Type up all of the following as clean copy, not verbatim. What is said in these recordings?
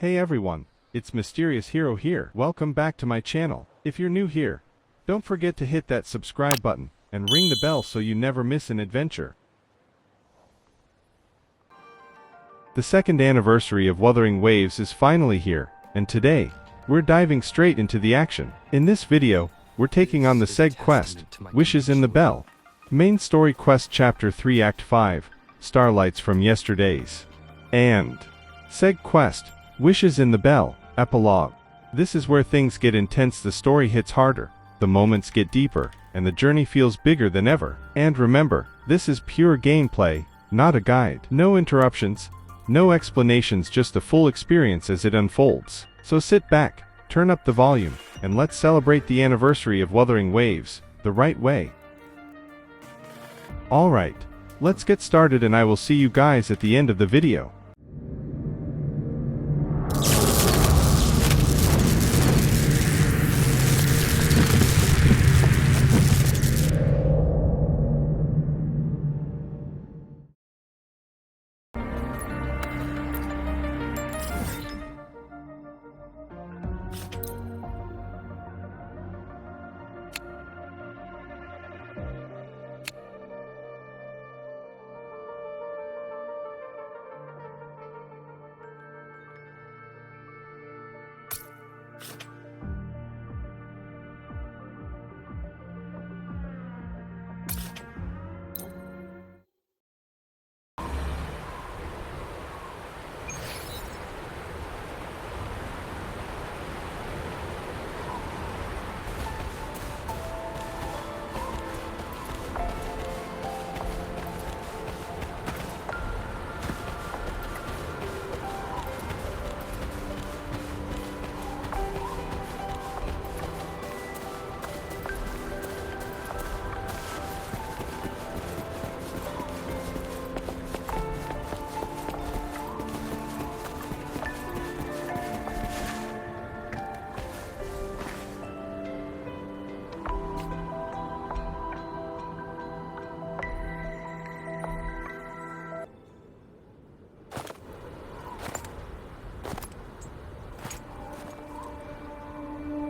Hey everyone, it's Mysterious Hero here. Welcome back to my channel. If you're new here, don't forget to hit that subscribe button and ring the bell so you never miss an adventure. The second anniversary of Wuthering Waves is finally here, and today, we're diving straight into the action. In this video, we're taking on the Segue Quest, Wishes in the Bell. Main Story Quest Chapter 3 Act 5, Starlights from Yesterdays. And Segue Quest, Wishes in the Bell, Epilogue. This is where things get intense, the story hits harder, the moments get deeper, and the journey feels bigger than ever. And remember, this is pure gameplay, not a guide. No interruptions, no explanations, just the full experience as it unfolds. So sit back, turn up the volume, and let's celebrate the anniversary of Wuthering Waves, the right way. Alright, let's get started and I will see you guys at the end of the video.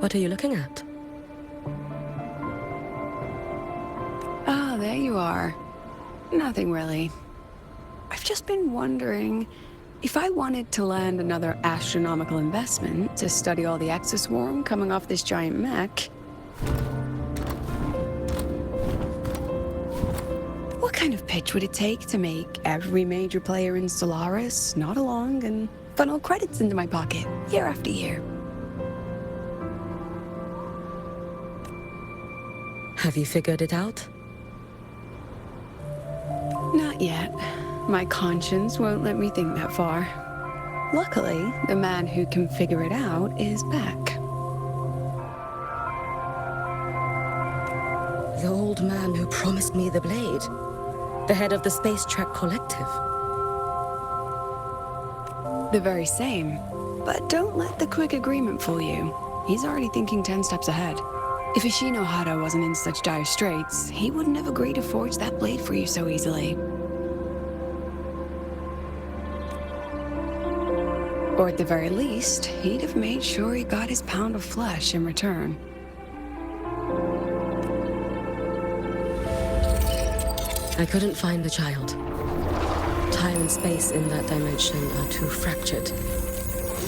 What are you looking at? Ah, there you are. Nothing really. I've just been wondering if I wanted to land another astronomical investment to study all the exoswarm coming off this giant mech. What kind of pitch would it take to make every major player in Solaris nod along and funnel credits into my pocket year after year? Have you figured it out? Not yet. My conscience won't let me think that far. Luckily, the man who can figure it out is back. The old man who promised me the blade. The head of the Space Trek Collective. The very same. But don't let the quick agreement fool you. He's already thinking 10 steps ahead. If Ishino Hado wasn't in such dire straits, he wouldn't have agreed to forge that blade for you so easily. Or at the very least, he'd have made sure he got his pound of flesh in return. I couldn't find the child. Time and space in that dimension are too fractured.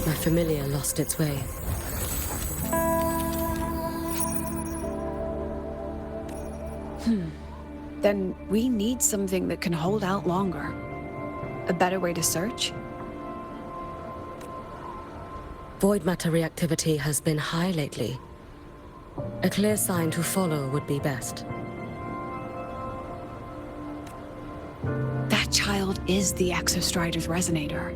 My familiar lost its way. Then we need something that can hold out longer. A better way to search? Void matter reactivity has been high lately. A clear sign to follow would be best. That child is the Exostrider's resonator.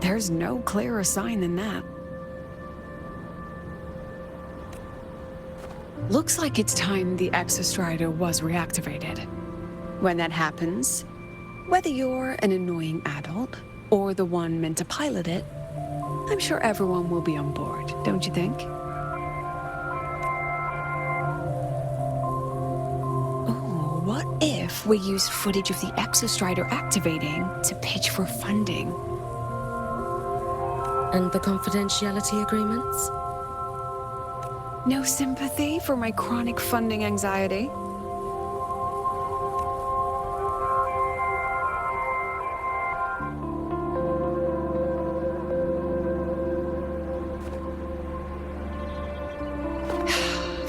There's no clearer sign than that. Looks like it's time the Exostrider was reactivated. When that happens, whether you're an annoying adult or the one meant to pilot it, I'm sure everyone will be on board, don't you think? Oh, what if we used footage of the Exostrider activating to pitch for funding? And the confidentiality agreements? No sympathy for my chronic funding anxiety?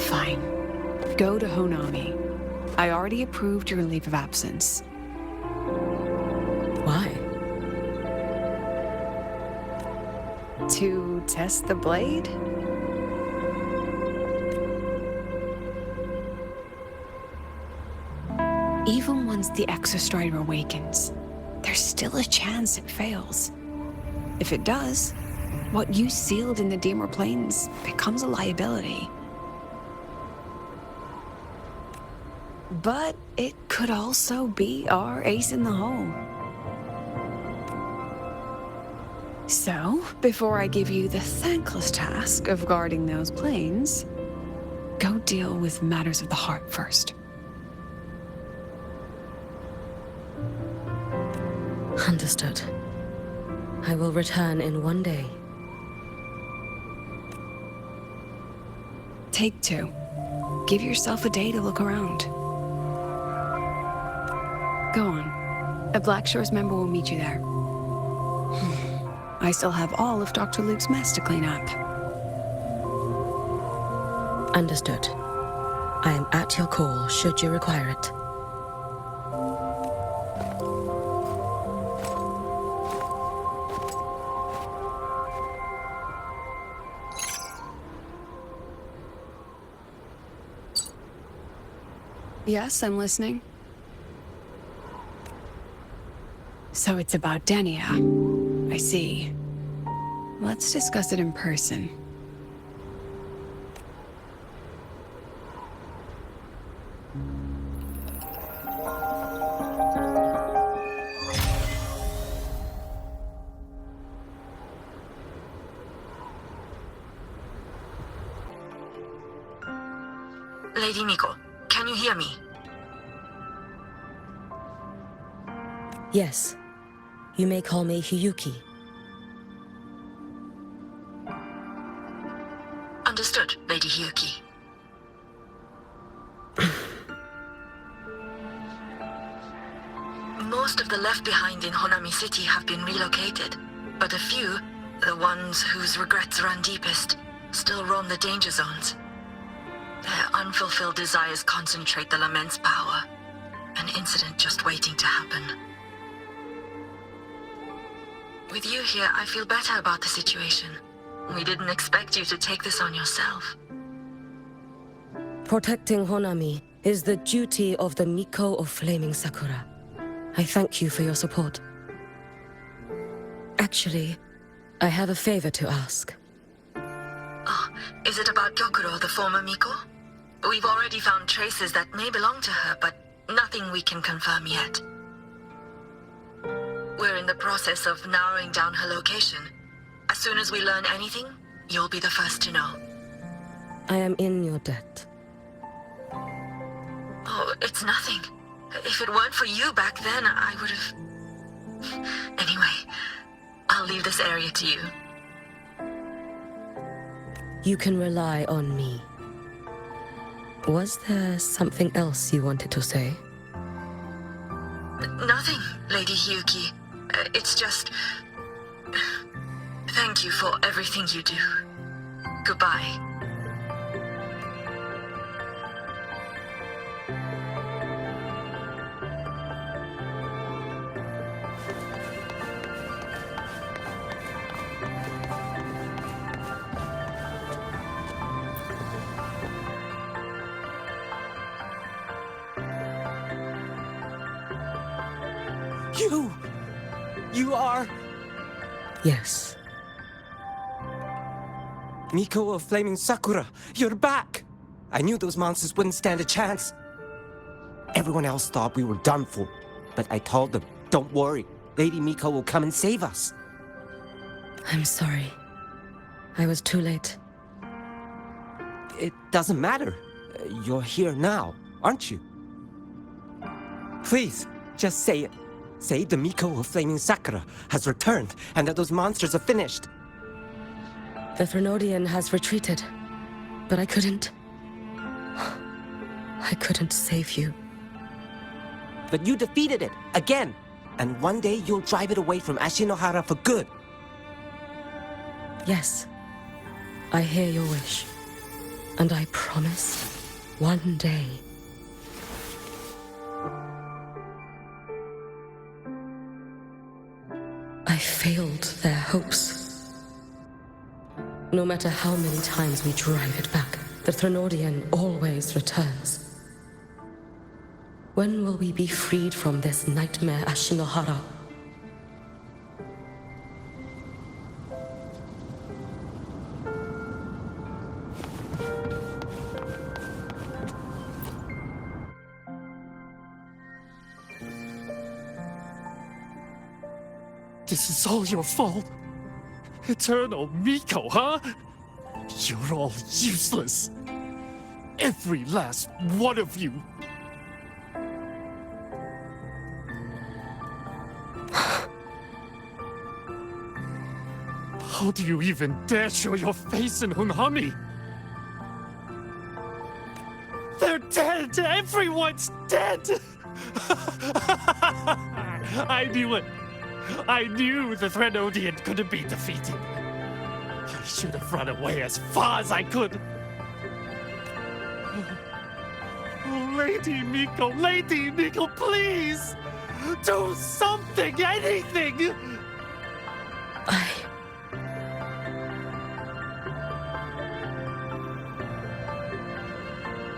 Fine. Go to Honami. I already approved your leave of absence. Why? To test the blade? Even once the Exostrider awakens, there's still a chance it fails. If it does, what you sealed in the Dimmer Plains becomes a liability. But it could also be our ace in the hole. So, before I give you the thankless task of guarding those planes, go deal with matters of the heart first. Understood. I will return in one day. Take 2. Give yourself a day to look around. Go on. A Black Shores member will meet you there. I still have all of Dr. Luke's mess to clean up. Understood. I am at your call should you require it. Yes, I'm listening. So it's about Denia. I see. Let's discuss it in person. Lady Miko, can you hear me? Yes. You may call me Hiyuki. Understood, Lady Hiyuki. Most of the left behind in Honami City have been relocated, but a few, the ones whose regrets run deepest, still roam the danger zones. Their unfulfilled desires concentrate the Lament's power. An incident just waiting to happen. With you here, I feel better about the situation. We didn't expect you to take this on yourself. Protecting Honami is the duty of the Miko of Flaming Sakura. I thank you for your support. Actually, I have a favor to ask. Oh, is it about Gyokuro, the former Miko? We've already found traces that may belong to her, but nothing we can confirm yet. We're in the process of narrowing down her location. As soon as we learn anything, you'll be the first to know. I am in your debt. Oh, it's nothing. If it weren't for you back then, I would have... Anyway, I'll leave this area to you. You can rely on me. Was there something else you wanted to say? Nothing, Lady Hiyuki. It's just... Thank you for everything you do. Goodbye. You are... Yes. Miko of Flaming Sakura, you're back! I knew those monsters wouldn't stand a chance. Everyone else thought we were done for, but I told them, don't worry, Lady Miko will come and save us. I'm sorry. I was too late. It doesn't matter. You're here now, aren't you? Please, just say it. Say the Miko of Flaming Sakura has returned and that those monsters are finished. The Threnodian has retreated, but I couldn't save you. But you defeated it, again! And one day you'll drive it away from Ashinohara for good. Yes, I hear your wish. And I promise, one day... I failed their hopes. No matter how many times we drive it back, the Threnodian always returns. When will we be freed from this nightmare Ashinohara? This is all your fault. Eternal Miko, huh? You're all useless. Every last one of you. How do you even dare show your face in Hunhami? They're dead! Everyone's dead! I knew it! I knew the Threnodian couldn't be defeated. I should have run away as far as I could. Oh, Lady Miko, please! Do something, anything!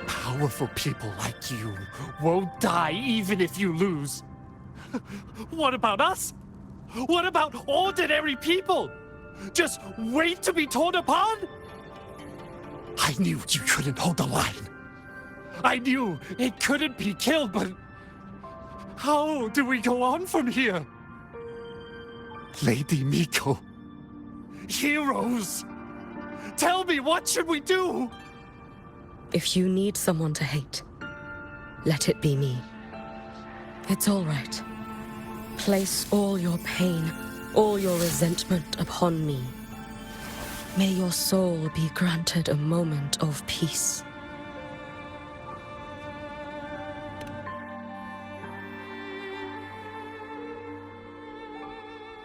Powerful people like you won't die even if you lose. What about us? What about ordinary people? Just wait to be torn apart? I knew you couldn't hold the line. I knew it couldn't be killed, but how do we go on from here? Lady Miko, heroes, tell me, what should we do? If you need someone to hate, let it be me. It's all right. Place all your pain, all your resentment upon me. May your soul be granted a moment of peace.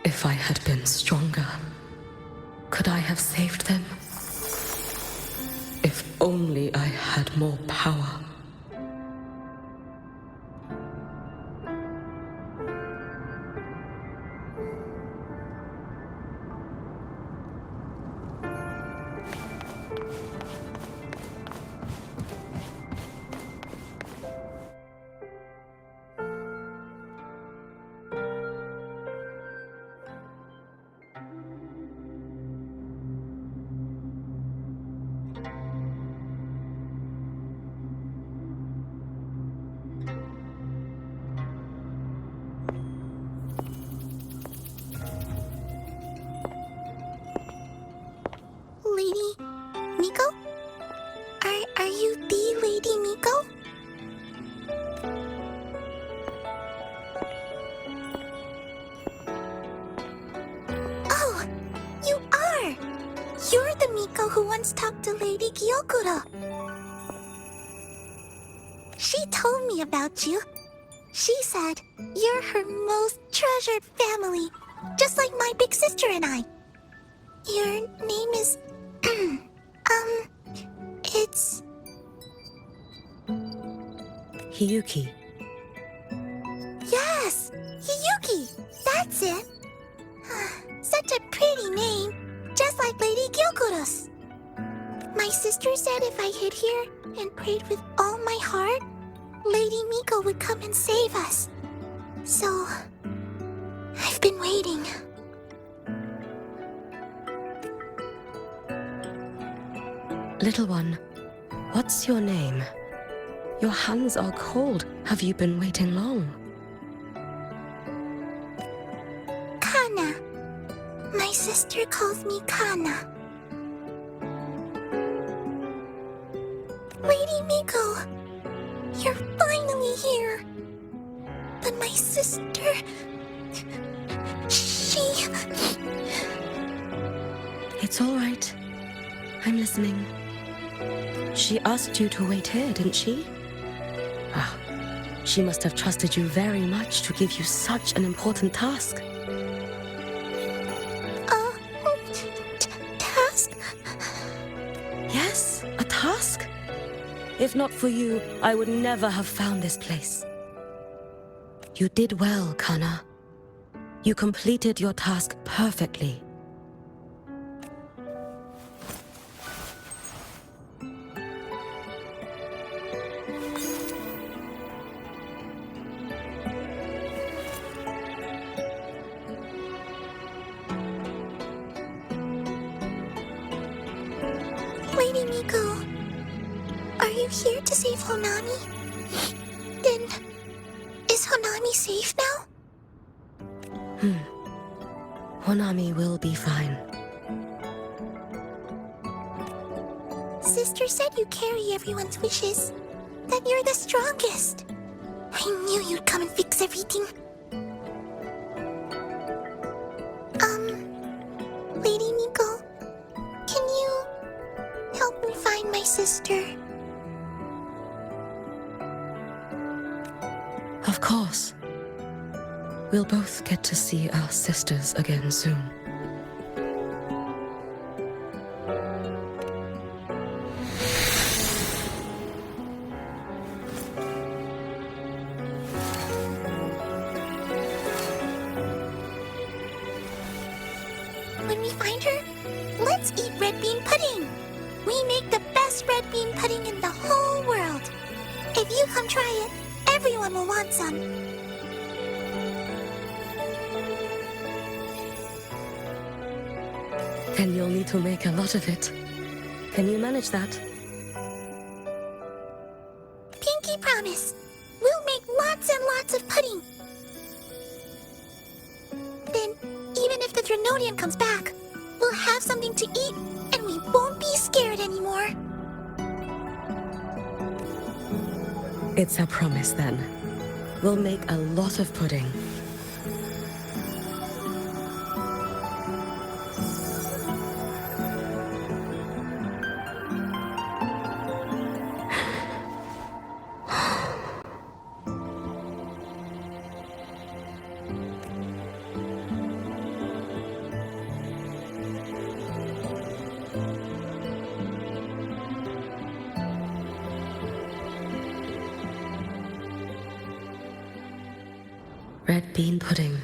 If I had been stronger, could I have saved them? If only I had more power. Who once talked to Lady Gyokuro. She told me about you. She said you're her most treasured family, just like my big sister and I. Your name is... it's... Hiyuki. Yes! Hiyuki! That's it! Such a pretty name, just like Lady Gyokuro's. My sister said if I hid here and prayed with all my heart, Lady Miko would come and save us. So, I've been waiting. Little one, what's your name? Your hands are cold. Have you been waiting long? Kana. My sister calls me Kana. Lady Miko, you're finally here. But my sister... she... It's all right. I'm listening. She asked you to wait here, didn't she? Ah, she must have trusted you very much to give you such an important task. Task? Yes, a task. If not for you, I would never have found this place. You did well, Kana. You completed your task perfectly. Lady Miko, are you here to save Honami? Then, is Honami safe now? Honami will be fine. Sister said you carry everyone's wishes. That you're the strongest. I knew you'd come and fix everything. Lady Miko, can you help me find my sister? Of course. We'll both get to see our sisters again soon. When we find her, let's eat red bean pudding. We make the best red bean pudding in the whole world. If you come try it, everyone will want some. Then you'll need to make a lot of it. Can you manage that? Pinky promise. We'll make lots and lots of pudding. Then, even if the Drenodian comes back, we'll have something to eat and we won't be scared anymore. It's a promise then. We'll make a lot of pudding. Red bean pudding.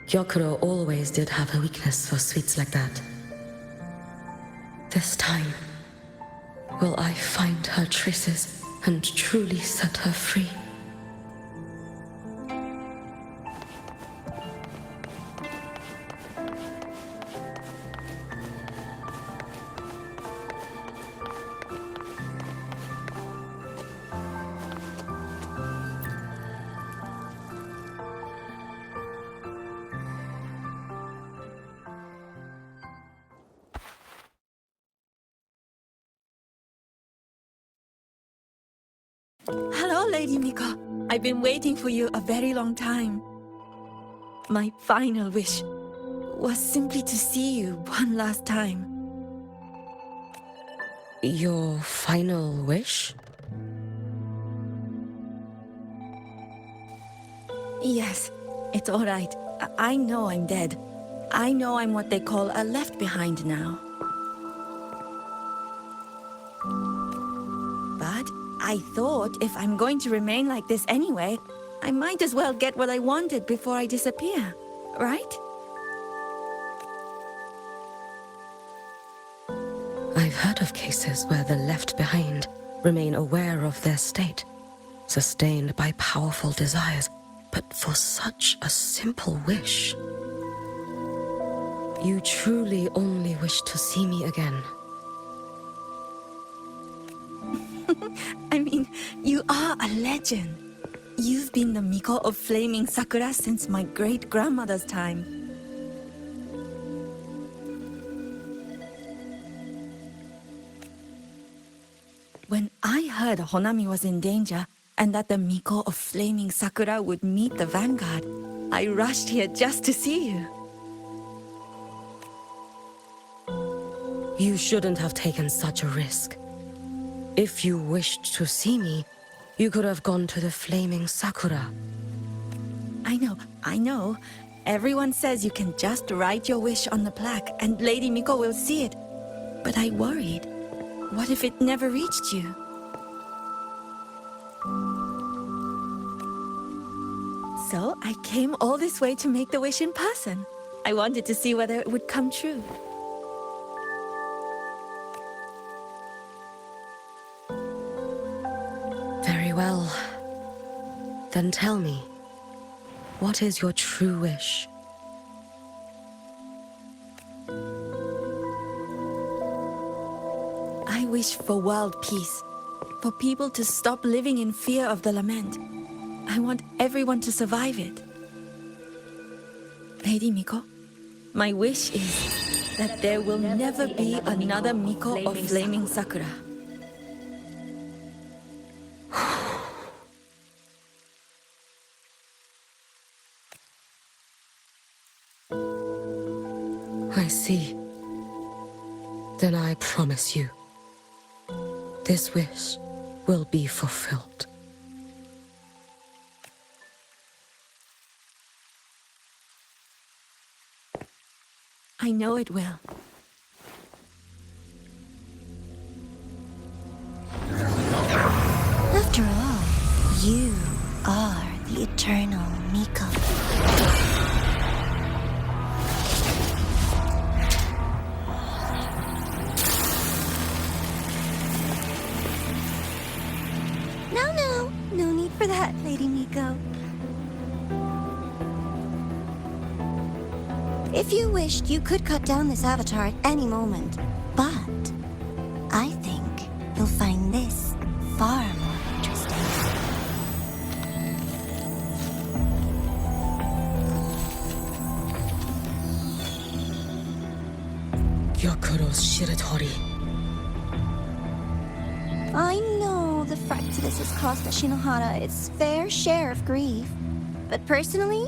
Gyokuro always did have a weakness for sweets like that. This time, will I find her traces and truly set her free? Hello, Lady Miko. I've been waiting for you a very long time. My final wish was simply to see you one last time. Your final wish? Yes, it's all right. I know I'm dead. I know I'm what they call a left behind now. But I thought if I'm going to remain like this anyway, I might as well get what I wanted before I disappear, right? I've heard of cases where the left behind remain aware of their state, sustained by powerful desires, but for such a simple wish. You truly only wish to see me again. I mean, you are a legend. You've been the Miko of Flaming Sakura since my great-grandmother's time. When I heard Honami was in danger, and that the Miko of Flaming Sakura would meet the Vanguard, I rushed here just to see you. You shouldn't have taken such a risk. If you wished to see me, you could have gone to the flaming sakura. I know. Everyone says you can just write your wish on the plaque and Lady Miko will see it. But I worried. What if it never reached you? So I came all this way to make the wish in person. I wanted to see whether it would come true. Very well. Then tell me, what is your true wish? I wish for world peace, for people to stop living in fear of the lament. I want everyone to survive it. Lady Miko, my wish is that there will never be another Miko of Flaming Sakura. I see. Then I promise you, this wish will be fulfilled. I know it will. After all, you are the eternal Miko. No need for that, Lady Miko. If you wished, you could cut down this avatar at any moment. But I think you'll find this far more interesting. Yokuro's Shiratori. I know the fright to this has cost Shinohara its fair share of grief. But personally,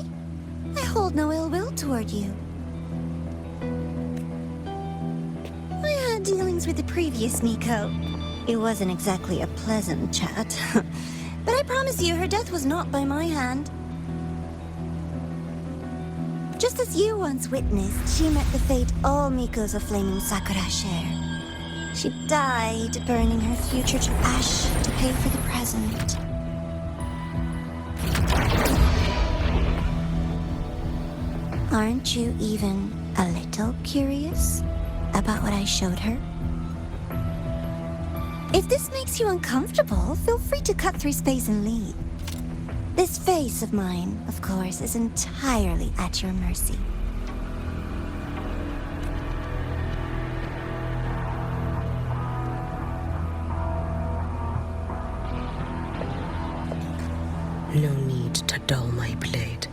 I hold no ill will toward you. I had dealings with the previous Miko. It wasn't exactly a pleasant chat. But I promise you, her death was not by my hand. Just as you once witnessed, she met the fate all Mikos of Flaming Sakura share. She died, burning her future to ash to pay for the present. Aren't you even a little curious about what I showed her? If this makes you uncomfortable, feel free to cut through space and leave. This face of mine, of course, is entirely at your mercy. No need to dull my blade.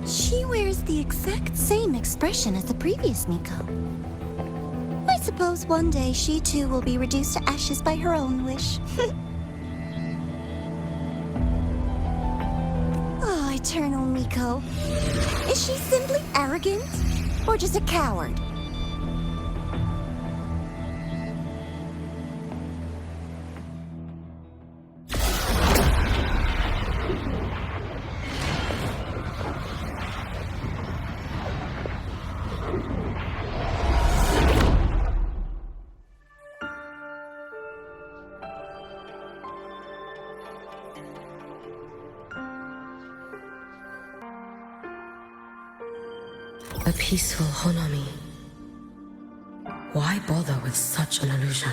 She wears the exact same expression as the previous Miko. I suppose one day she too will be reduced to ashes by her own wish. Oh, eternal Miko. Is she simply arrogant? Or just a coward? A peaceful Honami. Why bother with such an illusion?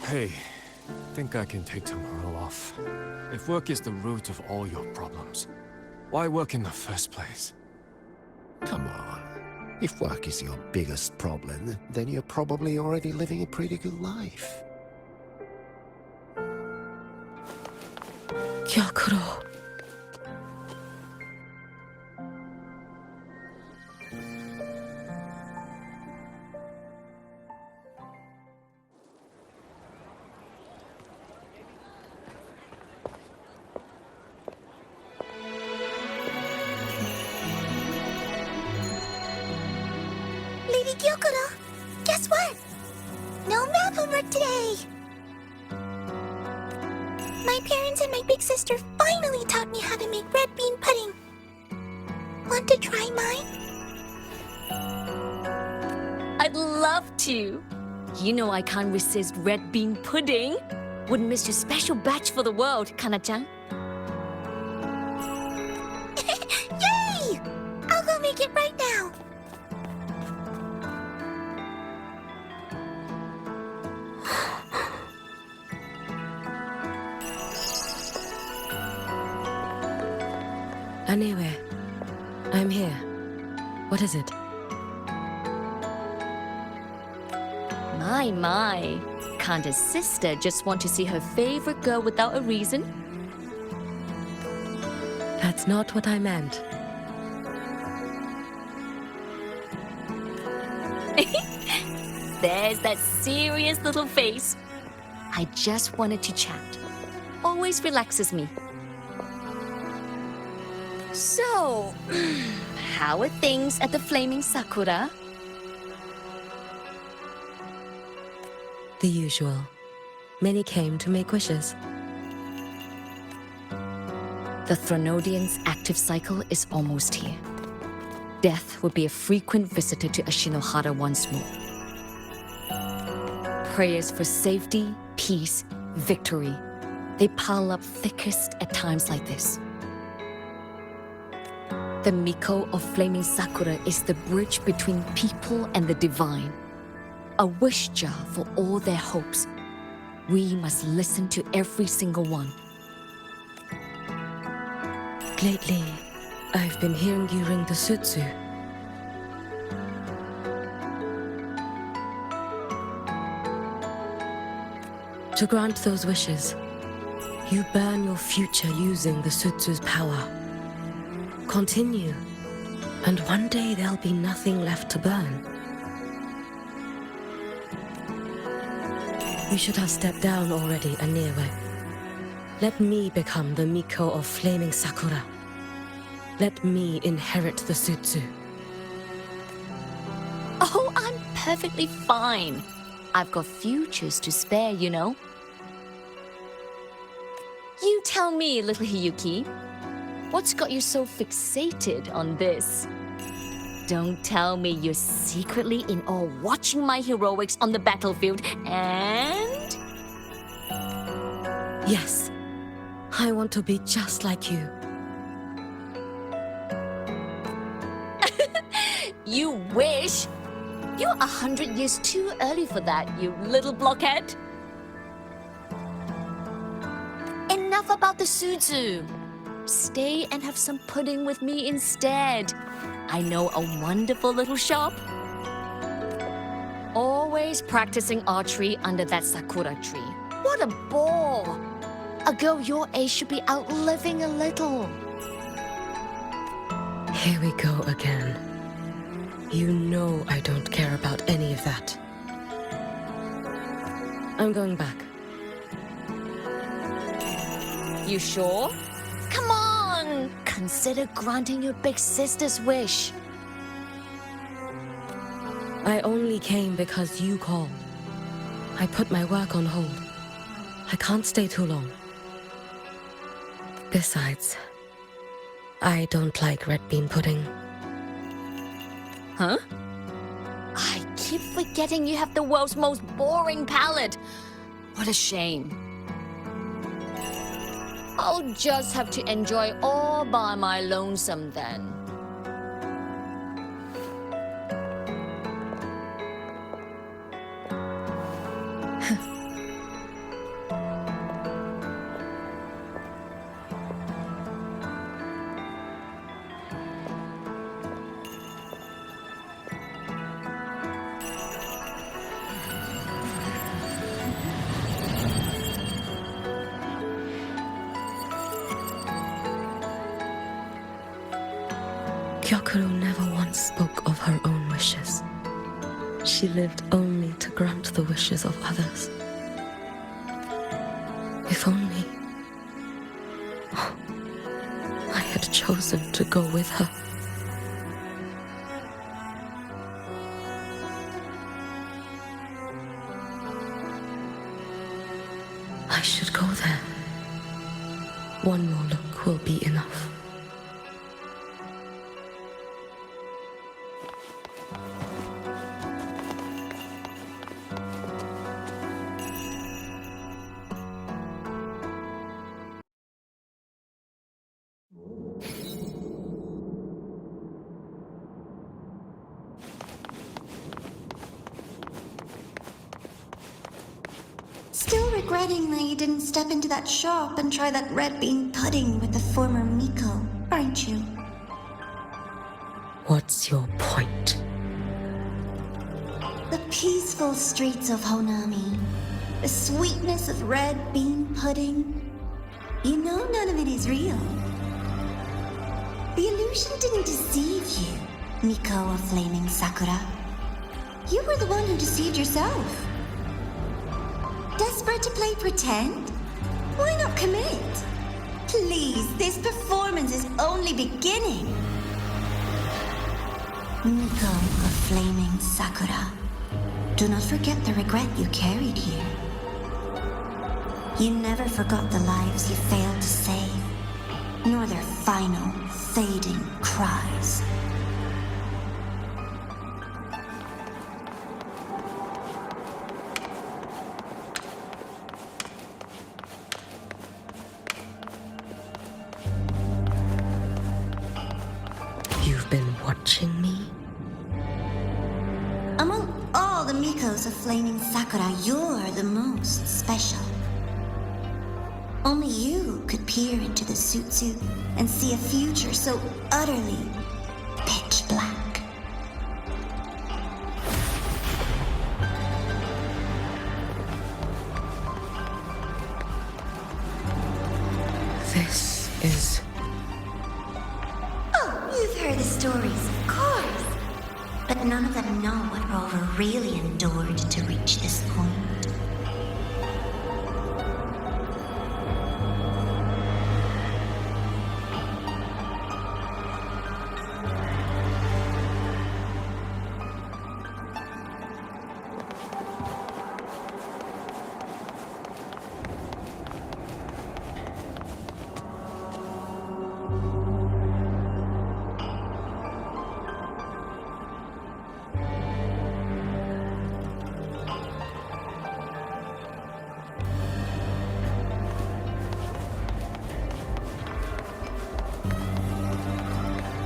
Hey, think I can take tomorrow off. If work is the root of all your problems, why work in the first place? Come on. If work is your biggest problem, then you're probably already living a pretty good life. Gyakuro. Lady Gyokuro, guess what? No math homework today! My parents and my big sister finally taught me how to make red bean pudding. Want to try mine? I'd love to. You know I can't resist red bean pudding. Wouldn't miss your special batch for the world, Kana-chan. Yay! I'll go make it right now. Anyway, I'm here. What is it? My. Can't a sister just want to see her favorite girl without a reason? That's not what I meant. There's that serious little face. I just wanted to chat. Always relaxes me. So, how are things at the Flaming Sakura? The usual. Many came to make wishes. The Thronodian's active cycle is almost here. Death would be a frequent visitor to Ashinohara once more. Prayers for safety, peace, victory. They pile up thickest at times like this. The Miko of Flaming Sakura is the bridge between people and the divine. A wish jar for all their hopes. We must listen to every single one. Lately, I've been hearing you ring the sutsu. To grant those wishes, you burn your future using the sutsu's power. Continue, and one day there'll be nothing left to burn. You should have stepped down already, Anniversary. Let me become the Miko of Flaming Sakura. Let me inherit the Sutsu. Oh, I'm perfectly fine. I've got futures to spare, you know. You tell me, little Hiyuki, what's got you so fixated on this? Don't tell me you're secretly in awe watching my heroics on the battlefield and... Yes, I want to be just like you. You wish! You're 100 years too early for that, you little blockhead. Enough about the Suzu. Stay and have some pudding with me instead. I know a wonderful little shop. Always practicing archery under that sakura tree. What a bore! A girl your age should be out living a little. Here we go again. You know I don't care about any of that. I'm going back. You sure? Come on! Consider granting your big sister's wish. I only came because you called. I put my work on hold. I can't stay too long. Besides, I don't like red bean pudding. Huh? I keep forgetting you have the world's most boring palate. What a shame. I'll just have to enjoy all by my lonesome then. Hyakuro never once spoke of her own wishes. She lived only to grant the wishes of others. If only I had chosen to go with her. I should go there. One more look will be enough. Still regretting that you didn't step into that shop and try that red bean pudding with the former Miko, aren't you? What's your point? The peaceful streets of Honami, the sweetness of red bean pudding. You know none of it is real. The illusion didn't deceive you, Miko of Flaming Sakura. You were the one who deceived yourself. Desperate to play pretend? Why not commit? Please, this performance is only beginning. Miko of Flaming Sakura, do not forget the regret you carried here. You never forgot the lives you failed to save, nor their final, fading cries. You've been watching me? Among all the Mikos of Flaming Sakura, you're the most special. Only you could peer into the Sutsu and see a future so utterly pitch black. This is... Oh, you've heard the stories, of course. But none of them know what Rover really endured to reach this point.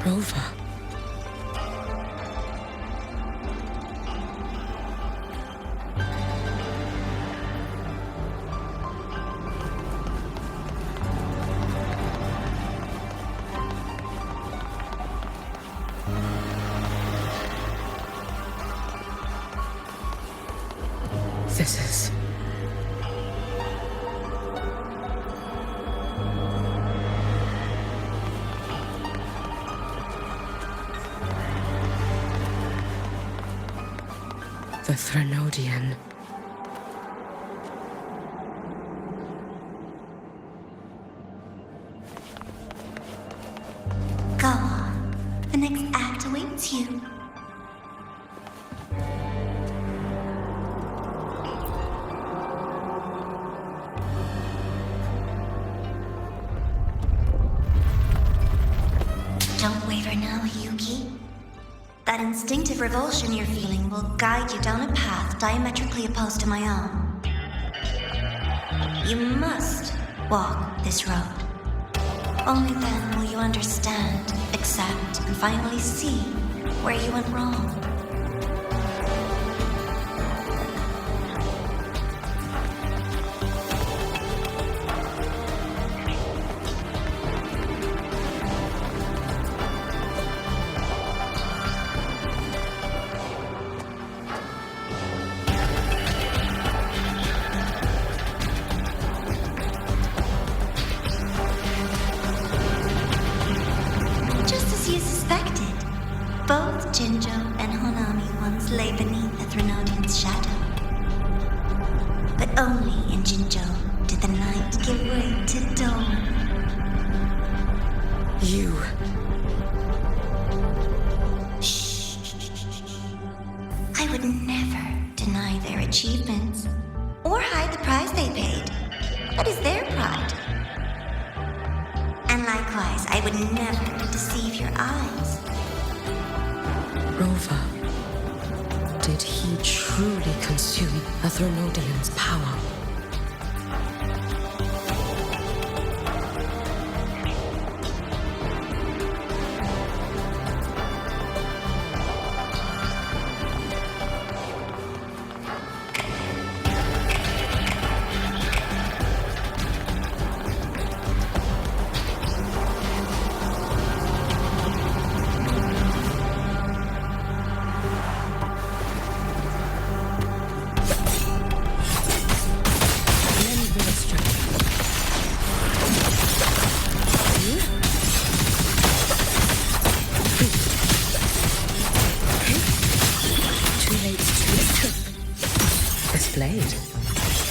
Rover. This is... the Threnodian. Go on. The next act awaits you. Don't waver now, Yuki. That instinctive revulsion you're feeling will guide you down a path diametrically opposed to my own. You must walk this road. Only then will you understand, accept, and finally see where you went wrong. Just as you suspected. in Jinzhou did the night give way to dawn. You. Shh. I would never deny their achievements or hide the price they paid. That is their pride. And likewise, I would never deceive your eyes. Rova. Did he truly consume a Threnodian's power?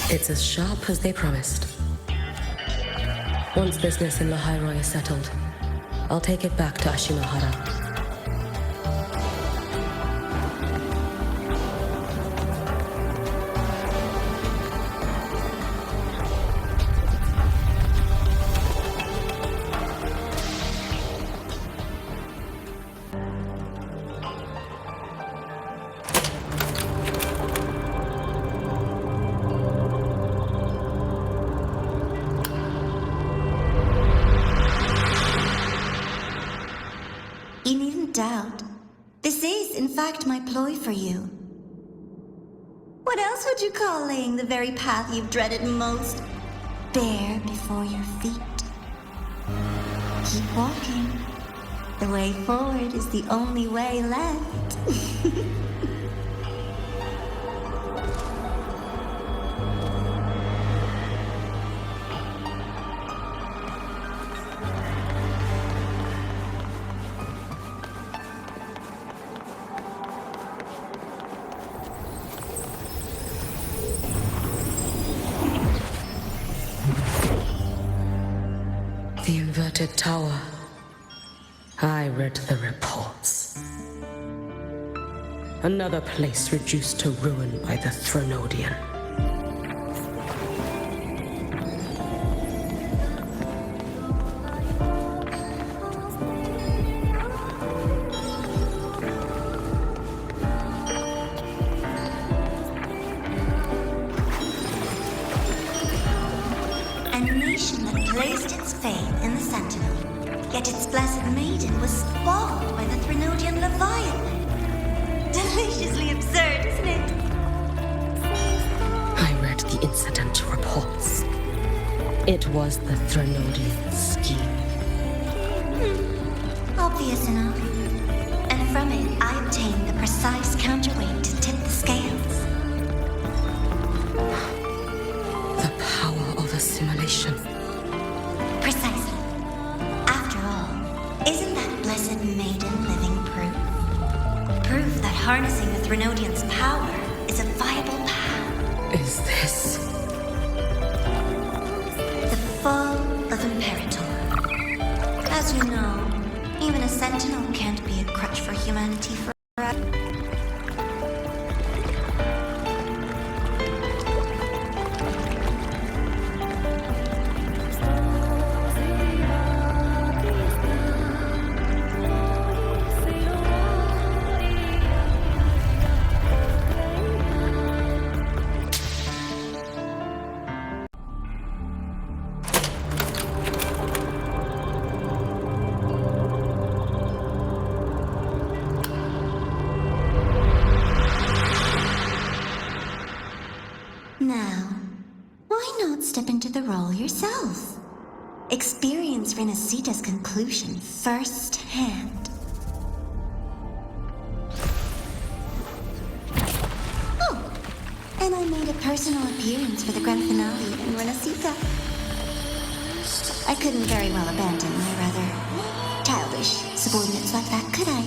It's as sharp as they promised. Once business in Lahai-Roi is settled, I'll take it back to Ashinohara. You needn't doubt. This is, in fact, my ploy for you. What else would you call laying the very path you've dreaded most bare before your feet? Keep walking. The way forward is the only way left. The inverted tower. I read the reports. Another place reduced to ruin by the Threnodian. A nation that placed its faith in the Sentinel, yet its blessed maiden was spoiled by the Threnodian Leviathan. Deliciously absurd, isn't it? I read the incident reports. It was the Threnodian scheme. Obvious enough. And from it, I obtained the precise counterweight to tip the scales. The power of assimilation. Precisely. After all, isn't that blessed maiden living proof? Proof that harnessing the Threnodian's power is a viable path. Is this The fall of Imperator. As you know, even a sentinel can't be a crutch for humanity forever. Now, why not step into the role yourself? Experience Renacita's conclusion firsthand. Oh, and I made a personal appearance for the grand finale in Renacita. I couldn't very well abandon my rather childish subordinates like that, could I?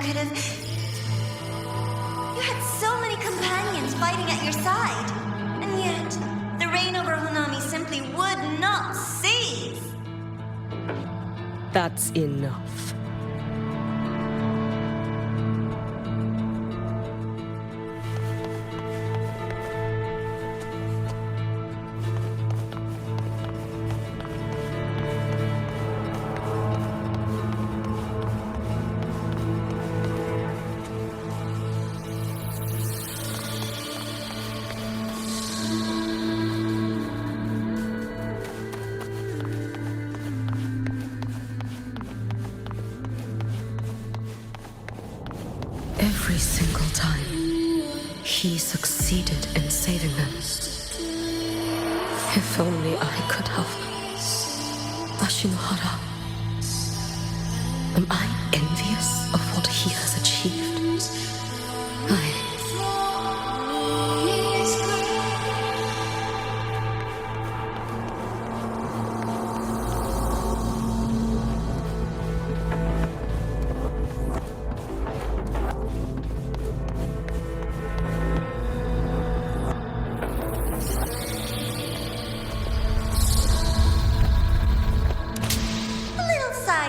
could have... You had so many companions fighting at your side. And yet, the reign over Hanami simply would not cease. That's enough. Every single time, he succeeded in saving them. If only I could have. Ashinohara. Am I envious of what he has achieved?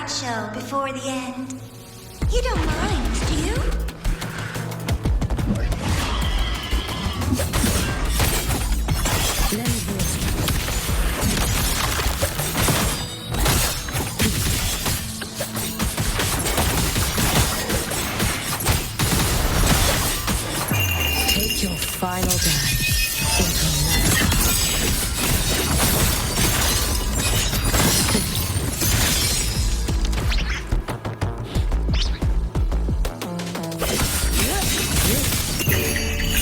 Show before the end. You don't mind, do you? Take your final dive into night.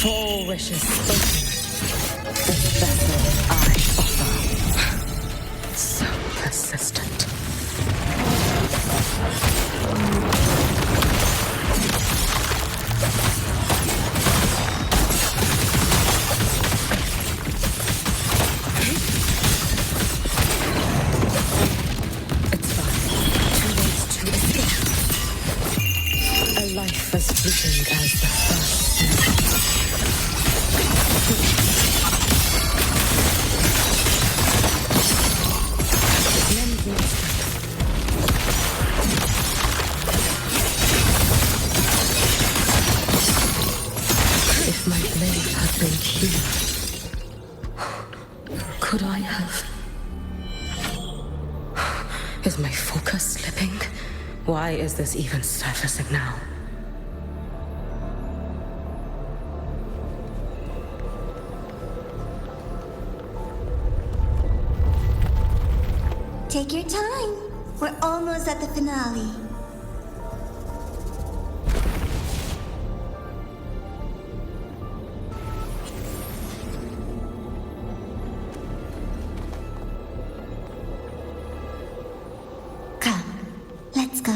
Four wishes spoken. The vessel I offer. So persistent. It's fine. Too late to escape. A life as fleeting as the first. If my blade had been keen, could I have? Is my focus slipping? Why is this even surfacing now? Take your time. We're almost at the finale. Come, let's go.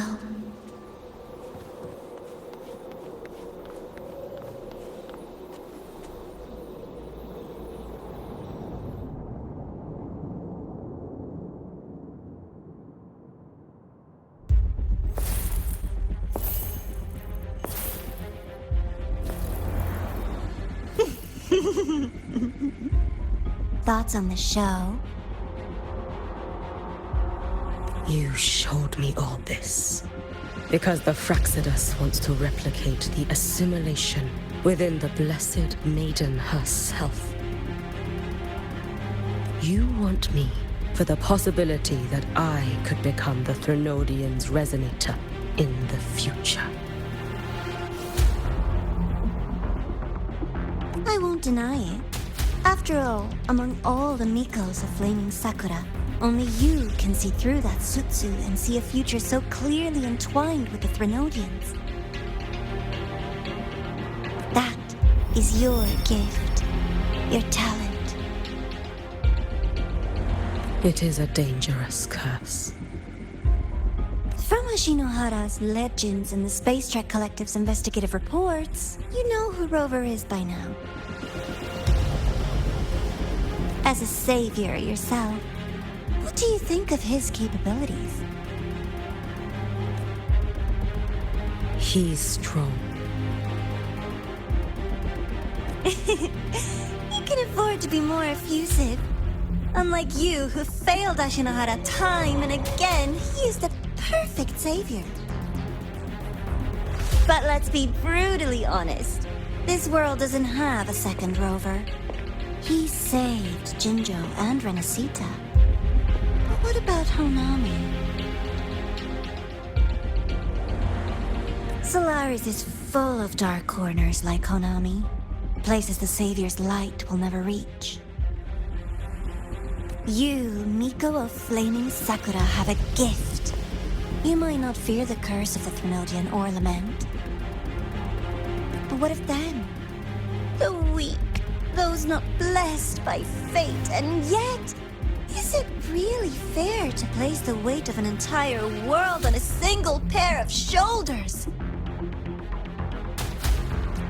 Thoughts on the show? You showed me all this because the Fraxidus wants to replicate the assimilation within the Blessed Maiden herself. You want me for the possibility that I could become the Threnodian's resonator in the future. I won't deny it. After all, among all the Mikos of Flaming Sakura, only you can see through that Sutsu and see a future so clearly entwined with the Threnodians. That is your gift, your talent. It is a dangerous curse. From Ashinohara's legends and the Space Trek Collective's investigative reports, you know who Rover is by now. As a savior yourself, what do you think of his capabilities? He's strong. You can afford to be more effusive. Unlike you, who failed Ashinohara time and again, he is the perfect savior. But let's be brutally honest. This world doesn't have a second rover. He saved Jinjo and Renesita. But what about Honami? Solaris is full of dark corners like Honami. Places the Savior's light will never reach. You, Miko of Flaming Sakura, have a gift. You might not fear the curse of the Threnodian or lament. But what of them? The weak, those not blessed by fate, and yet, is it really fair to place the weight of an entire world on a single pair of shoulders?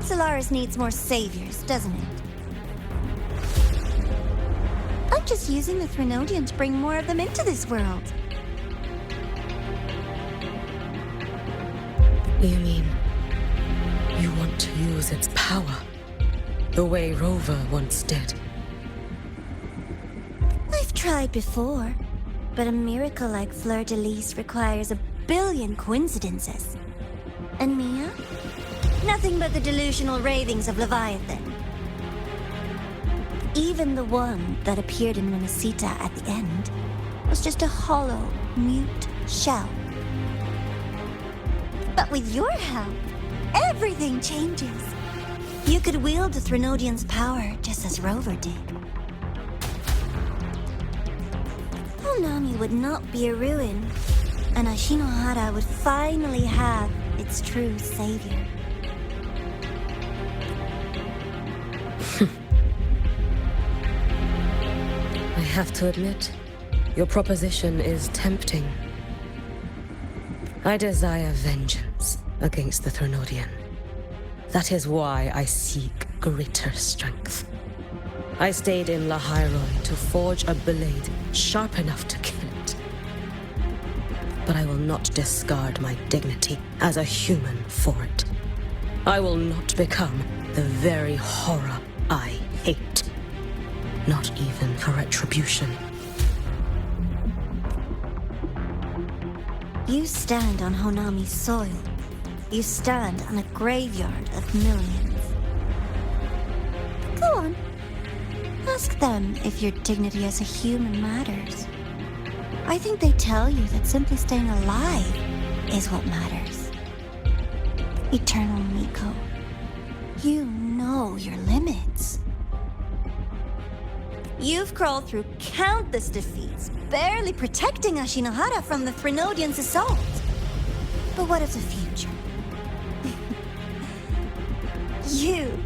Solaris needs more saviors, doesn't it? I'm just using the Threnodian to bring more of them into this world. You mean you want to use its power the way Rover once did? I've tried before, but a miracle like Fleur-de-Lis requires a billion coincidences. And Mia? Nothing but the delusional ravings of Leviathan. Even the one that appeared in Renesita at the end was just a hollow, mute shell. But with your help, everything changes. You could wield the Threnodian's power just as Rover did. Honami would not be a ruin, and Ashinohara would finally have its true savior. I have to admit, your proposition is tempting. I desire vengeance against the Threnodian. That is why I seek greater strength. I stayed in Lahai-Roi to forge a blade sharp enough to kill it. But I will not discard my dignity as a human for it. I will not become the very horror I hate. Not even for retribution. You stand on Honami's soil. You stand on a graveyard of millions. Go on. Ask them if your dignity as a human matters. I think they tell you that simply staying alive is what matters. Eternal Miko, you know your limits. You've crawled through countless defeats, barely protecting Ashinohara from the Threnodian's assault. But what of the future? You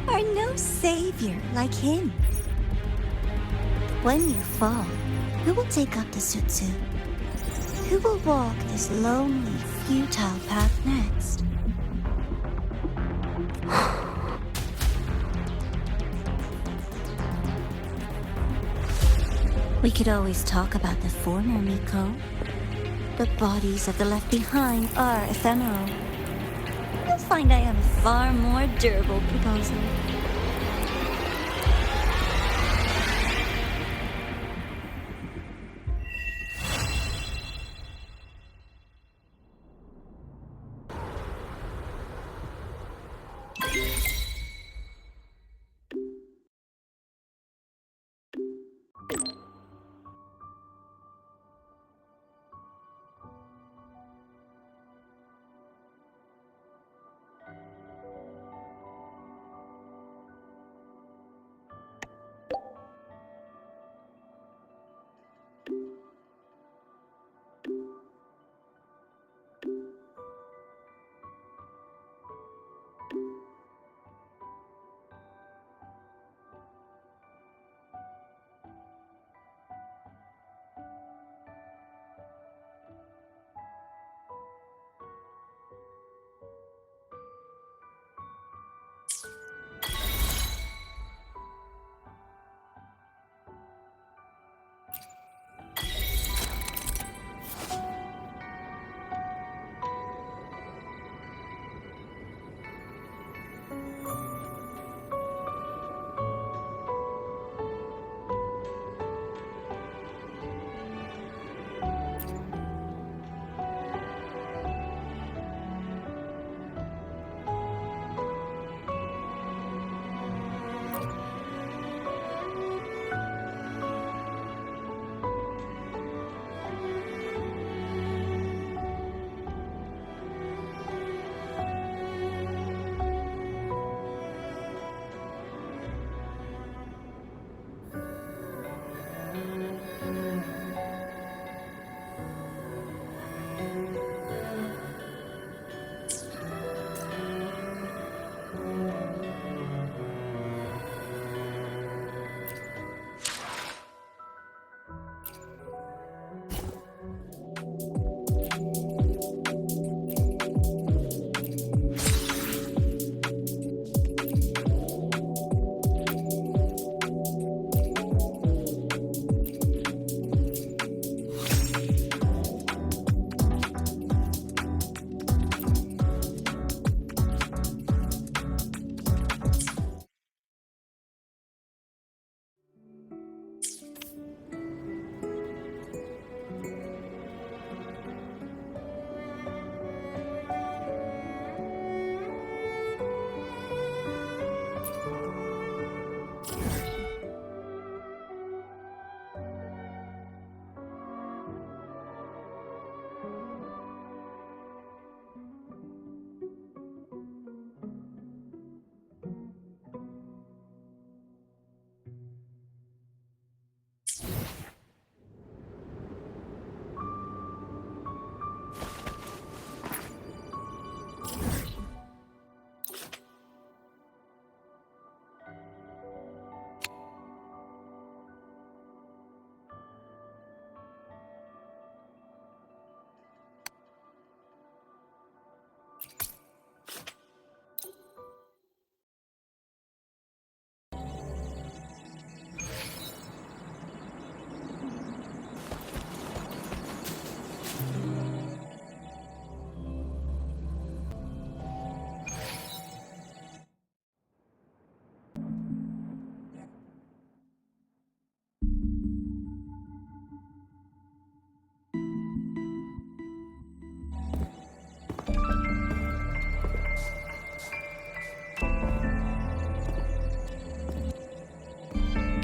are no savior like him. When you fall, who will take up the Sutsu? Who will walk this lonely, futile path next? We could always talk about the former, Miko. The bodies of the left behind are ephemeral. You'll find I have a far more durable proposal.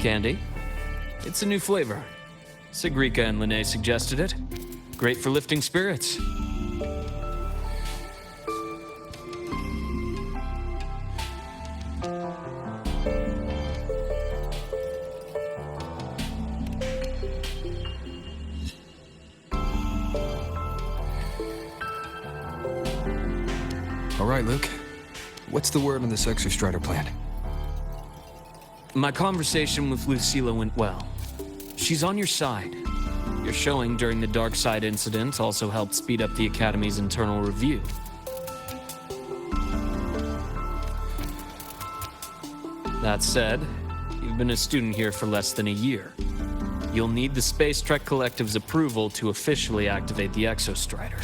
candy. It's a new flavor. Sigrika and Linnae suggested it. Great for lifting spirits. All right, Luke. What's the word on this Exostrider plan? My conversation with Lucilla went well. She's on your side. Your showing during the Dark Side incident also helped speed up the Academy's internal review. That said, you've been a student here for less than a year. You'll need the Space Trek Collective's approval to officially activate the Exostrider.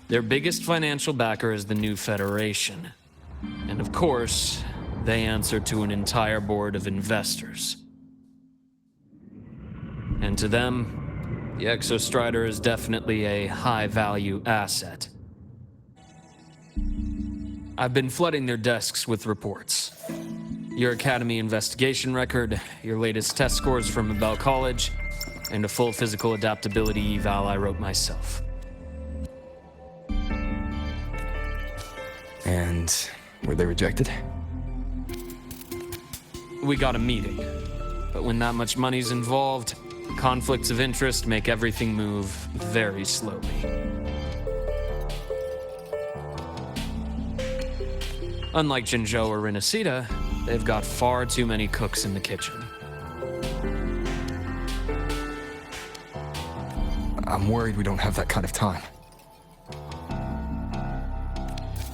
Their biggest financial backer is the new Federation. And of course, they answer to an entire board of investors. And to them, the Exostrider is definitely a high-value asset. I've been flooding their desks with reports. Your Academy investigation record, your latest test scores from Abel College, and a full physical adaptability eval I wrote myself. And were they rejected? We got a meeting, but when that much money's involved, conflicts of interest make everything move very slowly. Unlike Jinzhou or Rinasida, they've got far too many cooks in the kitchen. I'm worried we don't have that kind of time.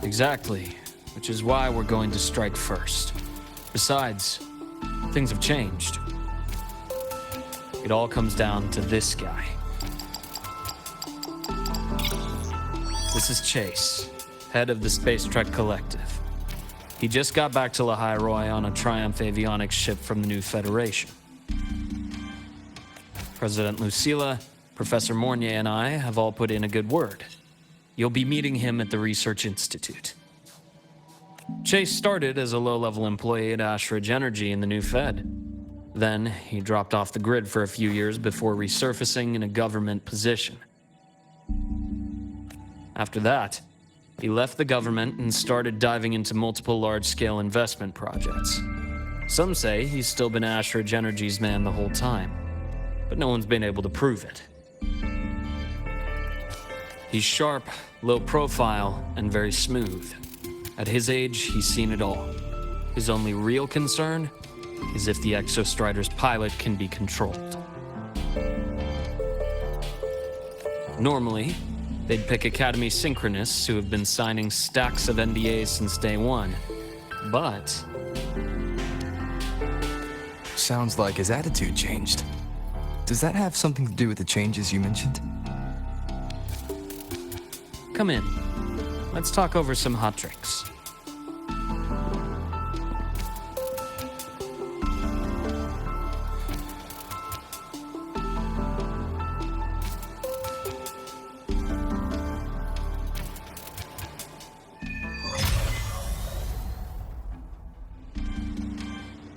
Exactly, which is why we're going to strike first. Besides, things have changed. It all comes down to this guy. This is Chase, head of the Space Trek Collective. He just got back to Lahai-Roi on a Triumph avionics ship from the new Federation. President Lucilla, Professor Mornier, and I have all put in a good word. You'll be meeting him at the Research Institute. Chase started as a low-level employee at Ashridge Energy in the new Fed. Then, he dropped off the grid for a few years before resurfacing in a government position. After that, he left the government and started diving into multiple large-scale investment projects. Some say he's still been Ashridge Energy's man the whole time, but no one's been able to prove it. He's sharp, low profile, and very smooth. At his age, he's seen it all. His only real concern is if the Exostrider's pilot can be controlled. Normally, they'd pick Academy synchronists who have been signing stacks of NDAs since day one. But Sounds like his attitude changed. Does that have something to do with the changes you mentioned? come in. Let's talk over some hot drinks.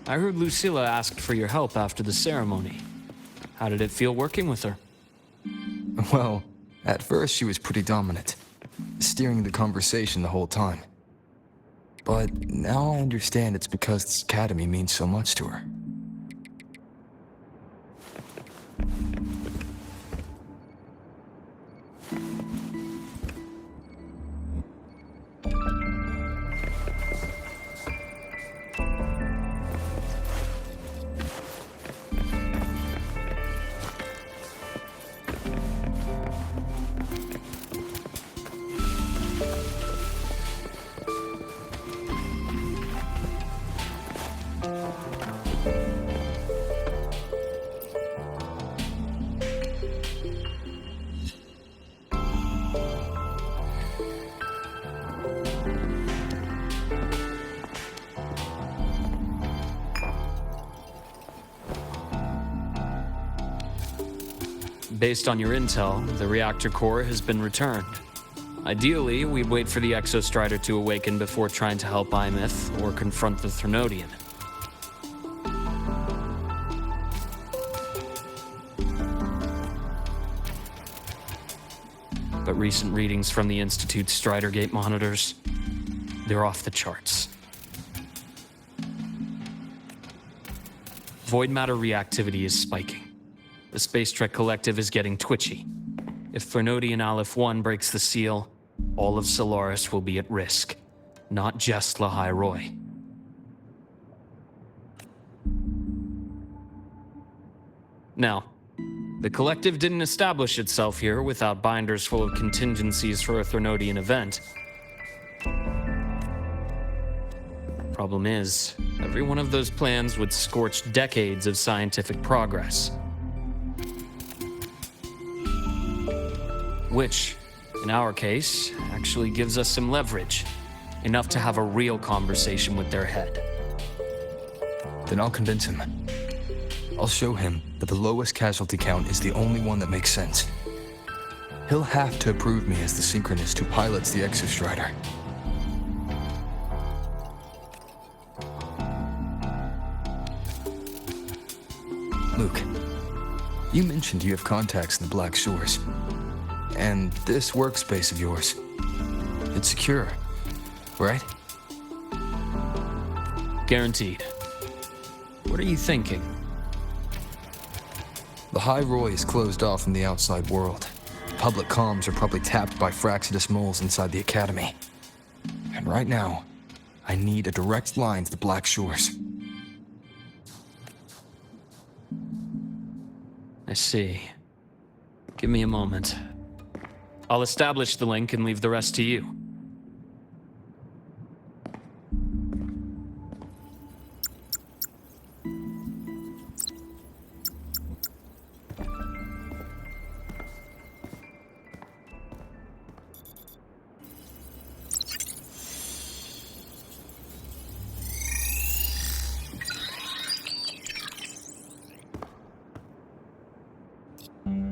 I heard Lucilla asked for your help after the ceremony. How did it feel working with her? Well, at first she was pretty dominant, steering the conversation the whole time. But now I understand it's because this academy means so much to her. Based on your intel, the reactor core has been returned. Ideally, we'd wait for the Exostrider to awaken before trying to help Imith or confront the Threnodian. But recent readings from the Institute's Strider Gate monitors, they're off the charts. Void matter reactivity is spiking. The Space Trek Collective is getting twitchy. If Threnodian Aleph-1 breaks the seal, all of Solaris will be at risk, not just Lahai-Roi. Now, the Collective didn't establish itself here without binders full of contingencies for a Threnodian event. Problem is, every one of those plans would scorch decades of scientific progress. Which, in our case, actually gives us some leverage. Enough to have a real conversation with their head. Then I'll convince him. I'll show him that the lowest casualty count is the only one that makes sense. He'll have to approve me as the synchronist who pilots the Exostrider. Luke, you mentioned you have contacts in the Black Shores. And this workspace of yours, it's secure, right? Guaranteed. What are you thinking? Lahai-Roi is closed off from the outside world. Public comms are probably tapped by Fraxidus moles inside the Academy. And right now, I need a direct line to the Black Shores. I see. Give me a moment. I'll establish the link and leave the rest to you.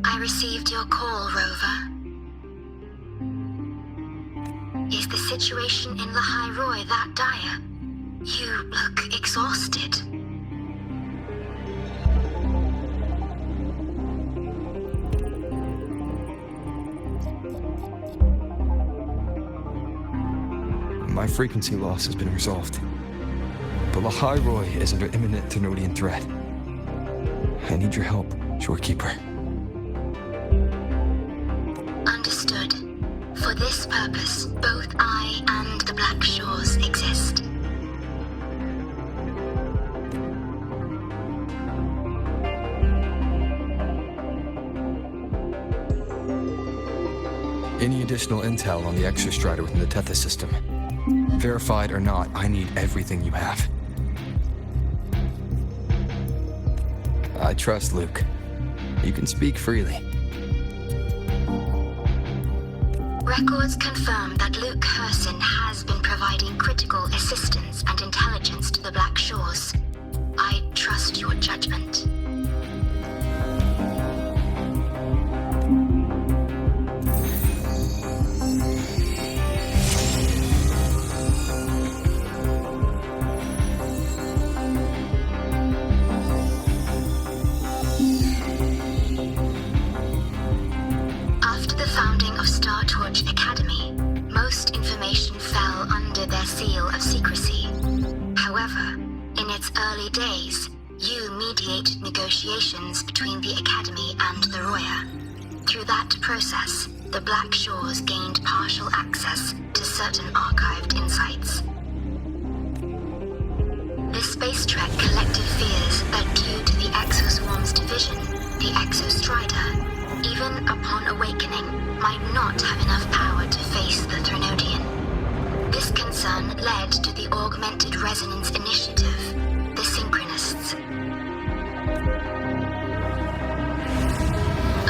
I received your call, Rover. Is the situation in Lahai-Roi that dire? You look exhausted. My frequency loss has been resolved. But Lahai-Roi is under imminent Threnodian threat. I need your help, Shorekeeper. Understood. For this purpose, both I and the Black Shores exist. Any additional intel on the Exostrider within the Tethys system? Verified or not, I need everything you have. I trust Luke. You can speak freely. Records confirm that Luke Herson has been providing critical assistance and intelligence to the Black Shores. I trust your judgment. After the founding of Star Torch Academy, most information fell under their seal of secrecy. However, in its early days, you mediated negotiations between the Academy and the Roya. Through that process, the Black Shores gained partial access to certain archived insights. The Space Trek Collective fears that due to the Exoswarm's division, the Exostrider, even upon awakening, might not have enough power to face the Threnodian. This concern led to the Augmented Resonance Initiative, the Synchronists.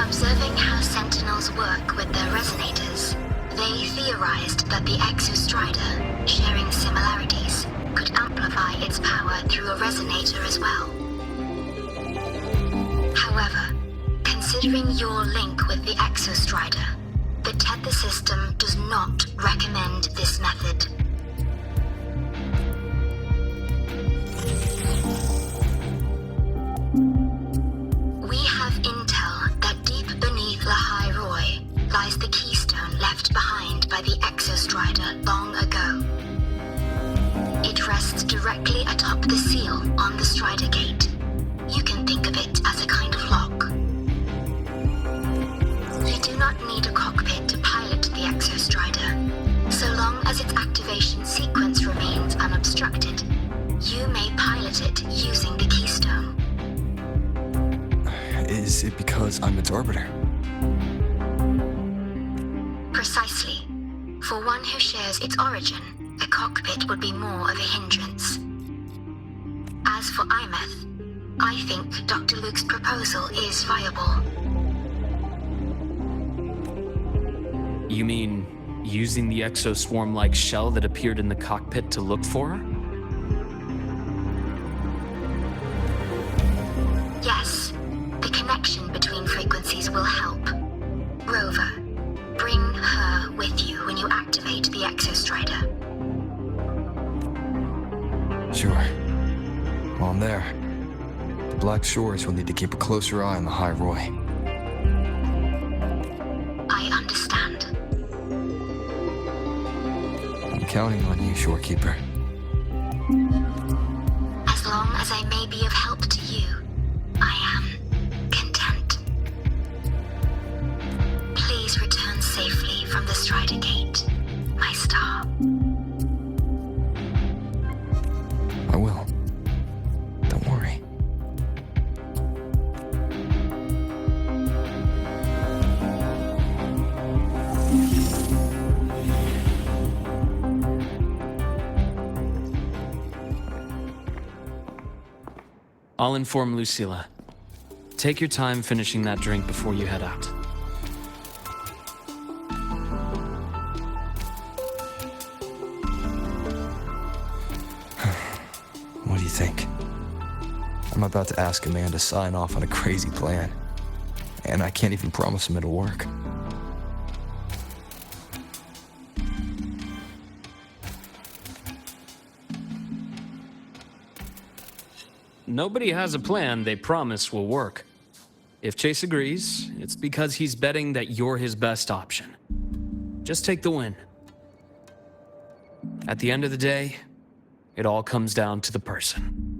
Observing how Sentinels work with their resonators, they theorized that the Exostrider, sharing similarities, could amplify its power through a resonator as well. However, considering your link with the Exostrider, The tether system does not recommend this method. We have intel that deep beneath Lahai-Roi lies the keystone left behind by the Exostrider long ago. It rests directly atop the seal on the Strider Gate. You can think of it as a kind of lock. You do not need a cockpit to pilot the Exostrider. So long as its activation sequence remains unobstructed, you may pilot it using the keystone. Is it because I'm its arbiter? Precisely. For one who shares its origin, a cockpit would be more of a hindrance. As for Imeth, I think Dr. Luke's proposal is viable. You mean using the exoswarm-like shell that appeared in the cockpit to look for her? Yes, the connection between frequencies will help. Rover, bring her with you when you activate the Exostrider. Sure. While I'm there, the Black Shores will need to keep a closer eye on the Lahai-Roi. I understand. I'm counting on you, Shorekeeper. As long as I may be of help to you, I am content. Please return safely from the Strider Gate, my star. I will. Don't worry. I'll inform Lucilla. Take your time finishing that drink before you head out. What do you think? I'm about to ask a man to sign off on a crazy plan, and I can't even promise him it'll work. Nobody has a plan they promise will work. If Chase agrees, it's because he's betting that you're his best option. Just take the win. At the end of the day, it all comes down to the person.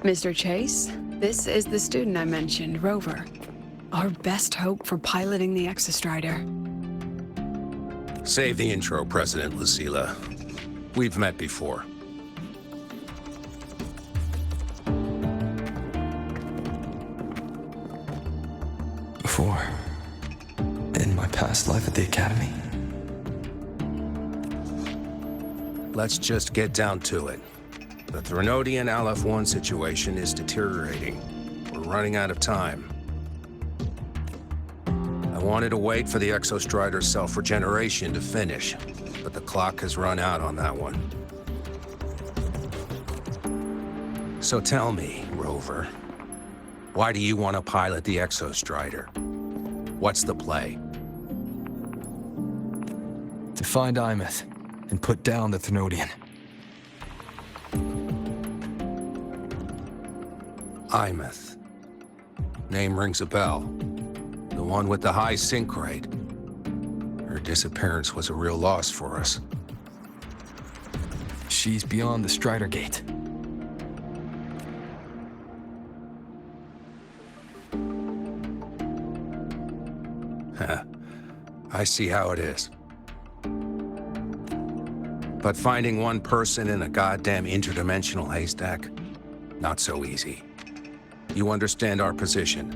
Mr. Chase, this is the student I mentioned, Rover. Our best hope for piloting the Exostrider. Save the intro, President Lucila. We've met before. Before? In my past life at the Academy? Let's just get down to it. The Threnodian LF1 situation is deteriorating. We're running out of time. I wanted to wait for the Exostrider's self-regeneration to finish, but the clock has run out on that one. So tell me, Rover, why do you want to pilot the Exostrider? What's the play? To find Imeth and put down the Threnodian. Imeth. Name rings a bell. The one with the high sync rate. Her disappearance was a real loss for us. She's beyond the Strider Gate. I see how it is. But finding one person in a goddamn interdimensional haystack, not so easy. You understand our position.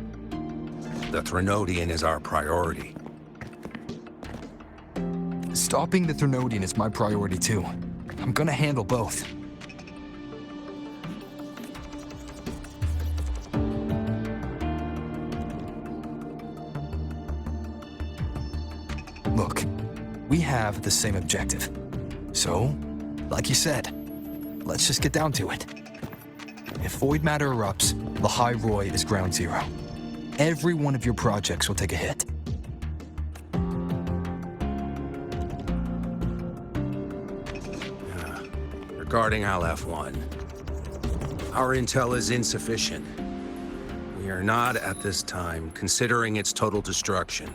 The Threnodian is our priority. Stopping the Threnodian is my priority too. I'm gonna handle both. Look, we have the same objective. So, like you said, let's just get down to it. If void matter erupts, Lahai-Roi is ground zero. Every one of your projects will take a hit. Regarding LF1, our intel is insufficient. We are not, at this time, considering its total destruction.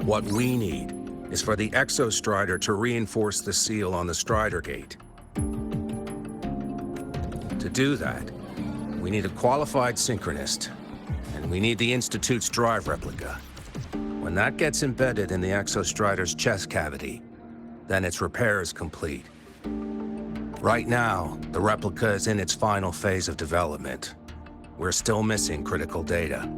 What we need is for the Exostrider to reinforce the seal on the Strider Gate. To do that, we need a qualified synchronist, and we need the Institute's drive replica. When that gets embedded in the Exostrider's chest cavity, then its repair is complete. Right now, the replica is in its final phase of development. We're still missing critical data.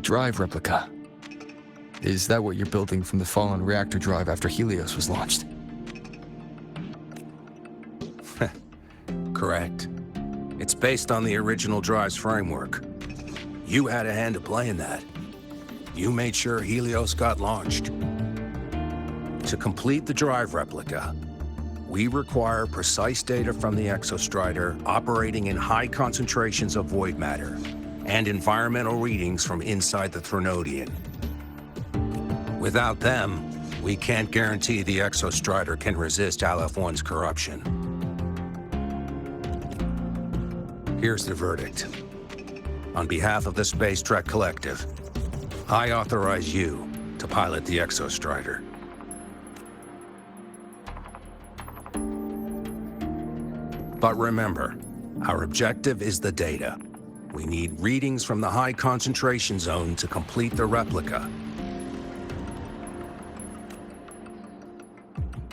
Drive replica. Is that what you're building from the fallen reactor drive after Helios was launched? Correct. It's based on the original drive's framework. You had a hand to play in that. You made sure Helios got launched. To complete the drive replica, we require precise data from the Exostrider operating in high concentrations of void matter, and environmental readings from inside the Threnodian. Without them, we can't guarantee the Exostrider can resist LF1's corruption. Here's the verdict. On behalf of the Space Trek Collective, I authorize you to pilot the Exostrider. But remember, our objective is the data. We need readings from the high concentration zone to complete the replica.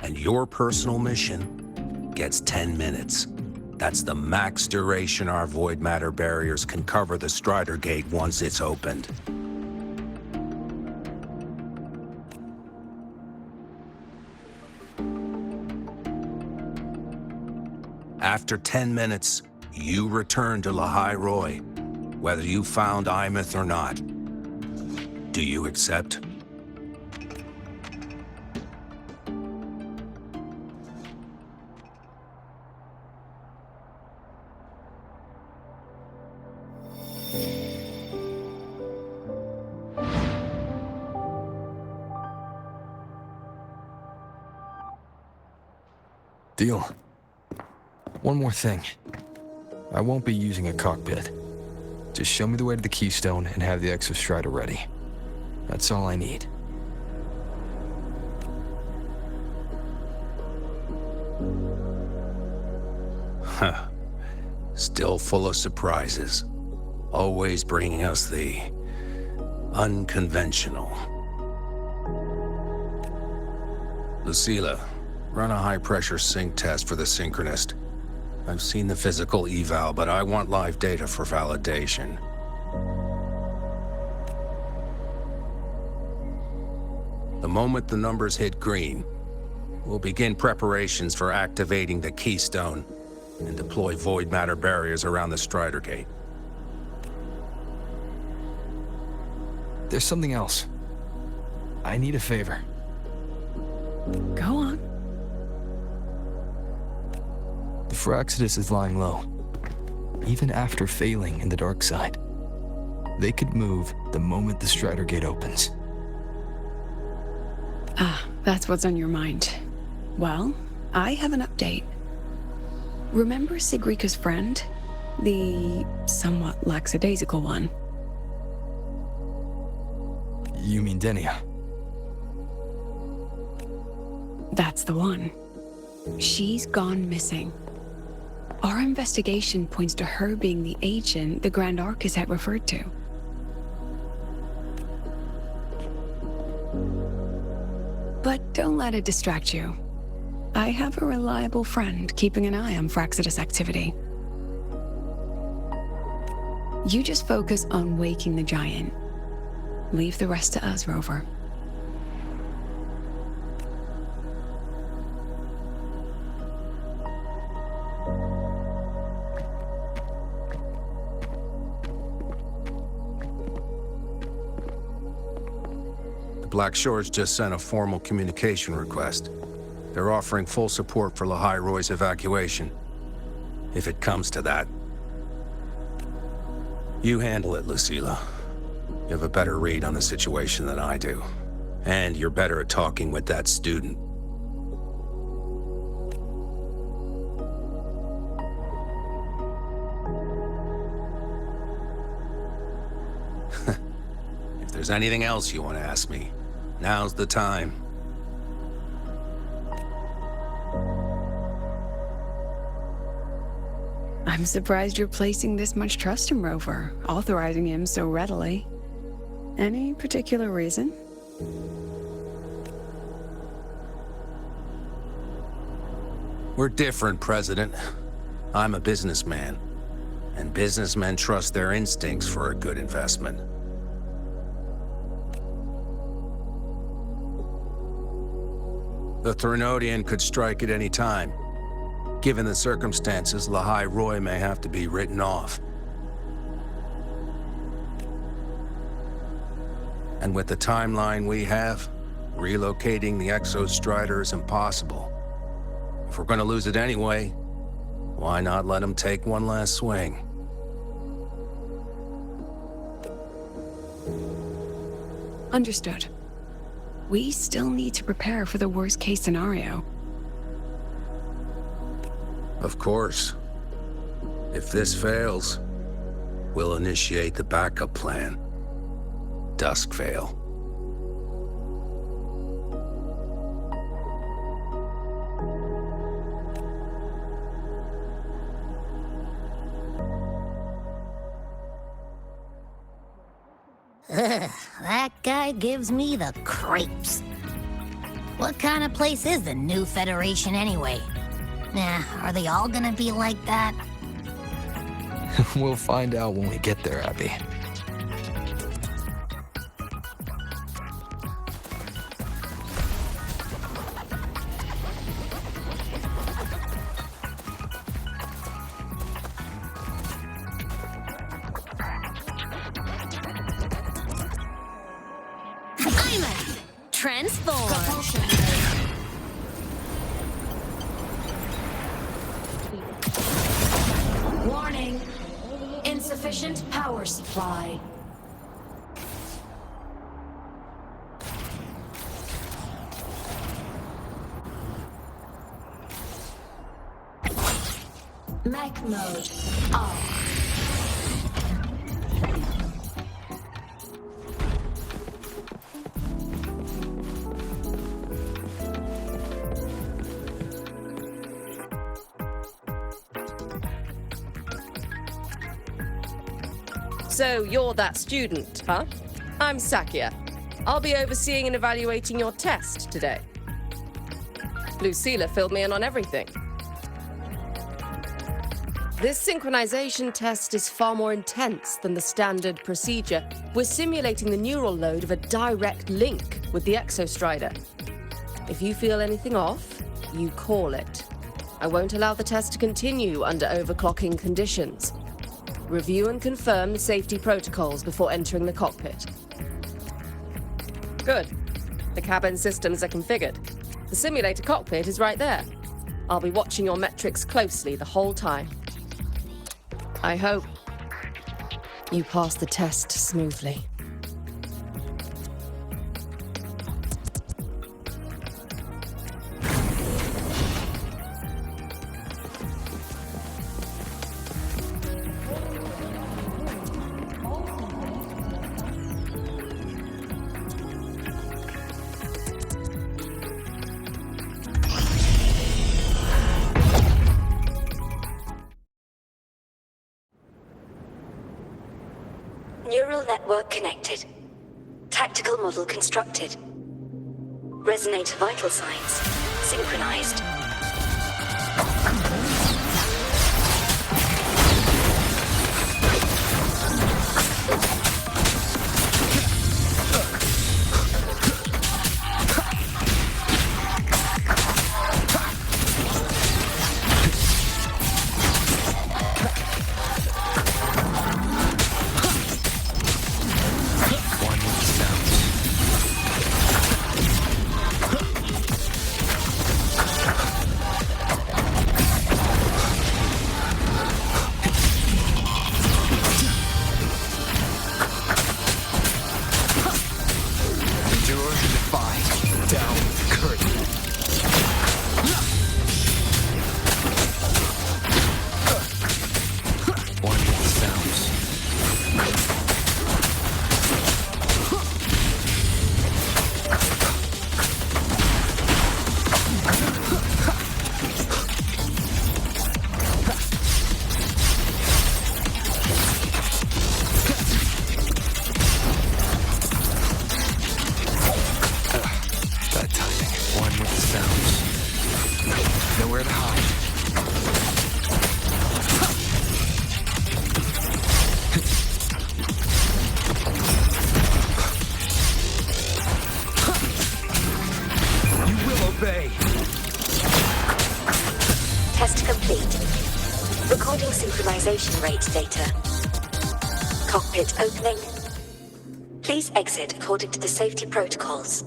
And your personal mission gets 10 minutes. That's the max duration our void matter barriers can cover the Strider Gate once it's opened. After 10 minutes, you return to Lahai-Roi, whether you found Imeth or not. Do you accept? Deal. One more thing. I won't be using a cockpit. Just show me the way to the Keystone and have the Exostrider ready. That's all I need. Huh. Still full of surprises. Always bringing us the unconventional. Lucilla, run a high-pressure sync test for the Synchronist. I've seen the physical eval, but I want live data for validation. The moment the numbers hit green, we'll begin preparations for activating the Keystone and deploy void matter barriers around the Strider Gate. There's something else. I need a favor. Go on. The Fraxidus is lying low, even after failing in the dark side. They could move the moment the Strider Gate opens. Ah, that's what's on your mind. Well, I have an update. Remember Sigrika's friend? The somewhat lackadaisical one? You mean Denia? That's the one. She's gone missing. Our investigation points to her being the agent the Grand Architect referred to. But don't let it distract you. I have a reliable friend keeping an eye on Fraxidus activity. You just focus on waking the giant. Leave the rest to us, Rover. Black Shores just sent a formal communication request. They're offering full support for Lahai-Roi's evacuation, if it comes to that. You handle it, Lucilla. You have a better read on the situation than I do. And you're better at talking with that student. If there's anything else you want to ask me, now's the time. I'm surprised you're placing this much trust in Rover, authorizing him so readily. Any particular reason? We're different, President. I'm a businessman, and businessmen trust their instincts for a good investment. The Threnodian could strike at any time. Given the circumstances, Lahai-Roi may have to be written off. And with the timeline we have, relocating the Exostrider is impossible. If we're gonna lose it anyway, why not let him take one last swing? Understood. We still need to prepare for the worst-case scenario. Of course. If this fails, we'll initiate the backup plan. Duskvale. Ugh, that guy gives me the creeps. What kind of place is the new Federation anyway? Are they all gonna be like that? We'll find out when we get there, Abby. Transform. Warning. Insufficient power supply. Mech mode off. So you're that student, huh? I'm Sakia. I'll be overseeing and evaluating your test today. Lucilla filled me in on everything. This synchronization test is far more intense than the standard procedure. We're simulating the neural load of a direct link with the Exostrider. If you feel anything off, you call it. I won't allow the test to continue under overclocking conditions. Review and confirm the safety protocols before entering the cockpit. Good. The cabin systems are configured. The simulator cockpit is right there. I'll be watching your metrics closely the whole time. I hope you pass the test smoothly. Neural network connected. Tactical model constructed. Resonator vital signs synchronized. Test complete. Recording synchronization rate data. Cockpit opening. Please exit according to the safety protocols.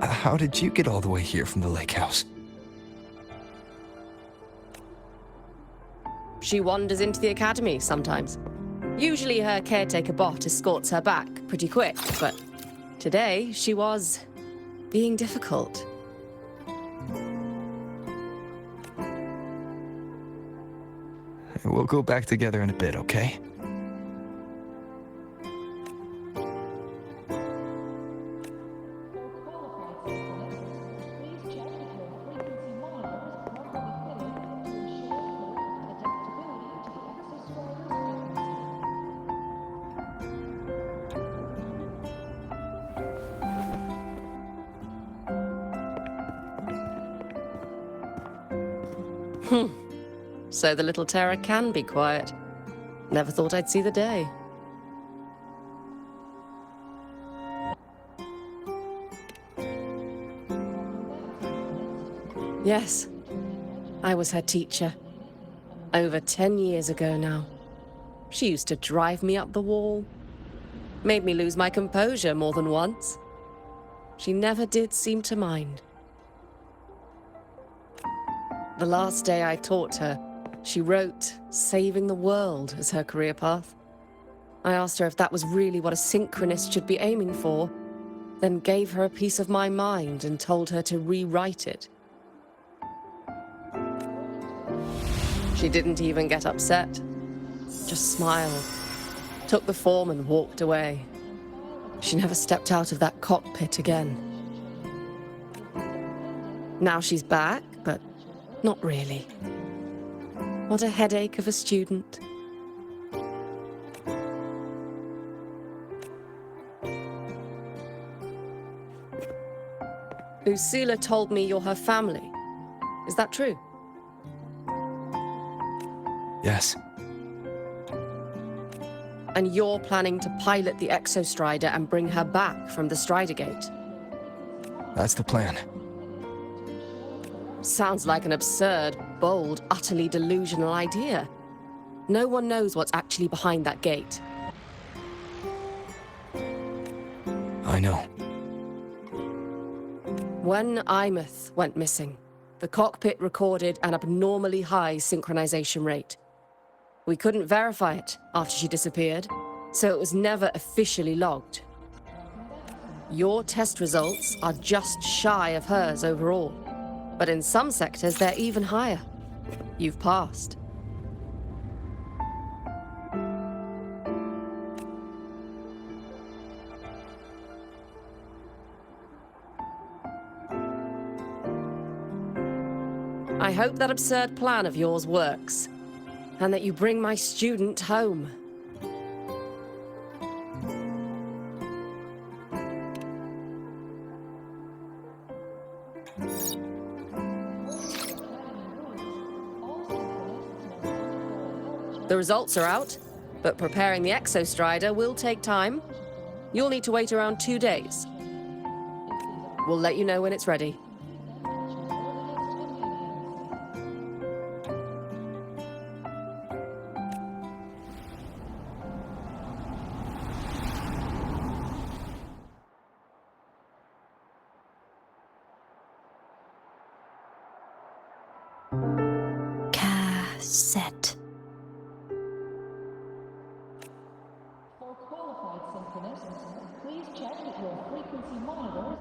How did you get all the way here from the lake house? She wanders into the academy sometimes. Usually her caretaker bot escorts her back pretty quick, but today she was being difficult. We'll go back together in a bit, okay? So the little terror can be quiet. Never thought I'd see the day. Yes, I was her teacher. Over 10 years ago now. She used to drive me up the wall. Made me lose my composure more than once. She never did seem to mind. The last day I taught her, she wrote saving the world as her career path. I asked her if that was really what a synchronist should be aiming for, then gave her a piece of my mind and told her to rewrite it. She didn't even get upset. Just smiled, took the form and walked away. She never stepped out of that cockpit again. Now she's back, but not really. What a headache of a student. Lucila told me you're her family. Is that true? Yes. And you're planning to pilot the Exostrider and bring her back from the Strider Gate? That's the plan. Sounds like an absurd, bold, utterly delusional idea. No one knows what's actually behind that gate. I know. When Imeth went missing, the cockpit recorded an abnormally high synchronization rate. We couldn't verify it after she disappeared, so it was never officially logged. Your test results are just shy of hers overall, but in some sectors they're even higher. You've passed. I hope that absurd plan of yours works, and that you bring my student home. The results are out, but preparing the Exostrider will take time. You'll need to wait around 2 days. We'll let you know when it's ready. Cassette. For qualified synchronicists, please check that your frequency monitor.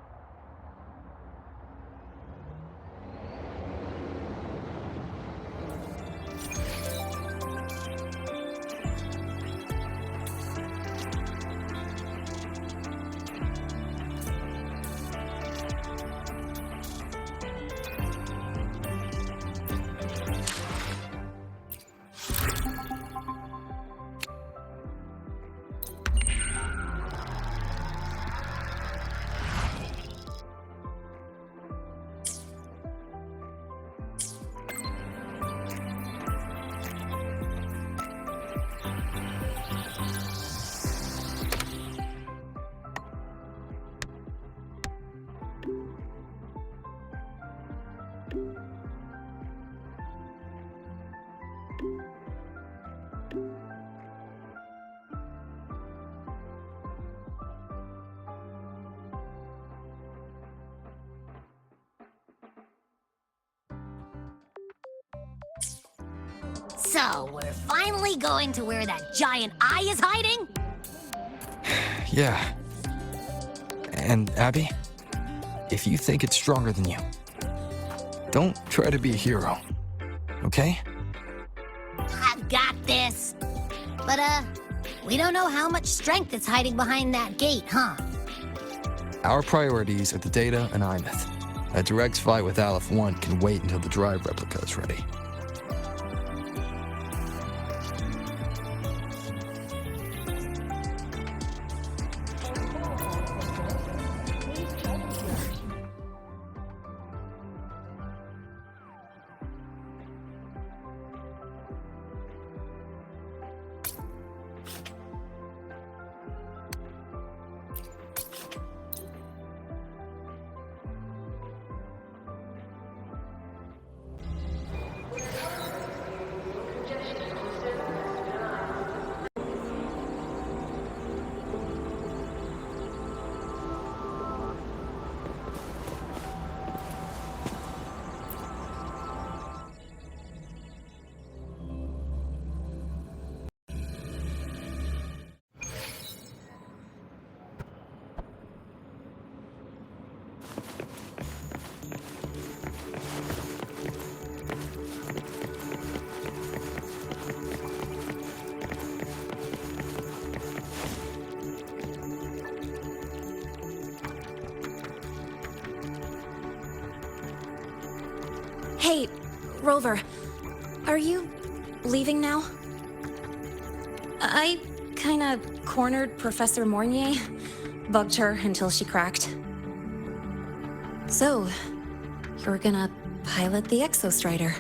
So, we're finally going to where that giant eye is hiding? Yeah. And Abby, if you think it's stronger than you, don't try to be a hero, okay? I've got this. But, we don't know how much strength is hiding behind that gate, huh? Our priorities are the data and Imeth. A direct fight with Aleph 1 can wait until the drive replica is ready. Hey, Rover, are you leaving now? I kinda cornered Professor Mornier, bugged her until she cracked. So, you're gonna pilot the Exostrider.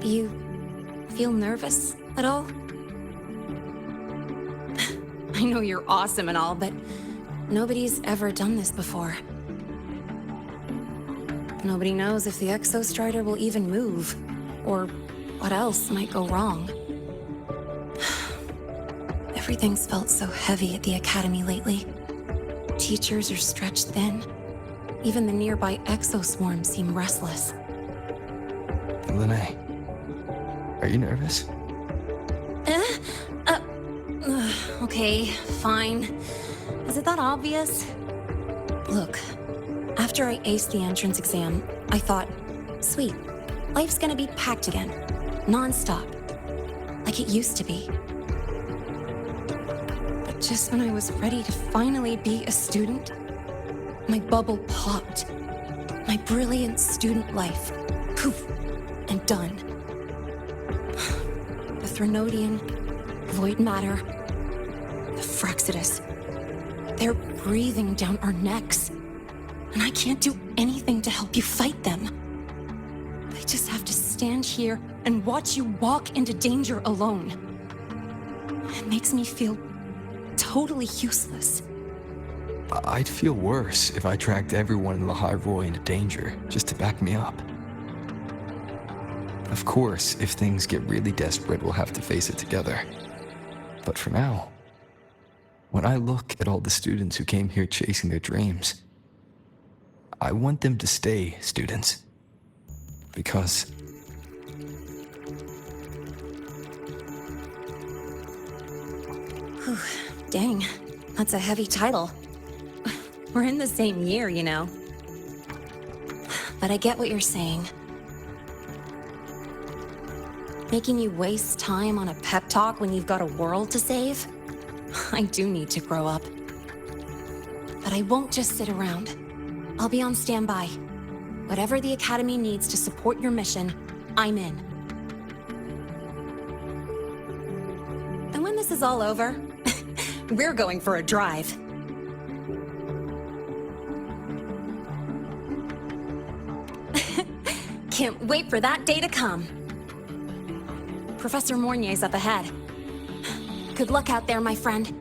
You feel nervous at all? I know you're awesome and all, but nobody's ever done this before. Nobody knows if the Exostrider will even move, or what else might go wrong. Everything's felt so heavy at the Academy lately. Teachers are stretched thin. Even the nearby exoswarms seem restless. Lene, are you nervous? Okay, fine. Is it that obvious? Look, after I aced the entrance exam, I thought, sweet, life's gonna be packed again, non-stop, like it used to be. But just when I was ready to finally be a student, my bubble popped. My brilliant student life, poof, and done. The Threnodian, void matter, the Fraxidus, they're breathing down our necks. And I can't do anything to help you fight them. I just have to stand here and watch you walk into danger alone. It makes me feel totally useless. I'd feel worse if I tracked everyone in Lahai-Roi into danger just to back me up. Of course, if things get really desperate, we'll have to face it together. But for now, when I look at all the students who came here chasing their dreams, I want them to stay students. Because Whew, dang, that's a heavy title. We're in the same year, you know. But I get what you're saying. Making you waste time on a pep talk when you've got a world to save? I do need to grow up. But I won't just sit around. I'll be on standby. Whatever the Academy needs to support your mission, I'm in. And when this is all over, we're going for a drive. Can't wait for that day to come. Professor Mornier's up ahead. Good luck out there, my friend.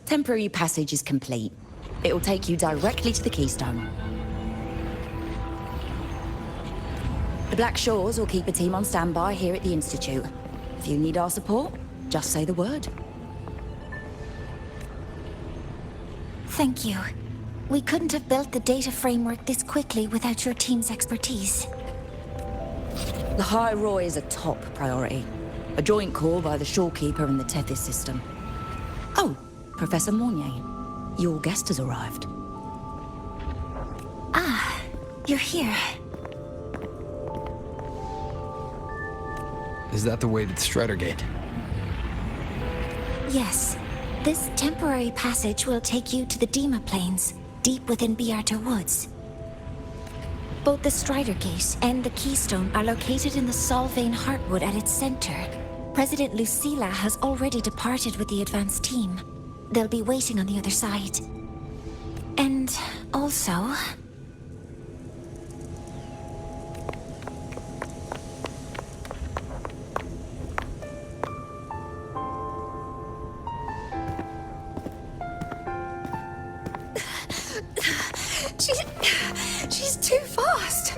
Temporary passage is complete. It will take you directly to the Keystone. The Black Shores will keep a team on standby here at the Institute. If you need our support, just say the word. Thank you. We couldn't have built the data framework this quickly without your team's expertise. Lahai-Roi is a top priority. A joint call by the Shorekeeper and the Tethys system. Oh, Professor Mornier, your guest has arrived. Ah, you're here. is that the way to the Strider Gate? Yes. This temporary passage will take you to the Dima Plains, deep within Biarta Woods. Both the Strider Gate and the Keystone are located in the Solvane Heartwood at its center. President Lucilla has already departed with the advance team. They'll be waiting on the other side. And also... She's too fast.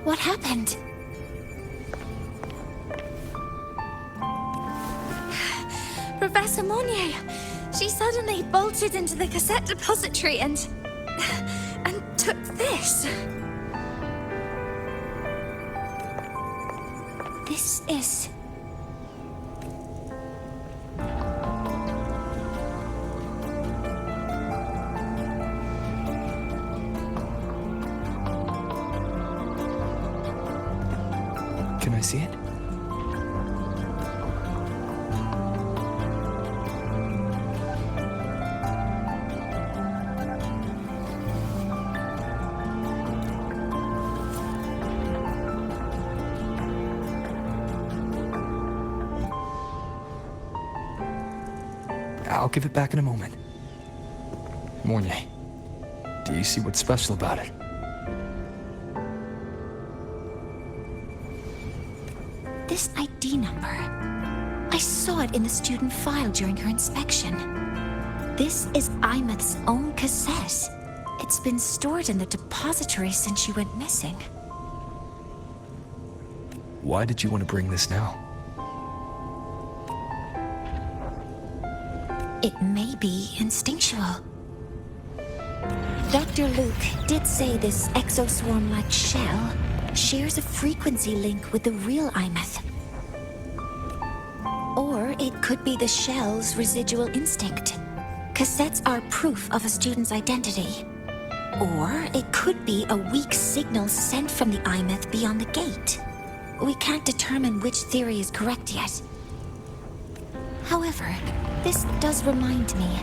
What happened? Professor Monnier, she suddenly bolted into the cassette depository and took this. This is... Can I see it? I'll give it back in a moment. Mornier, do you see what's special about it? This ID number. I saw it in the student file during her inspection. This is Imeth's own cassette. It's been stored in the depository since she went missing. Why did you want to bring this now? It may be instinctual. Dr. Luke did say this exoswarm-like shell shares a frequency link with the real Imeth. Or it could be the shell's residual instinct. Cassettes are proof of a student's identity. Or it could be a weak signal sent from the Imeth beyond the gate. We can't determine which theory is correct yet. However, this does remind me,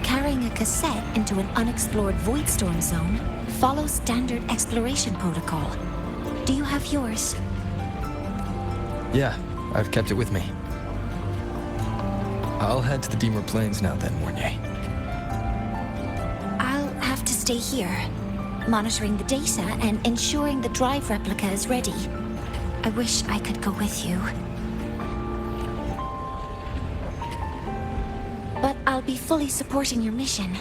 carrying a cassette into an unexplored Voidstorm zone follows standard exploration protocol. Do you have yours? Yeah, I've kept it with me. I'll head to the Deemer Plains now then, Mornier. I'll have to stay here, monitoring the data and ensuring the drive replica is ready. I wish I could go with you. But I'll be fully supporting your mission.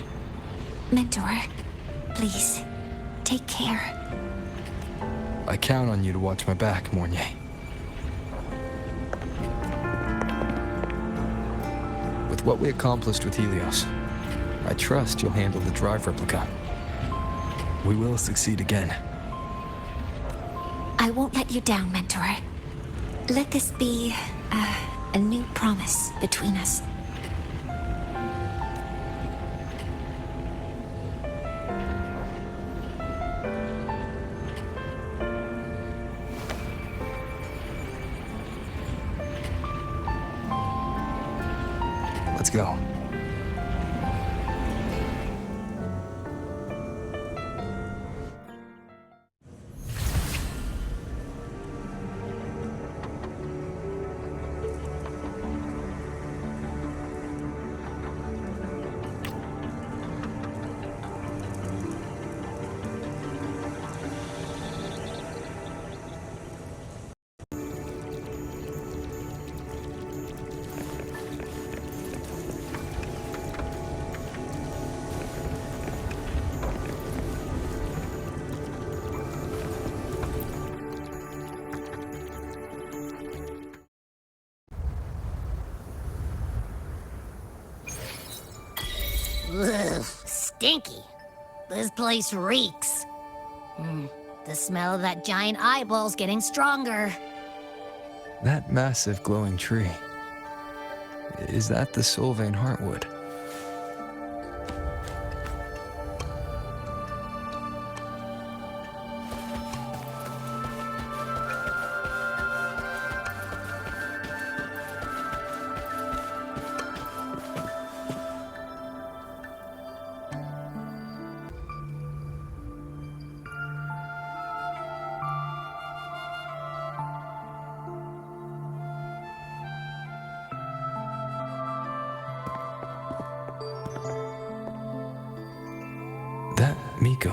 Mentor, please, take care. I count on you to watch my back, Mornier. With what we accomplished with Helios, I trust you'll handle the drive replica. We will succeed again. I won't let you down, Mentor. Let this be a new promise between us. Let's go. Ugh, stinky. This place reeks. The smell of that giant eyeball's getting stronger. That massive glowing tree. Is that the Sylvain Heartwood? That Miko.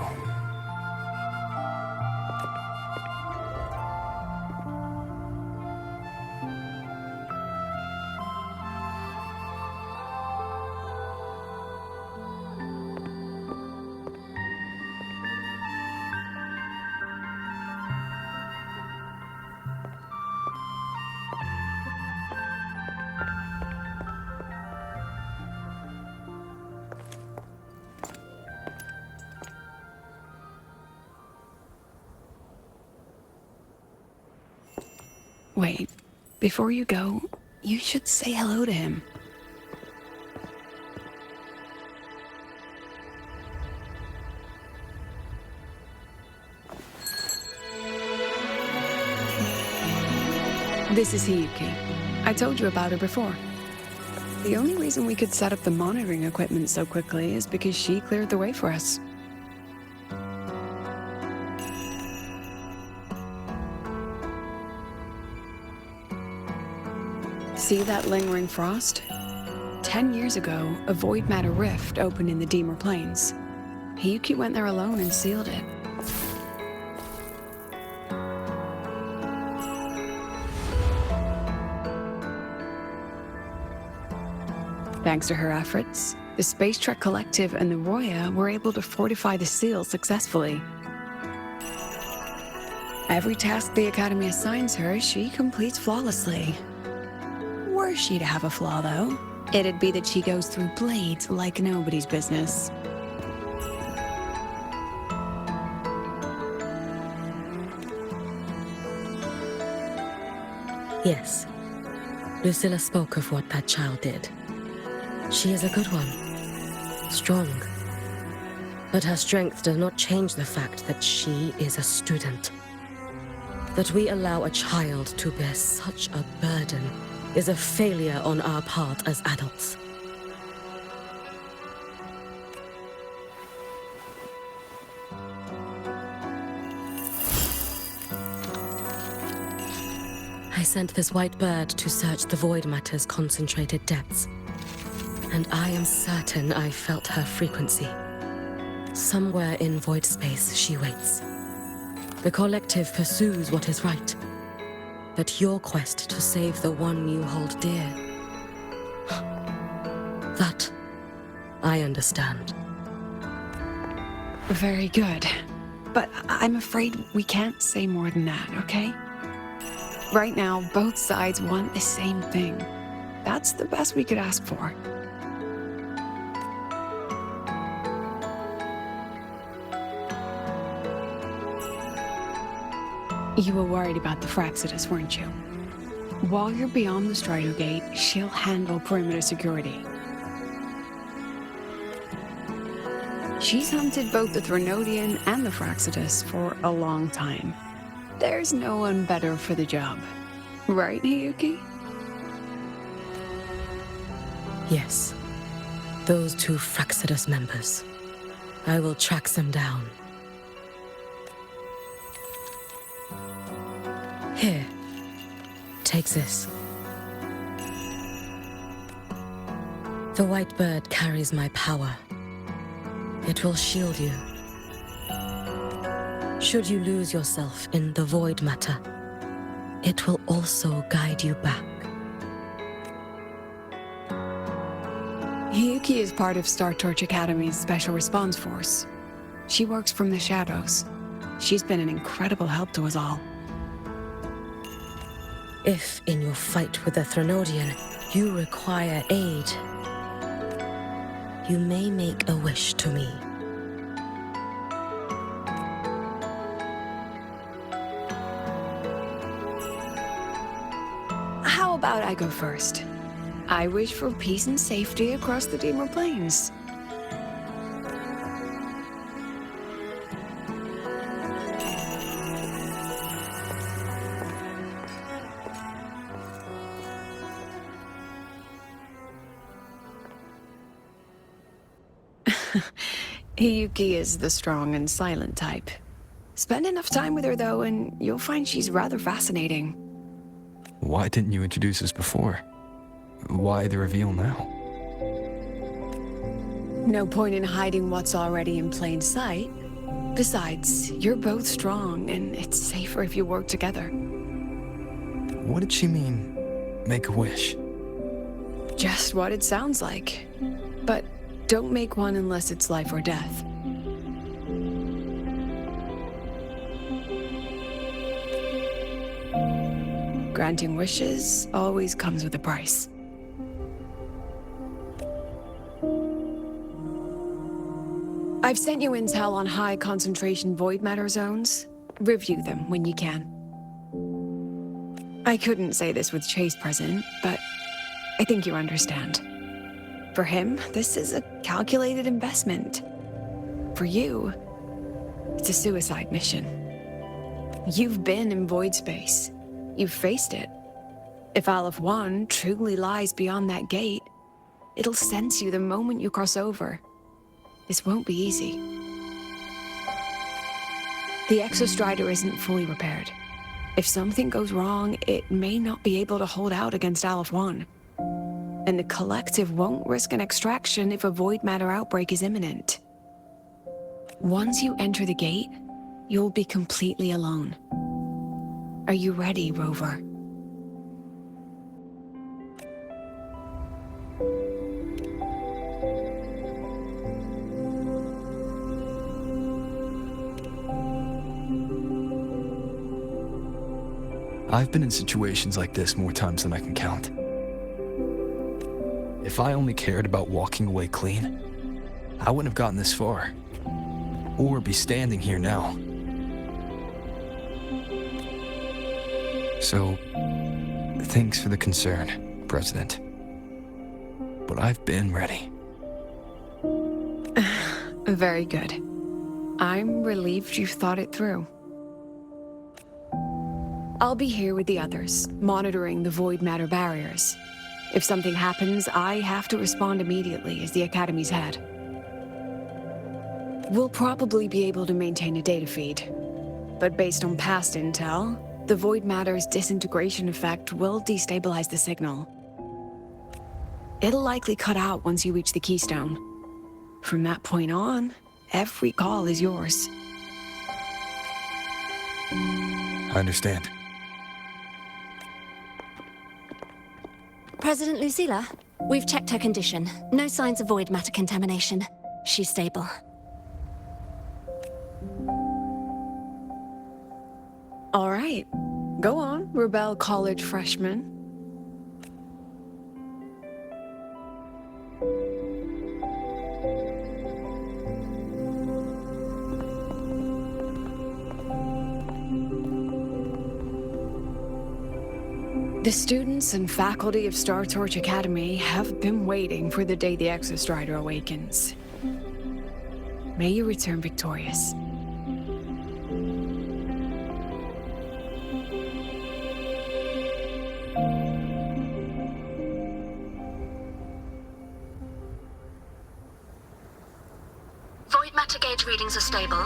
Wait, before you go, you should say hello to him. This is Hiyuki. I told you about her before. The only reason we could set up the monitoring equipment so quickly is because she cleared the way for us. See that lingering frost? 10 years ago, a void matter rift opened in the Deemer Plains. Hiyuki went there alone and sealed it. Thanks to her efforts, the Space Trek Collective and the Roya were able to fortify the seal successfully. Every task the Academy assigns her, she completes flawlessly. Were she to have a flaw, though, it'd be that she goes through blades like nobody's business. Yes. Lucilla spoke of what that child did. She is a good one. Strong. But her strength does not change the fact that she is a student. That we allow a child to bear such a burden is a failure on our part as adults. I sent this white bird to search the void matter's concentrated depths. And I am certain I felt her frequency. Somewhere in void space, she waits. The collective pursues what is right. But your quest to save the one you hold dear... that, I understand. Very good. But I'm afraid we can't say more than that, okay? Right now, both sides want the same thing. That's the best we could ask for. You were worried about the Fraxidus, weren't you? While you're beyond the Strider Gate, she'll handle perimeter security. She's hunted both the Threnodian and the Fraxidus for a long time. There's no one better for the job. Right, Hiyuki? Yes. Those two Fraxidus members. I will track them down. Here. Take this. The white bird carries my power. It will shield you. Should you lose yourself in the void matter, it will also guide you back. Hiyuki is part of Star Torch Academy's Special Response Force. She works from the shadows. She's been an incredible help to us all. If, in your fight with the Threnodian, you require aid, you may make a wish to me. How about I go first? I wish for peace and safety across the Deemer Plains. Hiyuki is the strong and silent type. Spend enough time with her, though, and you'll find she's rather fascinating. Why didn't you introduce us before? Why the reveal now? No point in hiding what's already in plain sight. Besides, you're both strong, and it's safer if you work together. What did she mean, make a wish? Just what it sounds like. But don't make one unless it's life or death. Granting wishes always comes with a price. I've sent you intel on high concentration void matter zones. Review them when you can. I couldn't say this with Chase present, but I think you understand. For him, this is a calculated investment. For you, it's a suicide mission. You've been in void space. You've faced it. If Aleph 1 truly lies beyond that gate, it'll sense you the moment you cross over. This won't be easy. The Exostrider isn't fully repaired. If something goes wrong, it may not be able to hold out against Aleph 1. And the Collective won't risk an extraction if a void matter outbreak is imminent. Once you enter the gate, you'll be completely alone. Are you ready, Rover? I've been in situations like this more times than I can count. If I only cared about walking away clean, I wouldn't have gotten this far. Or be standing here now. So, thanks for the concern, President. But I've been ready. Very good. I'm relieved you've thought it through. I'll be here with the others, monitoring the void matter barriers. If something happens, I have to respond immediately as the Academy's head. We'll probably be able to maintain a data feed, but based on past intel, the void matter's disintegration effect will destabilize the signal. It'll likely cut out once you reach the keystone. From that point on, every call is yours. I understand. President Lucilla, we've checked her condition. No signs of void matter contamination. She's stable. All right. Go on, Rebel College freshman. The students and faculty of Star Torch Academy have been waiting for the day the Exostrider awakens. May you return victorious. Void matter gauge readings are stable.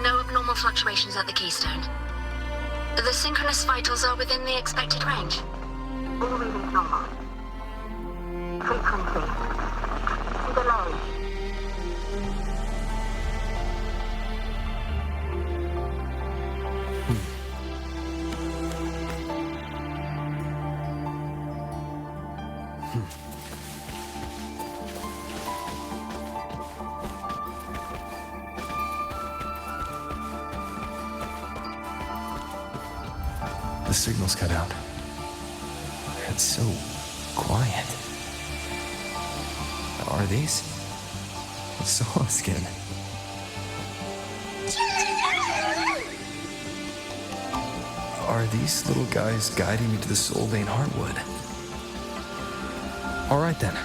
No abnormal fluctuations at the keystone. The synchronous vitals are within the expected range. All readings normal. Frequency. Delay. The signal's cut out. It's so quiet. Are these? Saw skin. Are these little guys guiding me to the Soul Vein Heartwood? All right then.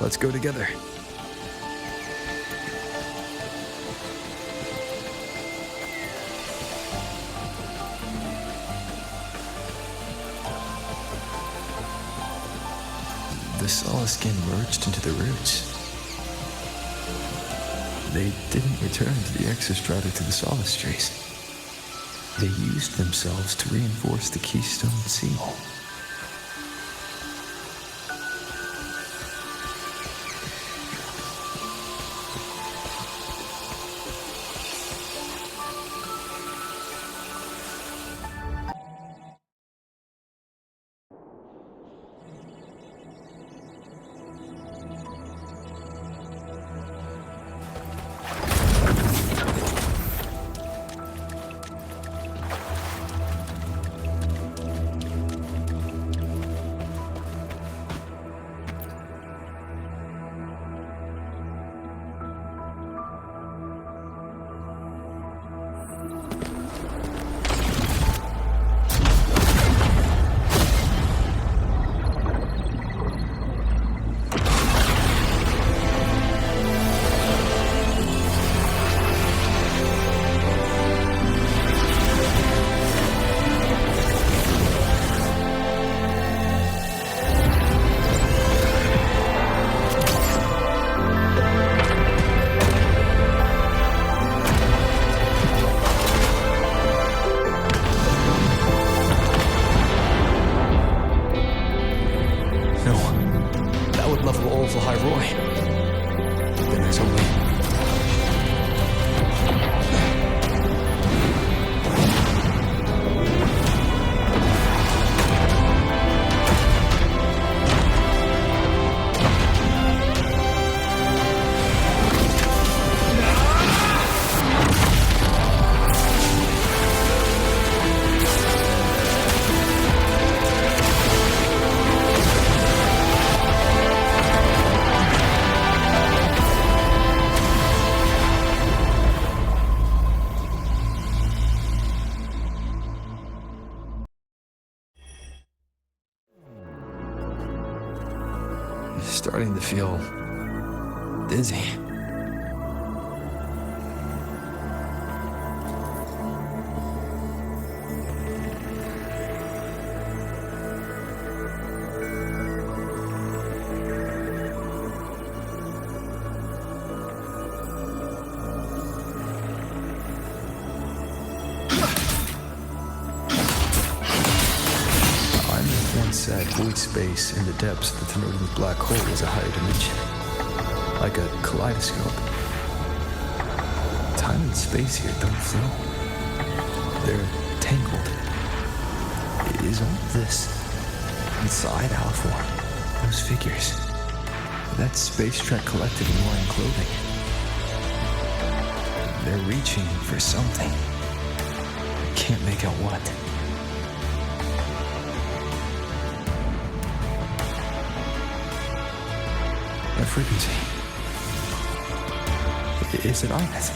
Let's go together. The Solace skin merged into the roots. They didn't return to the Exostrata to the Solace Trace. They used themselves to reinforce the Keystone Seal. level all of Lahai-Roi. Then there's only... Starting to feel dizzy. Said void space in the depths of the Tenodian black hole is a higher dimension, like a kaleidoscope. Time and space here don't flow. They're tangled. Is all this inside our form? Those figures. That space trek collective in wearing clothing. They're reaching for something. Can't make out what. A frequency. Is it Ines?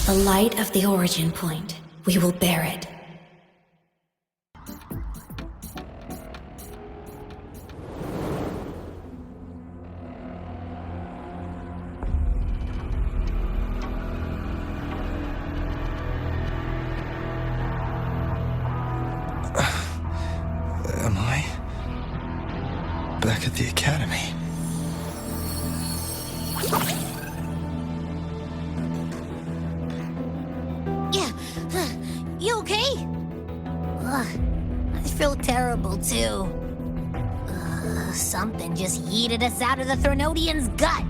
The light of the origin point. We will bear it. Am I back at the academy? You okay? Ugh, I feel terrible too. Something just yeeted us out of the Threnodian's gut.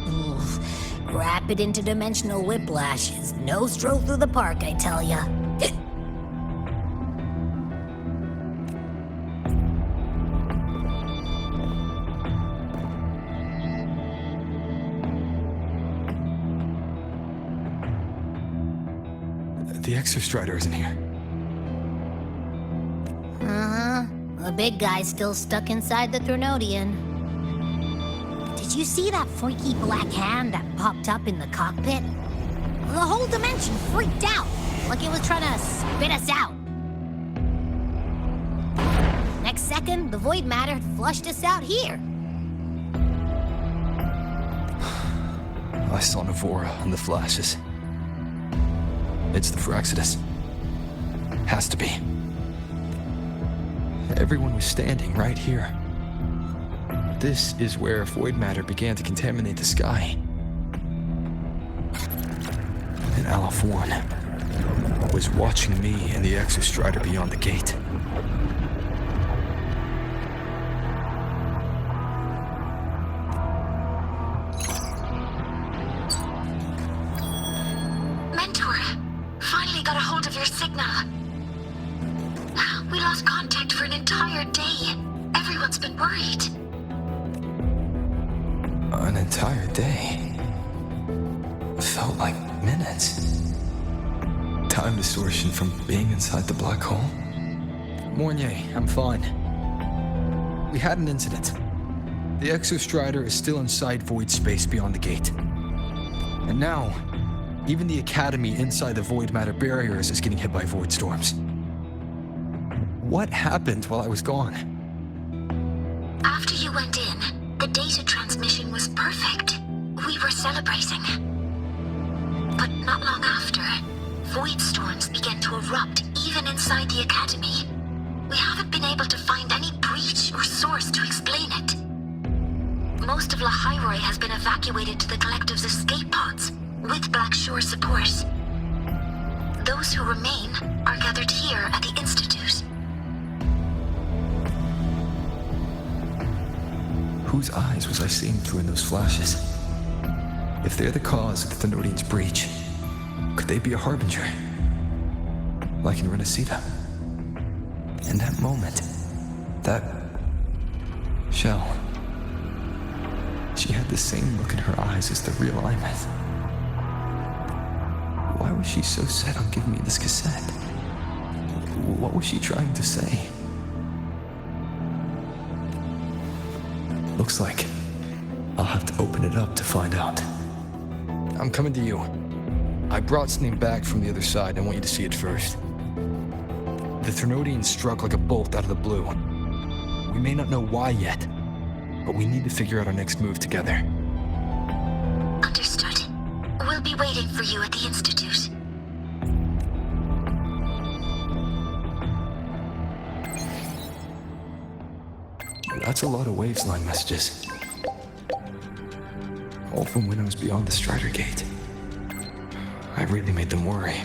Ugh, rapid interdimensional whiplash is no stroll through the park, I tell ya. The Exostrider isn't here. Uh-huh. The big guy's still stuck inside the Threnodian. Did you see that freaky black hand that popped up in the cockpit? The whole dimension freaked out, like it was trying to spit us out. Next second, the void matter had flushed us out here. I saw Navora in the flashes. It's the Fraxidus. Has to be. Everyone was standing right here. This is where void matter began to contaminate the sky. And Aleph 1 was watching me and the Exostrider beyond the gate. Mentor, finally got a hold of your signal. We lost contact for an entire day. Everyone's been worried. An entire day. Felt like minutes. Time distortion from being inside the black hole. Mornier, I'm fine. We had an incident. The Exostrider is still inside void space beyond the gate. And now, even the Academy inside the void matter barriers is getting hit by void storms. What happened while I was gone? After you went in, the data transmission was perfect. We were celebrating. But not long after, void storms began to erupt even inside the Academy. We haven't been able to find any breach or source to explain it. Most of Lahai-Roi has been evacuated to the Collective's escape pods, with Black Shore support. Those who remain are gathered here at the Institute. Whose eyes was I seeing through in those flashes? If they're the cause of the Thenodian's breach, could they be a harbinger? Like in Renacida? In that moment, that shell, she had the same look in her eyes as the real Imeth. Why was she so set on giving me this cassette? What was she trying to say? Looks like I'll have to open it up to find out. I'm coming to you. I brought something back from the other side. I want you to see it first. The Thenodian struck like a bolt out of the blue. We may not know why yet, but we need to figure out our next move together. Understood. We'll be waiting for you at the Institute. That's a lot of waves line messages. All from when I was beyond the Strider Gate. I really made them worry.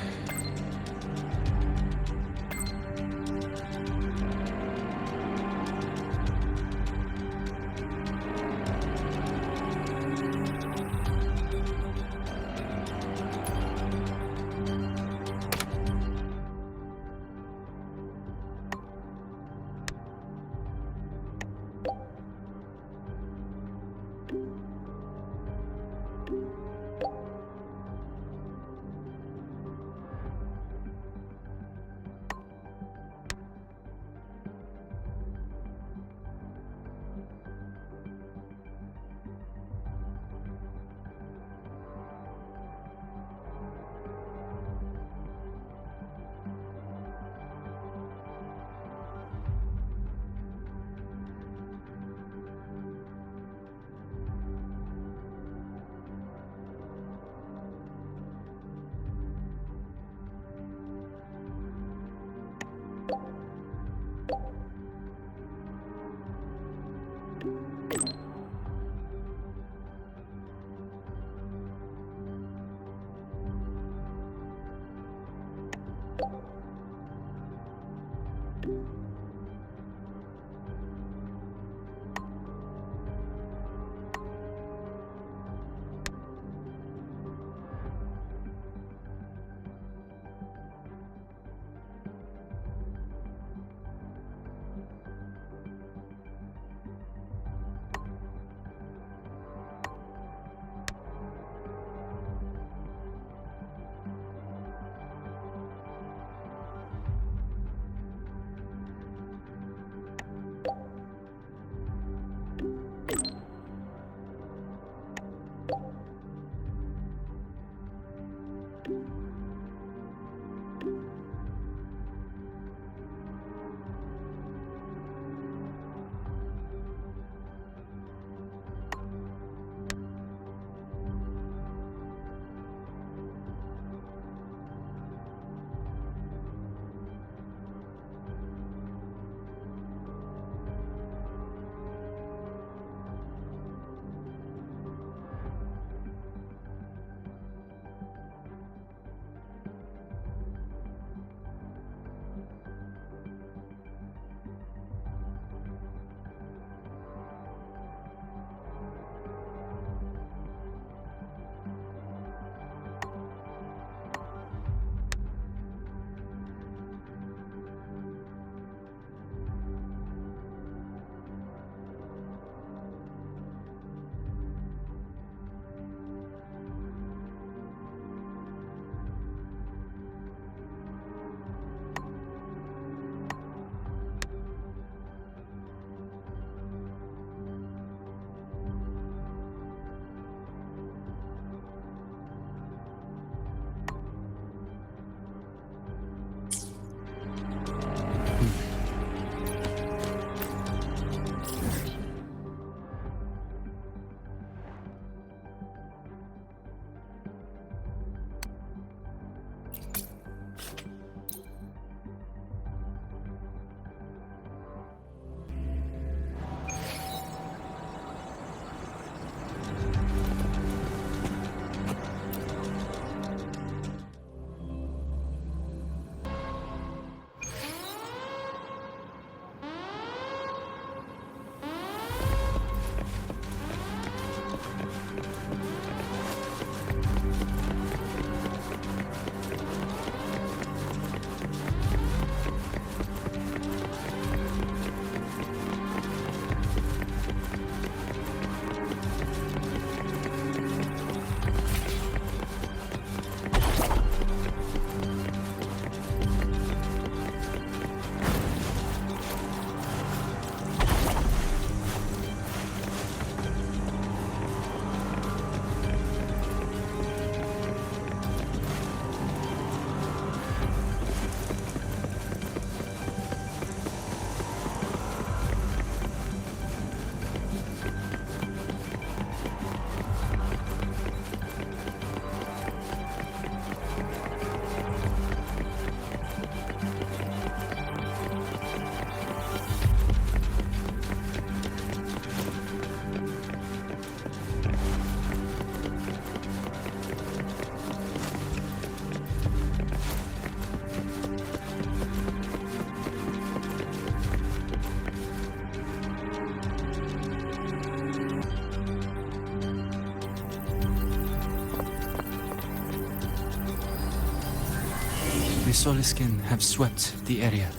The Soliskin have swept the area.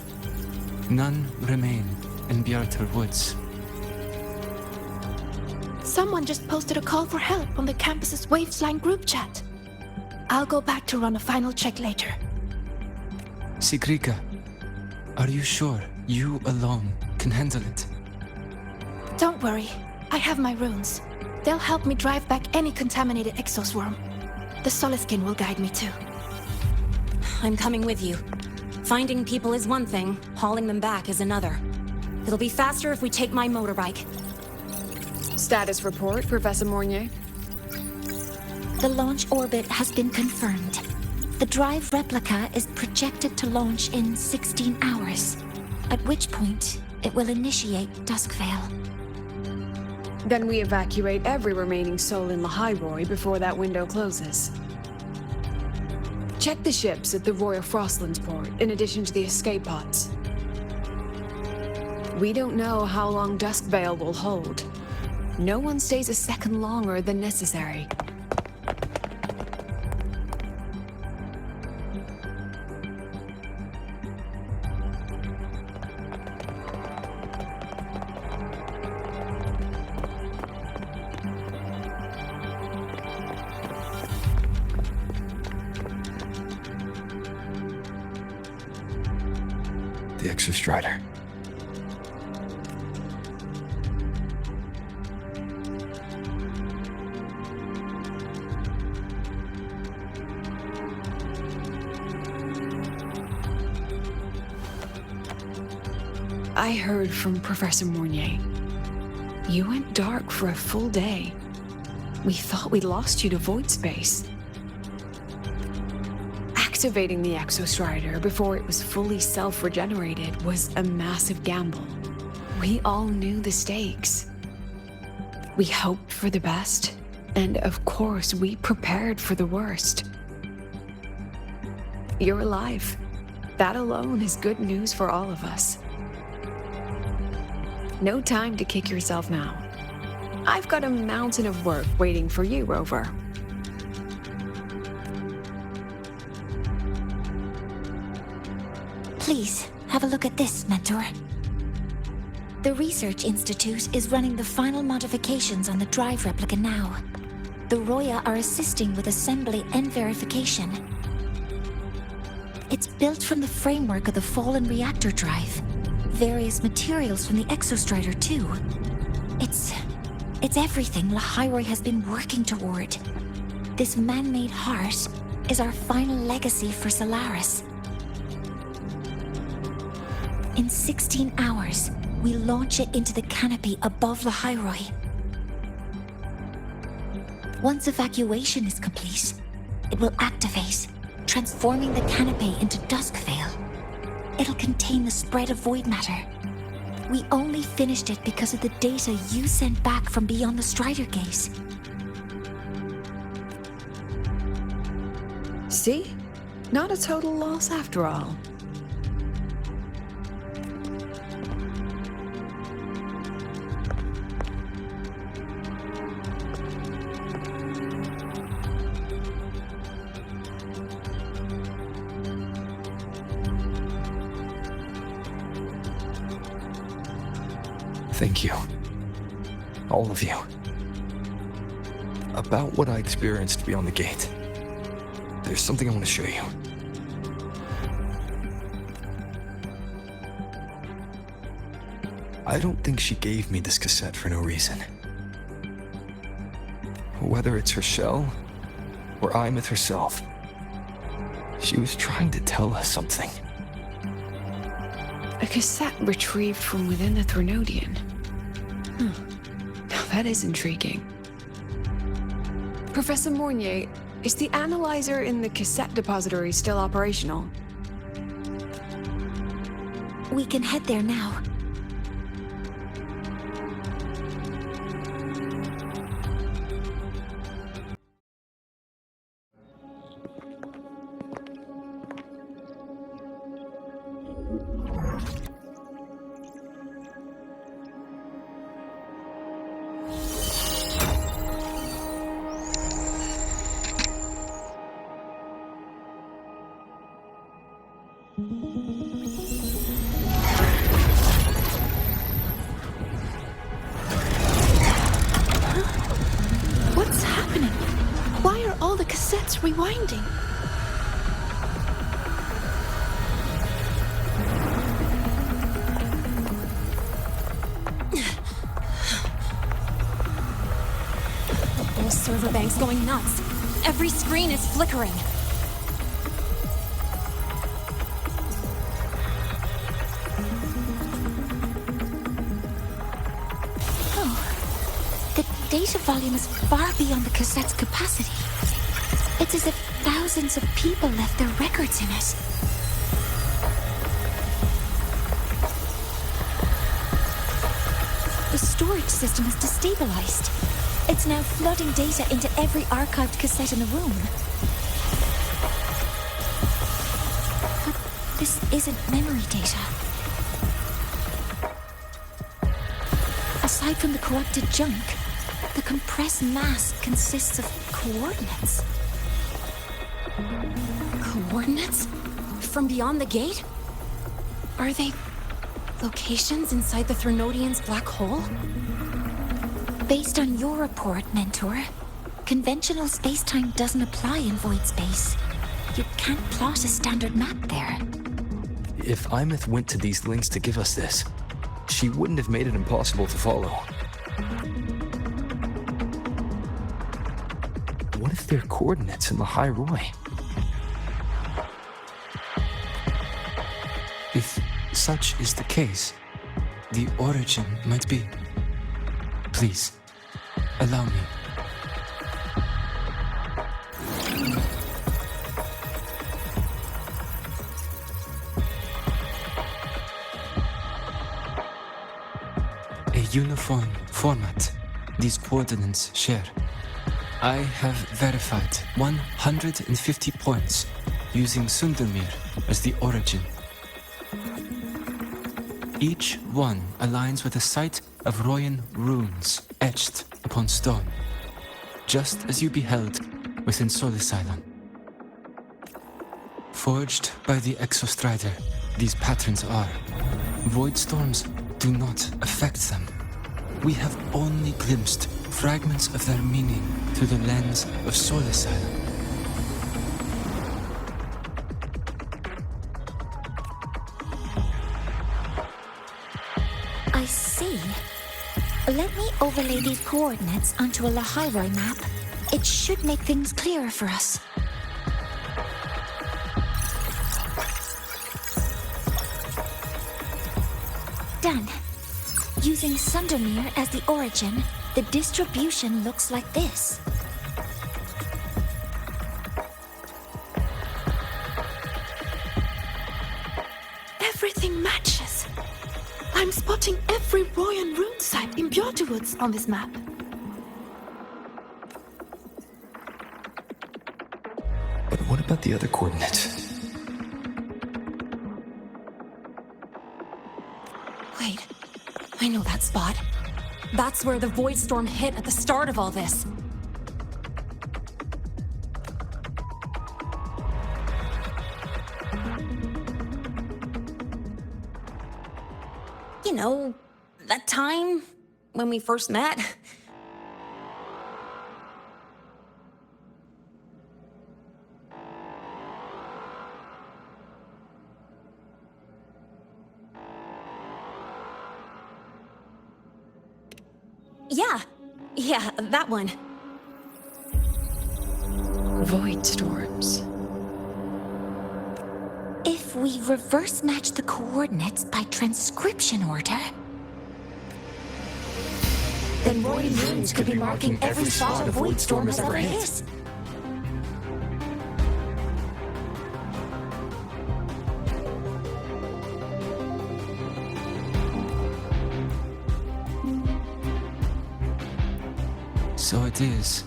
None remain in Bjartar Woods. Someone just posted a call for help on the campus's Wavesline group chat. I'll go back to run a final check later. Sigrika, are you sure you alone can handle it? Don't worry, I have my runes. They'll help me drive back any contaminated exoswarm. The Soliskin will guide me too. I'm coming with you. Finding people is one thing, hauling them back is another. It'll be faster if we take my motorbike. Status report, Professor Mornier. The launch orbit has been confirmed. The drive replica is projected to launch in 16 hours, at which point it will initiate Duskvale. Then we evacuate every remaining soul in Lahai-Roi before that window closes. Check the ships at the Royal Frostlands port, in addition to the escape pods. We don't know how long Duskvale will hold. No one stays a second longer than necessary. The Exostrider. I heard from Professor Mornier. You went dark for a full day. We thought we'd lost you to void space. Activating the Exostrider before it was fully self-regenerated was a massive gamble. We all knew the stakes. We hoped for the best, and of course we prepared for the worst. You're alive. That alone is good news for all of us. No time to kick yourself now. I've got a mountain of work waiting for you, Rover. Please, have a look at this, Mentor. The Research Institute is running the final modifications on the drive replica now. The Roya are assisting with assembly and verification. It's built from the framework of the fallen reactor drive. Various materials from the Exostrider, too. It's everything Lahai-Roi has been working toward. This man-made heart is our final legacy for Solaris. In 16 hours, we launch it into the canopy above Lahai-Roi. Once evacuation is complete, it will activate, transforming the canopy into Duskvale. It'll contain the spread of void matter. We only finished it because of the data you sent back from beyond the Strider Gate. See? Not a total loss after all. Thank you. All of you. About what I experienced beyond the gate. There's something I want to show you. I don't think she gave me this cassette for no reason. Whether it's her shell, or Imith herself, she was trying to tell us something. A cassette retrieved from within the Threnodian. Now that is intriguing. Professor Mornier, is the analyzer in the cassette depository still operational? We can head there now. rewinding. The whole server bank's going nuts. Every screen is flickering. Data volume is far beyond the cassette's capacity. It's as if thousands of people left their records in it. The storage system is destabilized. It's now flooding data into every archived cassette in the room. But this isn't memory data. Aside from the corrupted junk, the compressed mass consists of coordinates. Coordinates? From beyond the gate? Are they locations inside the Threnodian's black hole? Based on your report, Mentor, conventional space-time doesn't apply in void space. You can't plot a standard map there. If Imeth went to these links to give us this, she wouldn't have made it impossible to follow. What if they're coordinates in Lahai-Roi? If such is the case, the origin might be... Please, allow me. A uniform format these coordinates share. I have verified 150 points using Sundermere as the origin. Each one aligns with a site of Royan runes etched upon stone, just as you beheld within Solisylon. Forged by the Exostrider, these patterns are. Void storms do not affect them. We have only glimpsed fragments of their meaning through the lens of Solisylon. I see. Let me overlay these coordinates onto a Lahai-Roi map. It should make things clearer for us. Done. Using Sundermere as the origin, the distribution looks like this. Everything matches. I'm spotting every Royan rune site in Bjortewoods on this map. But what about the other coordinates? Wait, I know that spot. That's where the Void Storm hit at the start of all this. You know, that time when we first met? Yeah, that one. Void storms. If we reverse match the coordinates by transcription order, then Royan runes could be marking every spot a void storm has ever hit. So it is.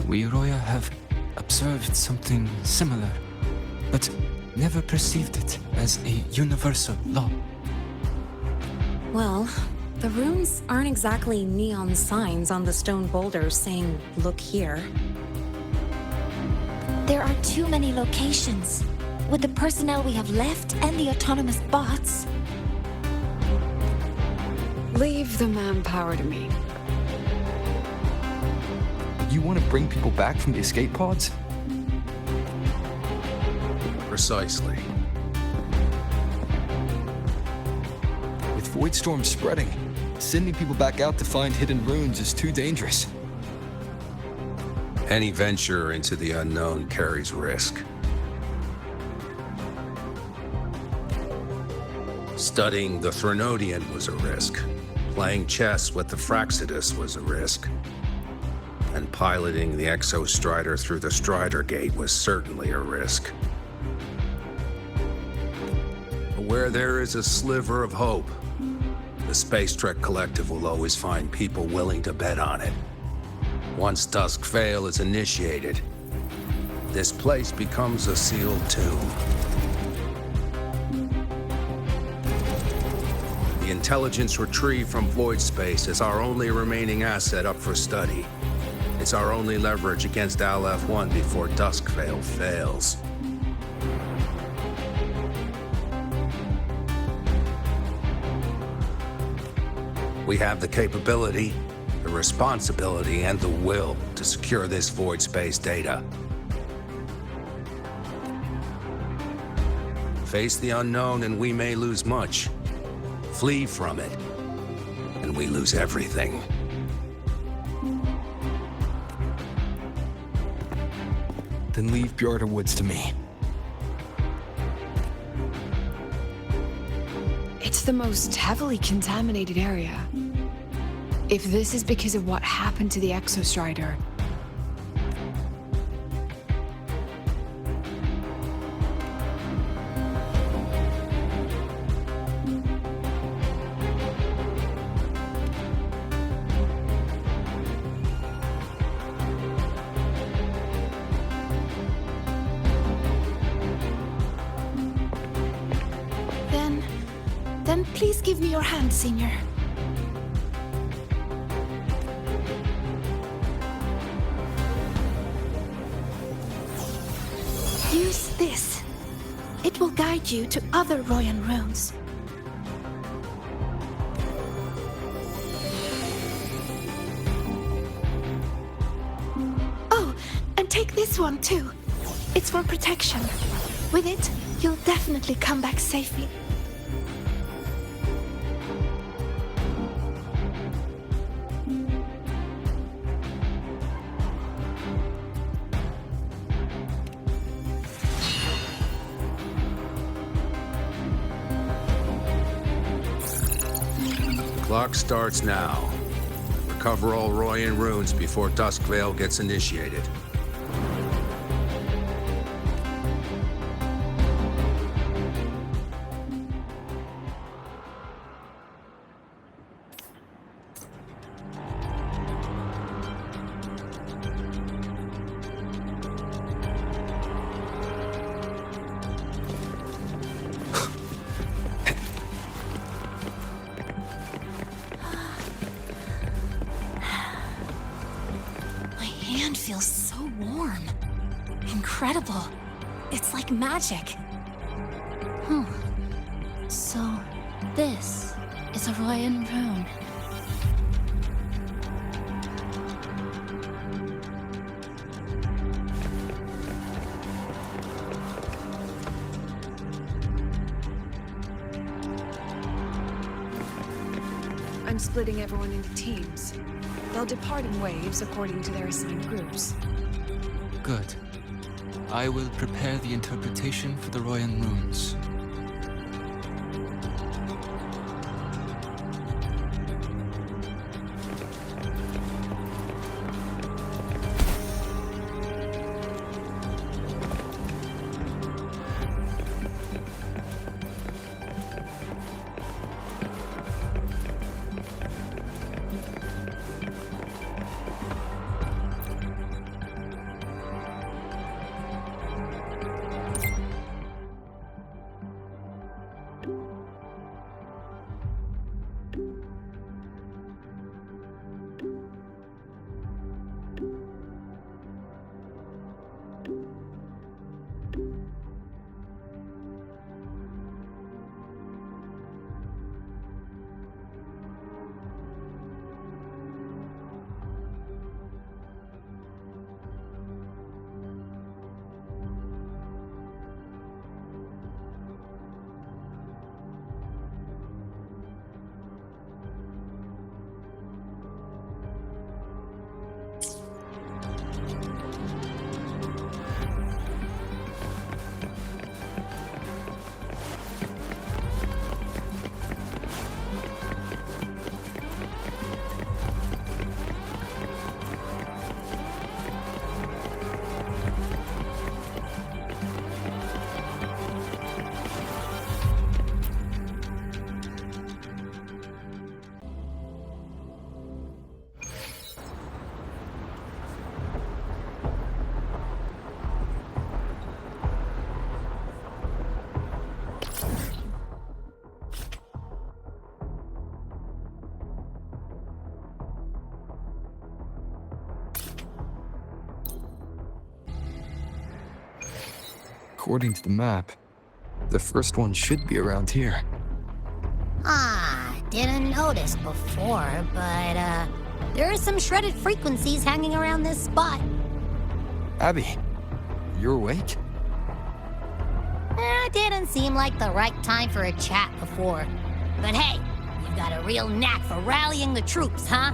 We Roya have observed something similar, but never perceived it as a universal law. Well, the runes aren't exactly neon signs on the stone boulders saying, "Look here." There are too many locations. With the personnel we have left and the autonomous bots. Leave the manpower to me. You want to bring people back from the escape pods? Precisely. With void storms spreading, sending people back out to find hidden runes is too dangerous. Any venture into the unknown carries risk. Studying the Threnodian was a risk. Playing chess with the Fraxidus was a risk. And piloting the Exostrider through the Strider Gate was certainly a risk. But where there is a sliver of hope, the Space Trek Collective will always find people willing to bet on it. Once Dusk Vale is initiated, this place becomes a sealed tomb. The intelligence retrieved from void space is our only remaining asset up for study. It's our only leverage against Aleph-1 before Dusk Vale fails. We have the capability, the responsibility, and the will to secure this void space data. Face the unknown and we may lose much. Flee from it, and we lose everything. Then leave Bjarta Woods to me. It's the most heavily contaminated area. If this is because of what happened to the Exostrider, then please give me your hand, Senior. Use this. It will guide you to other Royan runes. Oh, and take this one too. It's for protection. With it, you'll definitely come back safely. Clock starts now. Recover all Royan runes before Dusk Vale gets initiated. Feels so warm. Incredible. It's like magic. So, this is a Royan rune. I'm splitting everyone into teams. They'll depart in waves according to their assigned groups. Good. I will prepare the interpretation for the Royan runes. According to the map, the first one should be around here. Didn't notice before, but, there are some shredded frequencies hanging around this spot. Abby, you're awake? Didn't seem like the right time for a chat before. But hey, you've got a real knack for rallying the troops, huh?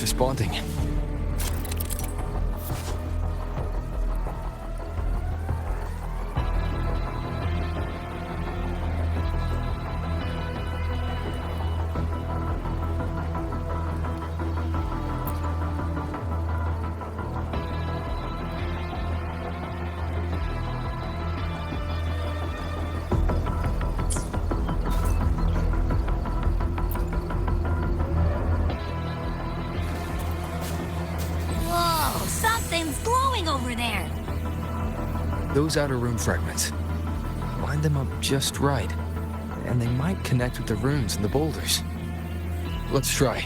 Responding. Those outer room fragments. Line them up just right, and they might connect with the runes and the boulders. Let's try.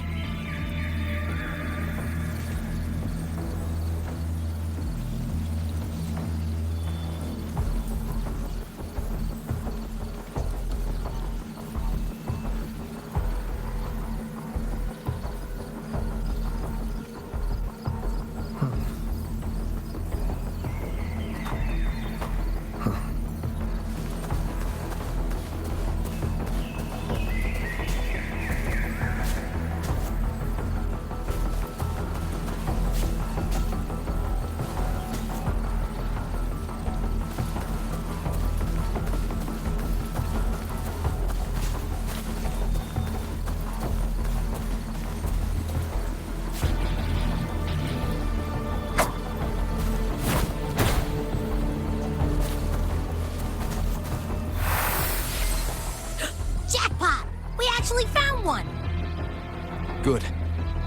Good.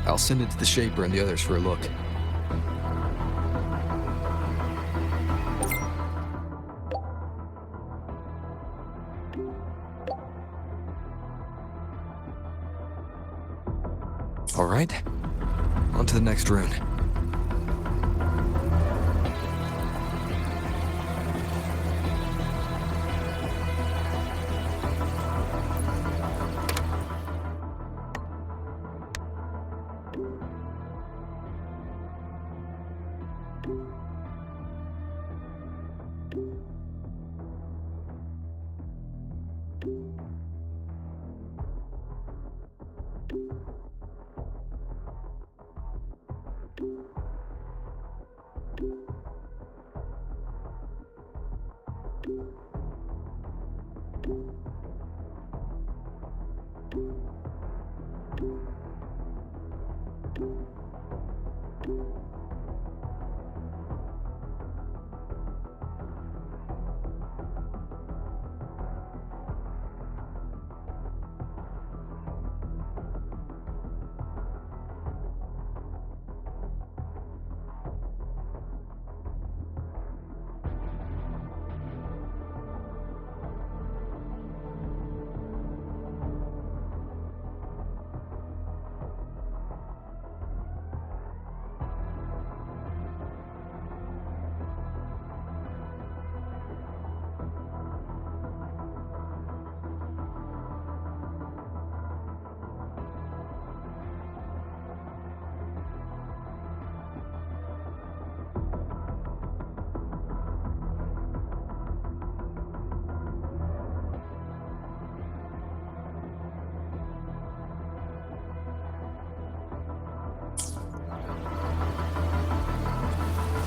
I'll send it to the Shaper and the others for a look. All right. On to the next rune.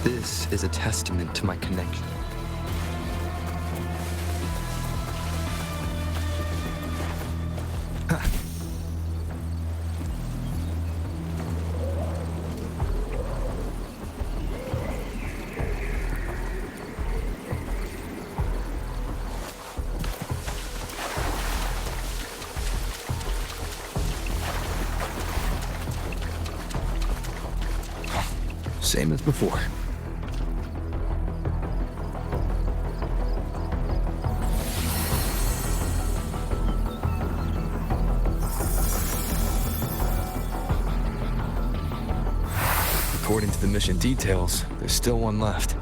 This is a testament to my connection. Same as before. According to the mission details, there's still one left.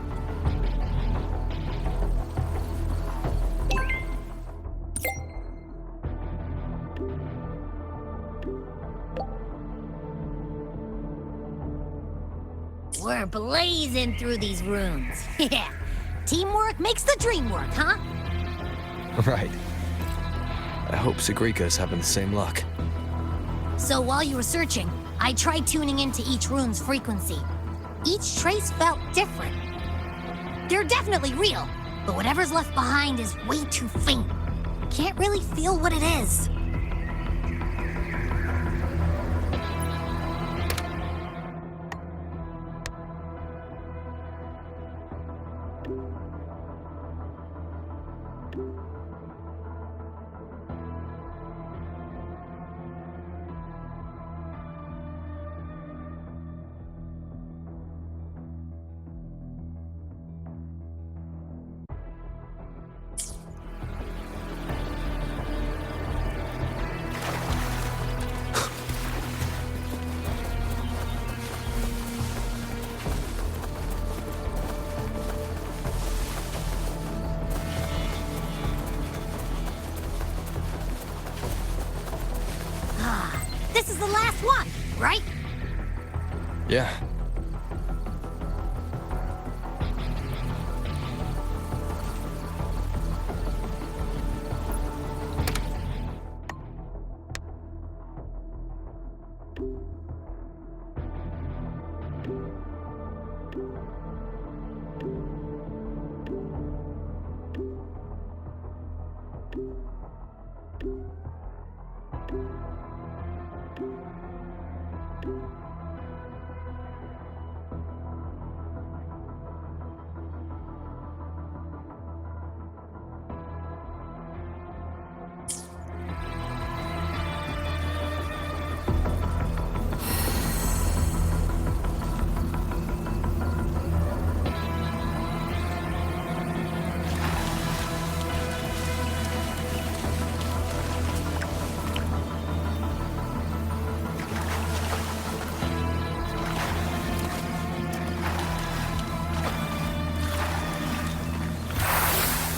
We're blazing through these rooms. Yeah. Teamwork makes the dream work, huh? Right. I hope Segrika's having the same luck. So while you were searching, I tried tuning into each rune's frequency. Each trace felt different. They're definitely real, but whatever's left behind is way too faint. Can't really feel what it is. This is the last one, right? Yeah.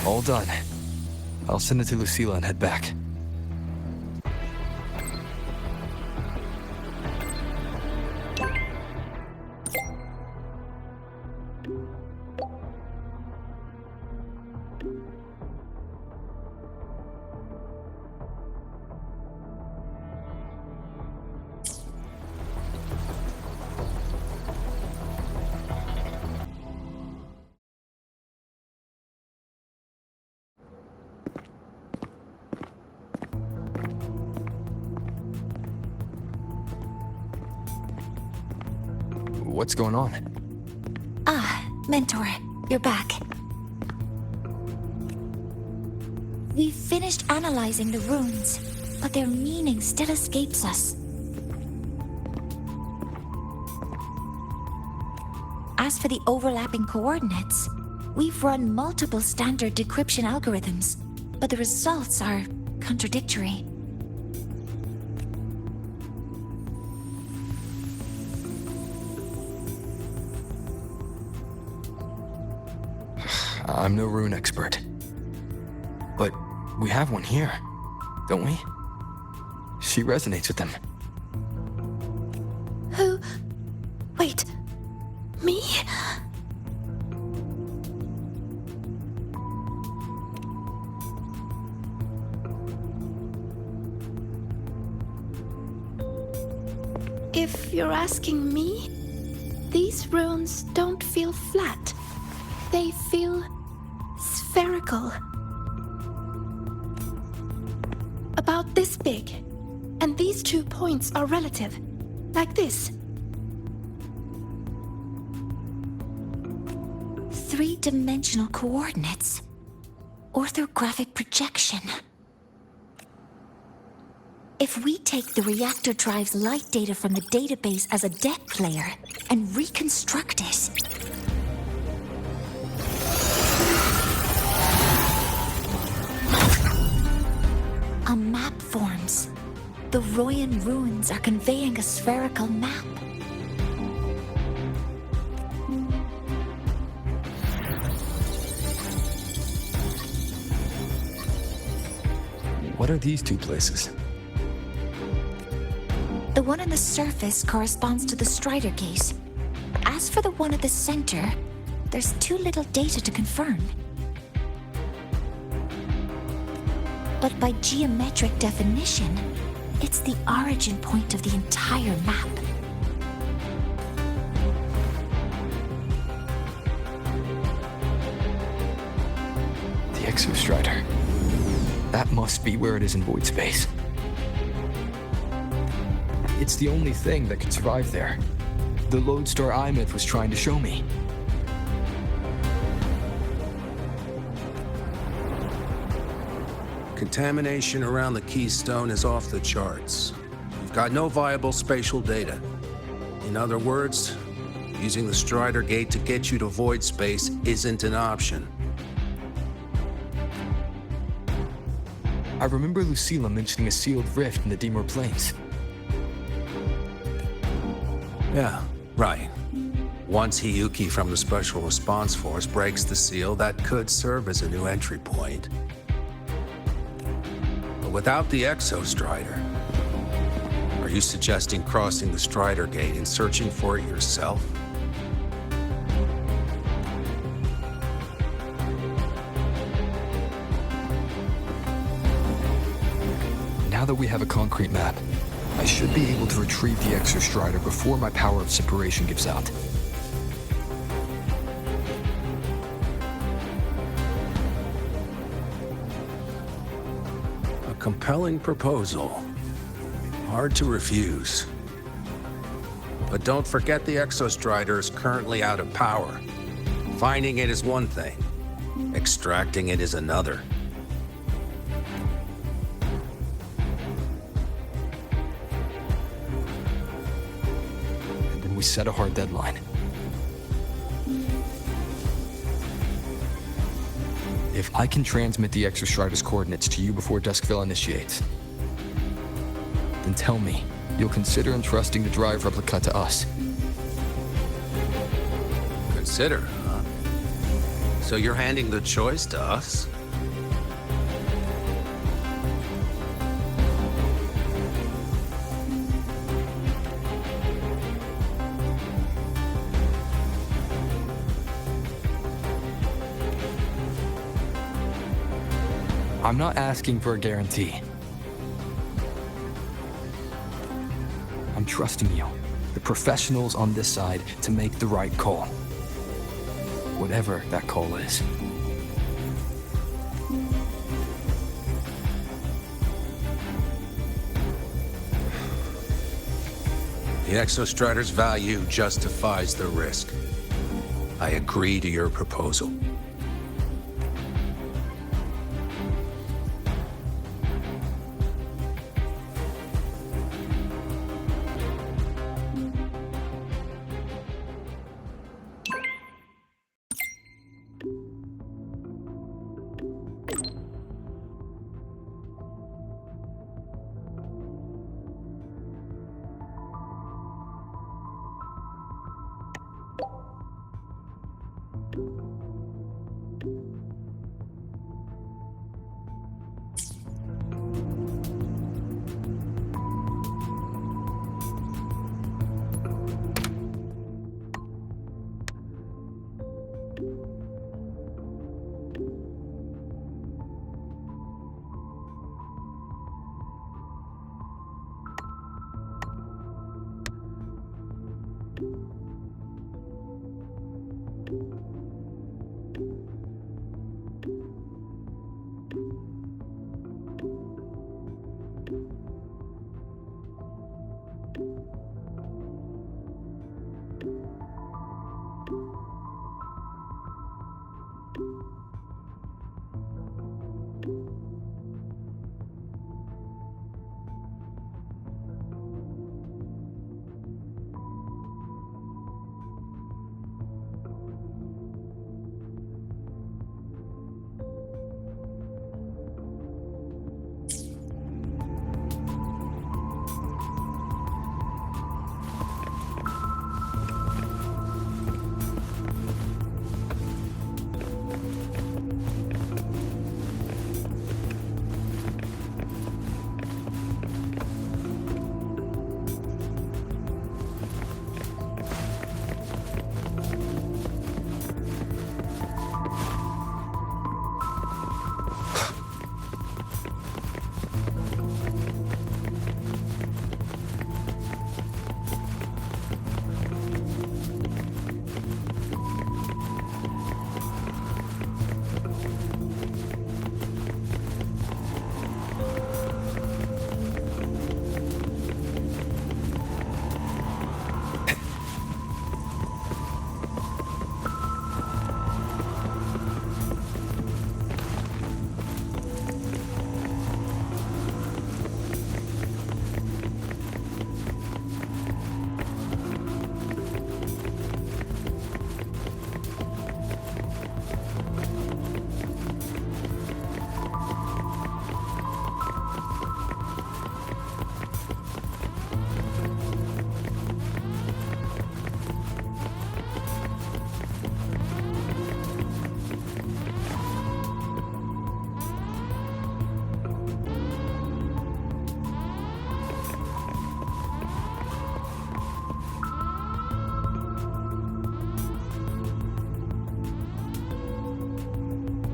All done. I'll send it to Lucilla and head back. What's going on? Ah, Mentor, you're back. We've finished analyzing the runes, but their meaning still escapes us. As for the overlapping coordinates, we've run multiple standard decryption algorithms, but the results are contradictory. I'm no rune expert. But we have one here, don't we? She resonates with them. Who? Wait. Me? If you're asking me, These runes don't feel flat. They feel spherical. About this big. And these 2 points are relative. Like this. 3-dimensional coordinates. Orthographic projection. If we take the reactor drive's light data from the database as a deck player and reconstruct it, a map forms. The Royan ruins are conveying a spherical map. What are these 2 places? The one on the surface corresponds to the Strider Gate. As for the one at the center, there's too little data to confirm. But by geometric definition, it's the origin point of the entire map. The Exostrider. That must be where it is in void space. It's the only thing that could survive there. The Lodestar Eye-Myth was trying to show me. Contamination around the keystone is off the charts. You've got no viable spatial data. In other words, using the Strider Gate to get you to void space isn't an option. I remember Lucilla mentioning a sealed rift in the Dimor Plains. Yeah, right. Once Hiyuki from the Special Response Force breaks the seal, that could serve as a new entry point. But without the Exostrider, are you suggesting crossing the Strider Gate and searching for it yourself? Now that we have a concrete map, I should be able to retrieve the Exostrider before my power of separation gives out. A compelling proposal. Hard to refuse. But don't forget the Exostrider is currently out of power. Finding it is one thing. Extracting it is another. We set a hard deadline. If I can transmit the Exostrider's coordinates to you before Duskville initiates, then tell me you'll consider entrusting the drive replica to us. Consider, huh? So you're handing the choice to us? I'm not asking for a guarantee. I'm trusting you, the professionals on this side, to make the right call. Whatever that call is. The Exostrider's value justifies the risk. I agree to your proposal.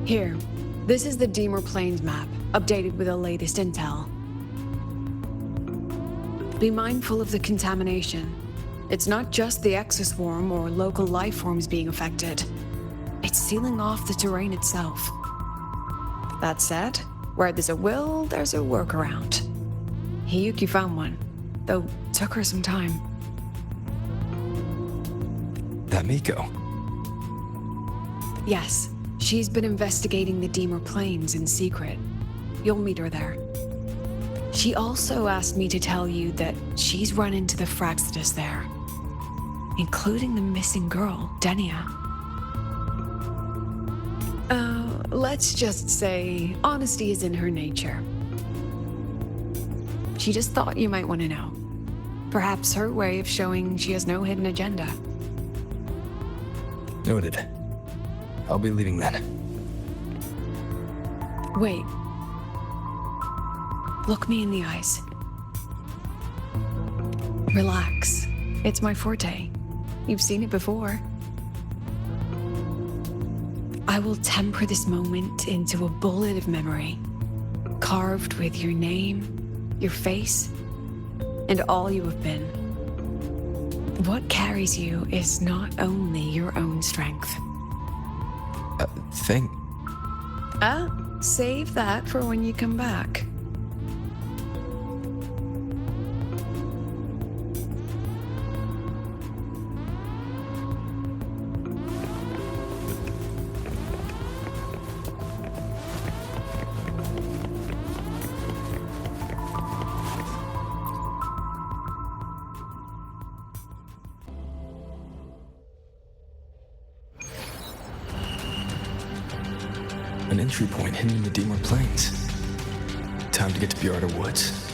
Here, this is the Deemer Plains map, updated with the latest intel. Be mindful of the contamination. It's not just the exoswarm or local life forms being affected. It's sealing off the terrain itself. That said, where there's a will, there's a workaround. Hiyuki found one, though took her some time. That Miko. Yes, she's been investigating the Deemer Plains in secret. You'll meet her there. She also asked me to tell you that she's run into the Fraxidus there, including the missing girl, Denia. Let's just say honesty is in her nature. She just thought you might want to know. Perhaps her way of showing she has no hidden agenda. Noted. I'll be leaving then. Wait. Look me in the eyes. Relax. It's my forte. You've seen it before. I will temper this moment into a bullet of memory, carved with your name, your face, and all you have been. What carries you is not only your own strength. Save that for when you come back. An entry point hidden in the Deemer Plains. Time to get to Bjarta Woods.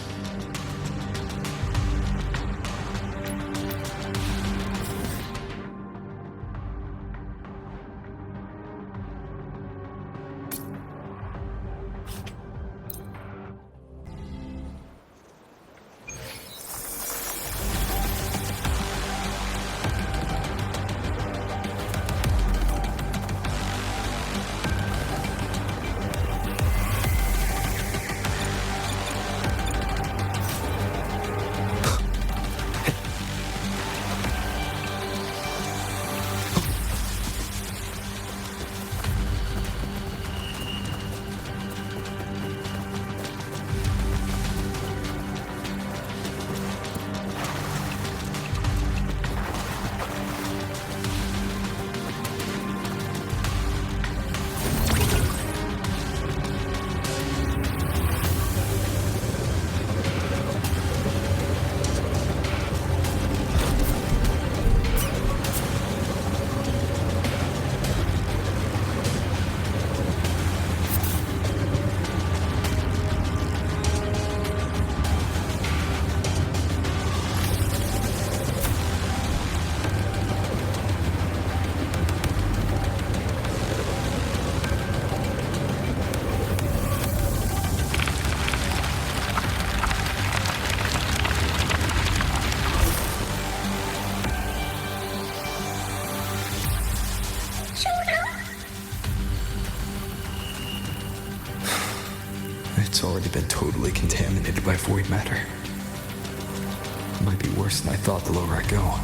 It's already been totally contaminated by void matter. It might be worse than I thought the lower I go.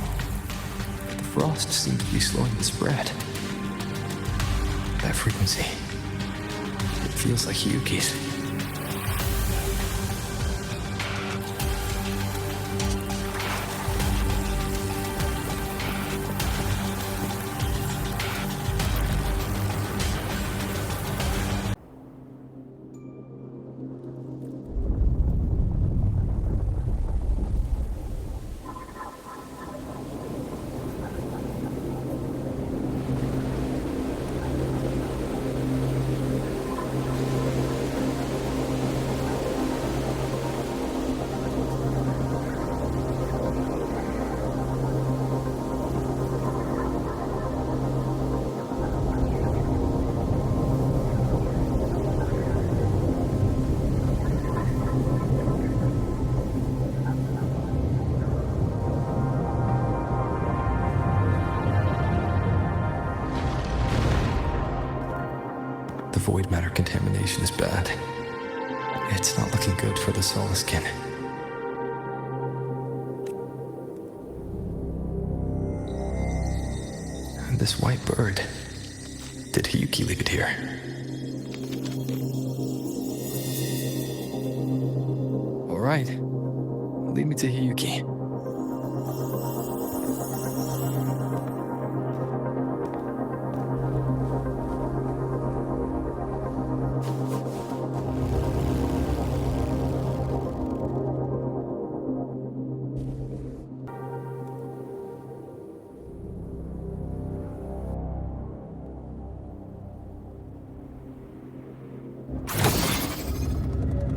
The frost seems to be slowing the spread. That frequency. It feels like Hiyuki's. The void matter contamination is bad. It's not looking good for the Solaskin. This white bird. Did Hiyuki leave it here? All right. Lead me to Hiyuki.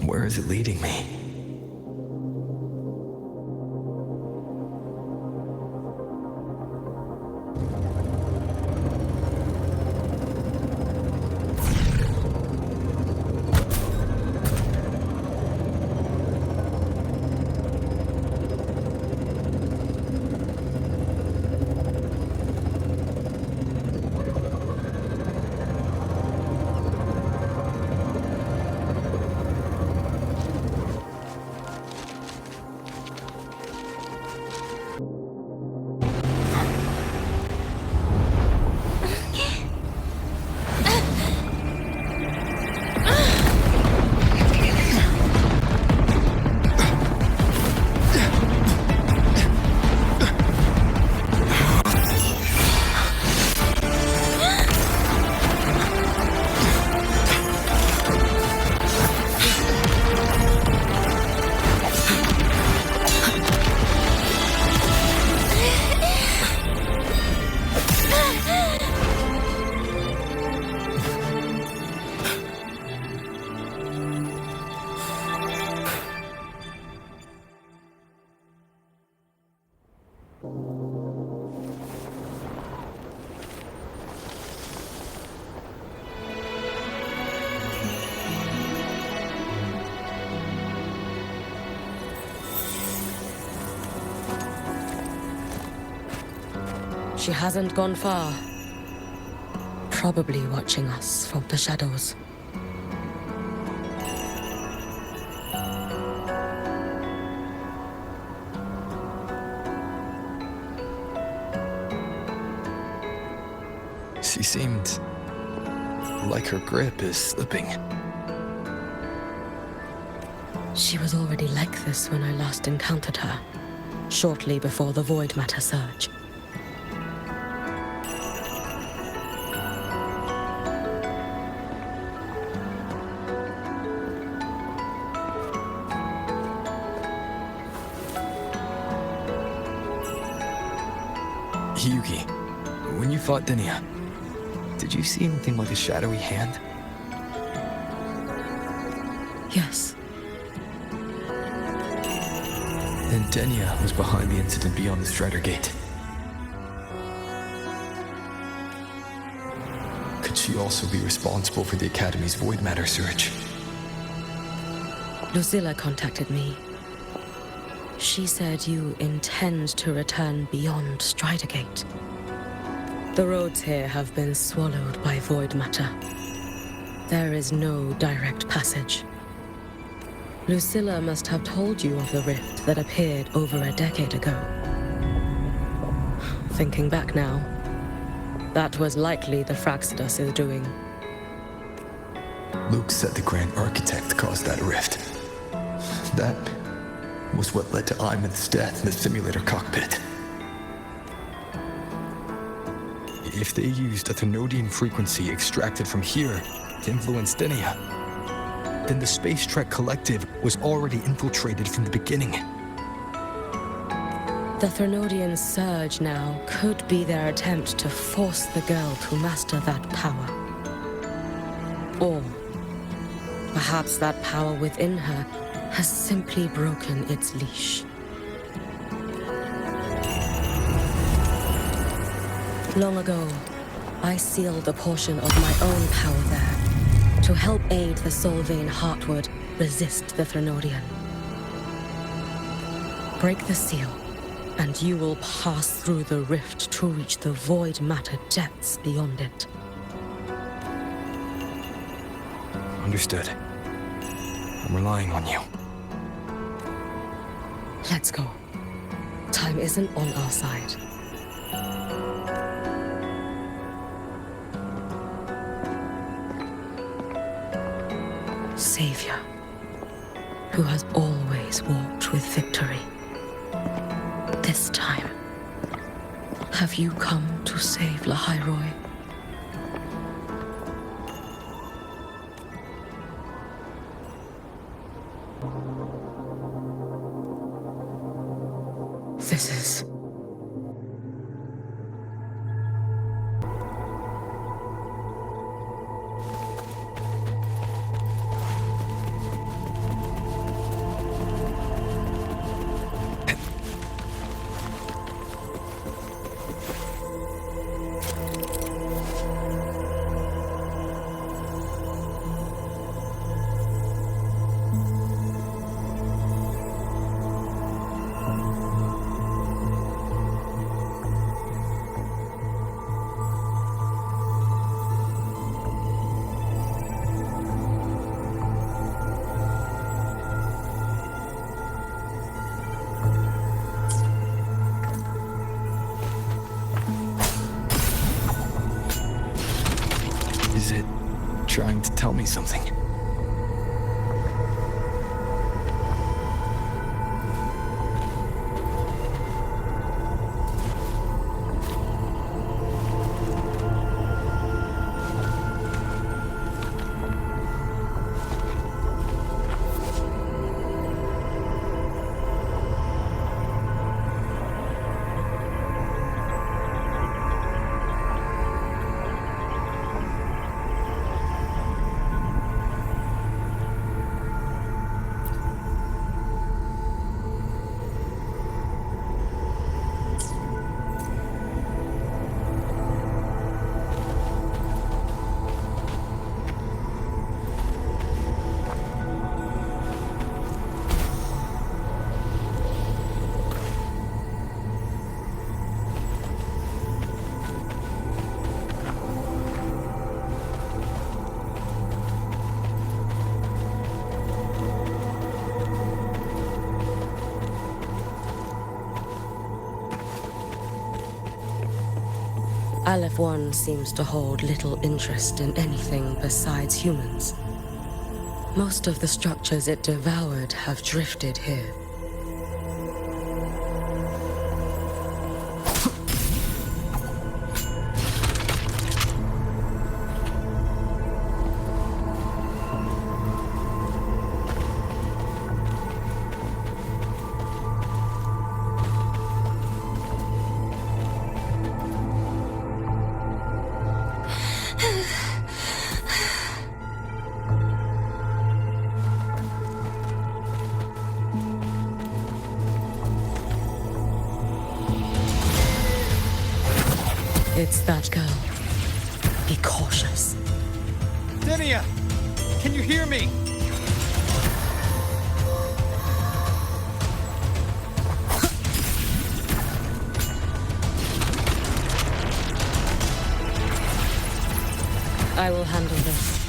Where is it leading me? She hasn't gone far. Probably watching us from the shadows. She seemed like her grip is slipping. She was already like this when I last encountered her, shortly before the void matter surge. Hiyuki, when you fought Denia, did you see anything like a shadowy hand? Yes. Then Denia was behind the incident beyond the Strider Gate. Could she also be responsible for the Academy's void matter surge? Lucilla contacted me. She said you intend to return beyond Strider Gate. The roads here have been swallowed by void matter. There is no direct passage. Lucilla must have told you of the rift that appeared over a decade ago. Thinking back now, that was likely the Fraxidus' doing. Luke said the Grand Architect caused that rift. That was what led to Iman's death in the simulator cockpit. If they used a Thenodian frequency extracted from here to influence Denia, then the Space Trek Collective was already infiltrated from the beginning. The Thenodian surge now could be their attempt to force the girl to master that power. Or perhaps that power within her has simply broken its leash. Long ago, I sealed a portion of my own power there to help aid the Solvane Heartwood resist the Thenodian. Break the seal, and you will pass through the rift to reach the void matter depths beyond it. Understood. I'm relying on you. Let's go. Time isn't on our side. Savior, who has always walked with victory. This time, have you come to save Lahai-Roi? This is... Is it trying to tell me something? Aleph 1 seems to hold little interest in anything besides humans. Most of the structures it devoured have drifted here. It's that girl. Be cautious. Denia! Can you hear me? I will handle this.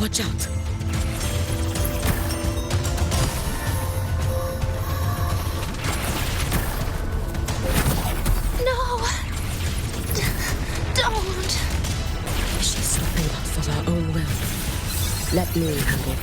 Watch out. No! Don't! She's Let me handle.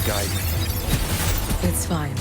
Guide me. It's fine.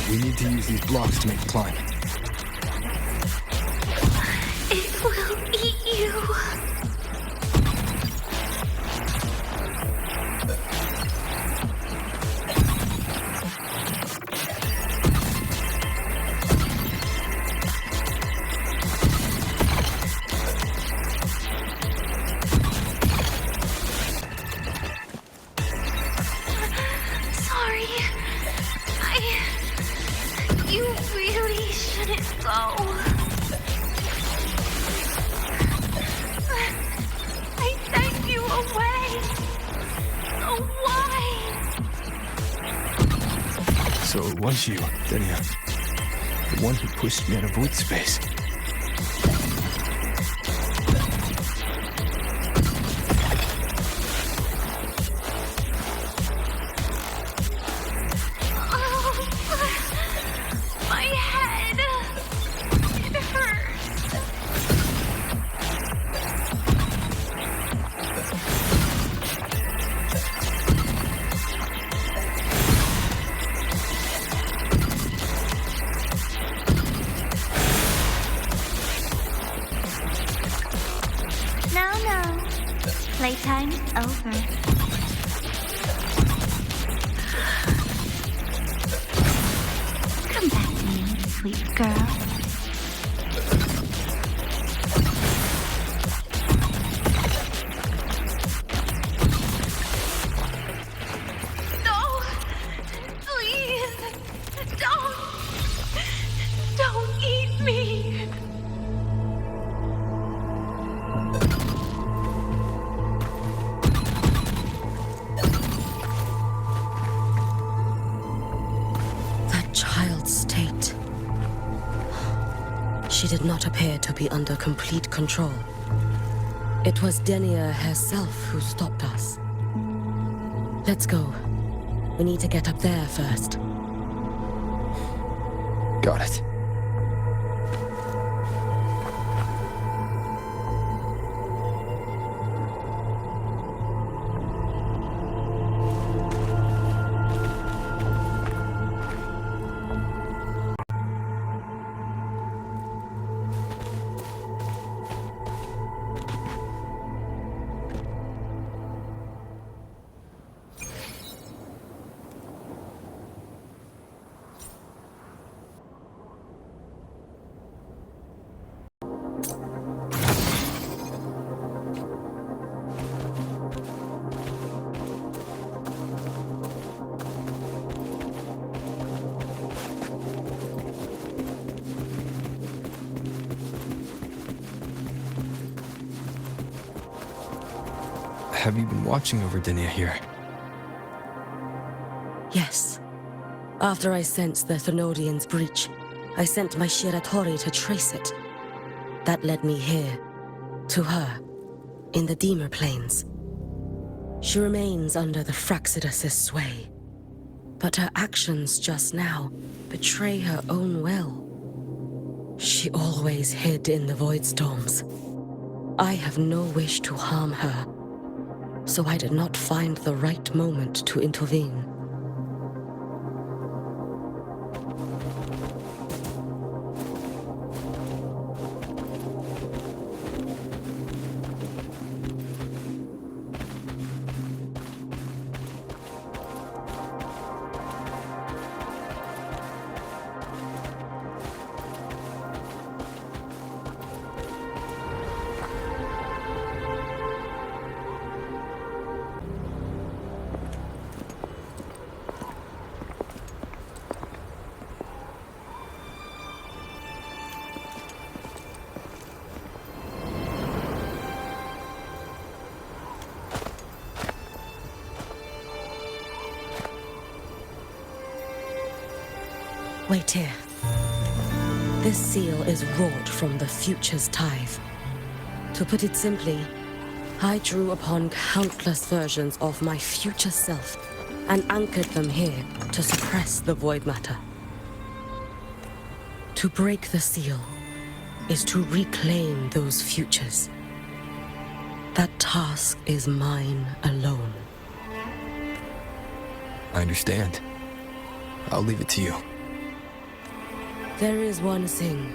We need to use these blocks to make the climb. It will eat you. Sorry. You really shouldn't go. I sent you away. So why? So it was you, Denia. The one who pushed me out of void space. My head. It hurts. No. Playtime's over. Come back to me, sweet girl. No! Please! Don't eat me! That child's state. She did not appear to be under complete control. It was Denia herself who stopped us. Let's go. We need to get up there first. Got it. Have you been watching over Dinia here? Yes. After I sensed the Thrunodian's breach, I sent my Shiratori to trace it. That led me here, to her, in the Deemer Plains. She remains under the Fraxidus' sway, but her actions just now betray her own will. She always hid in the void storms. I have no wish to harm her, so I did not find the right moment to intervene. Wait here. This seal is wrought from the future's tithe. To put it simply, I drew upon countless versions of my future self and anchored them here to suppress the void matter. To break the seal is to reclaim those futures. That task is mine alone. I understand. I'll leave it to you. There is one thing.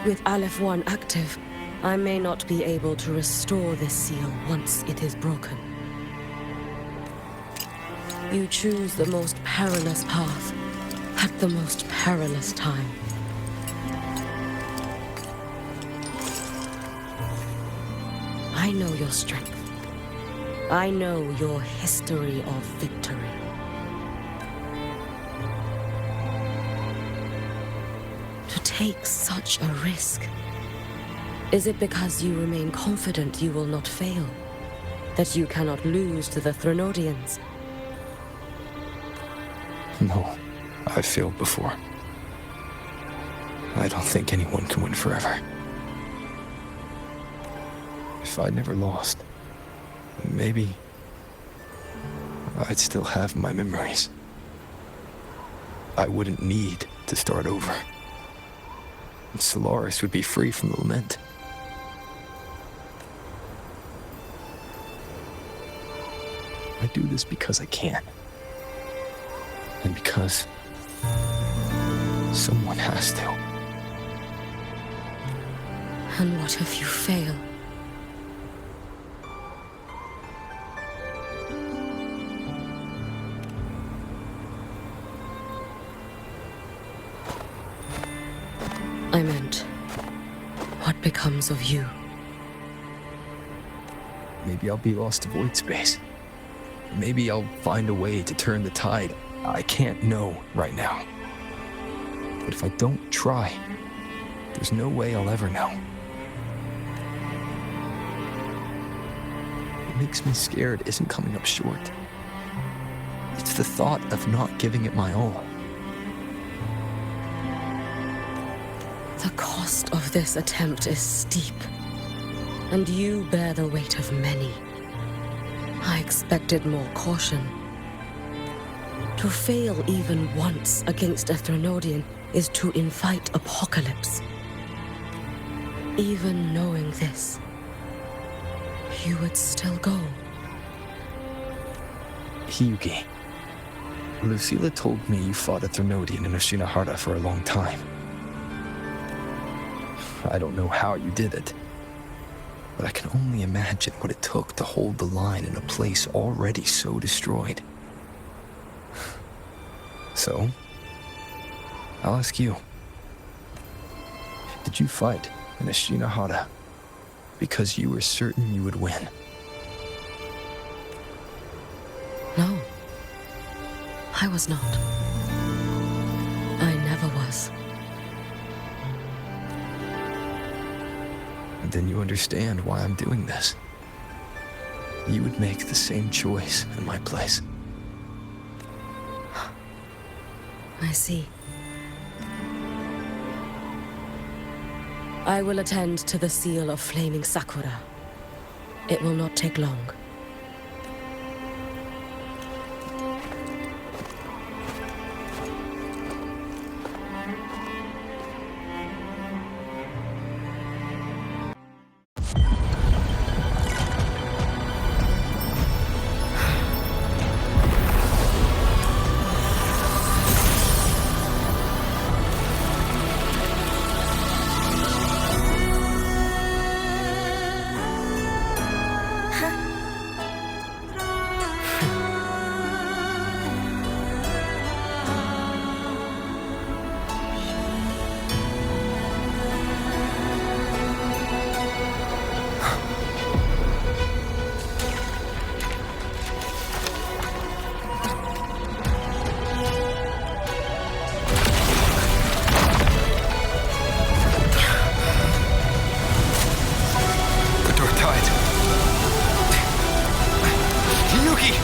With Aleph 1 active, I may not be able to restore this seal once it is broken. You choose the most perilous path at the most perilous time. I know your strength. I know your history of victory. To take such a risk? Is it because you remain confident you will not fail? That you cannot lose to the Thrunodians? No, I've failed before. I don't think anyone can win forever. If I'd never lost, maybe I'd still have my memories. I wouldn't need to start over. And Solaris would be free from the lament. I do this because I can. And because someone has to. And what if you fail? I meant, what becomes of you? Maybe I'll be lost to void space. Maybe I'll find a way to turn the tide. I can't know right now. But if I don't try, there's no way I'll ever know. What makes me scared isn't coming up short. It's the thought of not giving it my all. The cost of this attempt is steep, and you bear the weight of many. I expected more caution. To fail even once against a Thrunodian is to invite apocalypse. Even knowing this, you would still go. Hyugi, Lucilla told me you fought a Thrunodian in Oshinahara for a long time. I don't know how you did it, but I can only imagine what it took to hold the line in a place already so destroyed. So, I'll ask you. Did you fight in Oshinahara because you were certain you would win? No. I was not. I never was. Then you understand why I'm doing this. you would make the same choice in my place. I see. I will attend to the seal of flaming Sakura. It will not take long.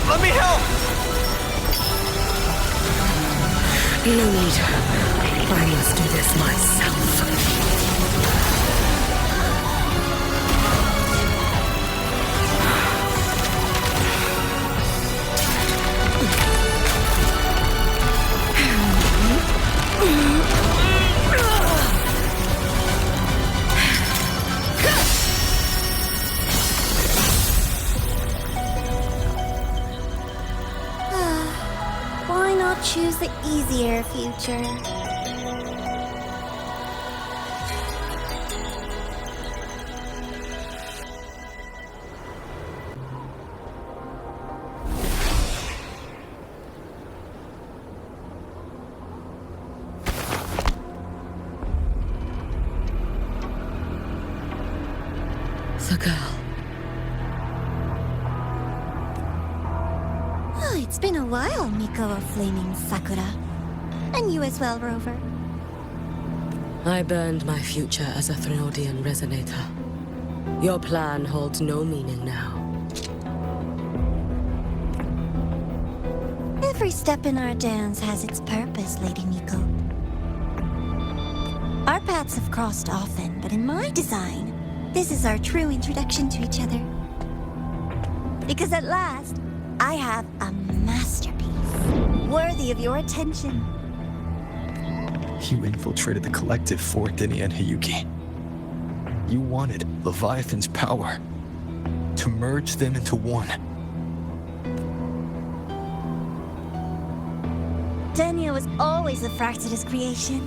Let me help! No need. I must do this myself. Why not choose the easier future? The girl. Oh, it's been a while, Miko of Flaming Sakura. And you as well, Rover. I burned my future as a Threnodian resonator. Your plan holds no meaning now. Every step in our dance has its purpose, Lady Miko. Our paths have crossed often, but in my design, this is our true introduction to each other. Because at last, I have a masterpiece, worthy of your attention. You infiltrated the collective for Dinia and Hiyuki. You wanted Leviathan's power, to merge them into one. Denia was always a Fractidus creation.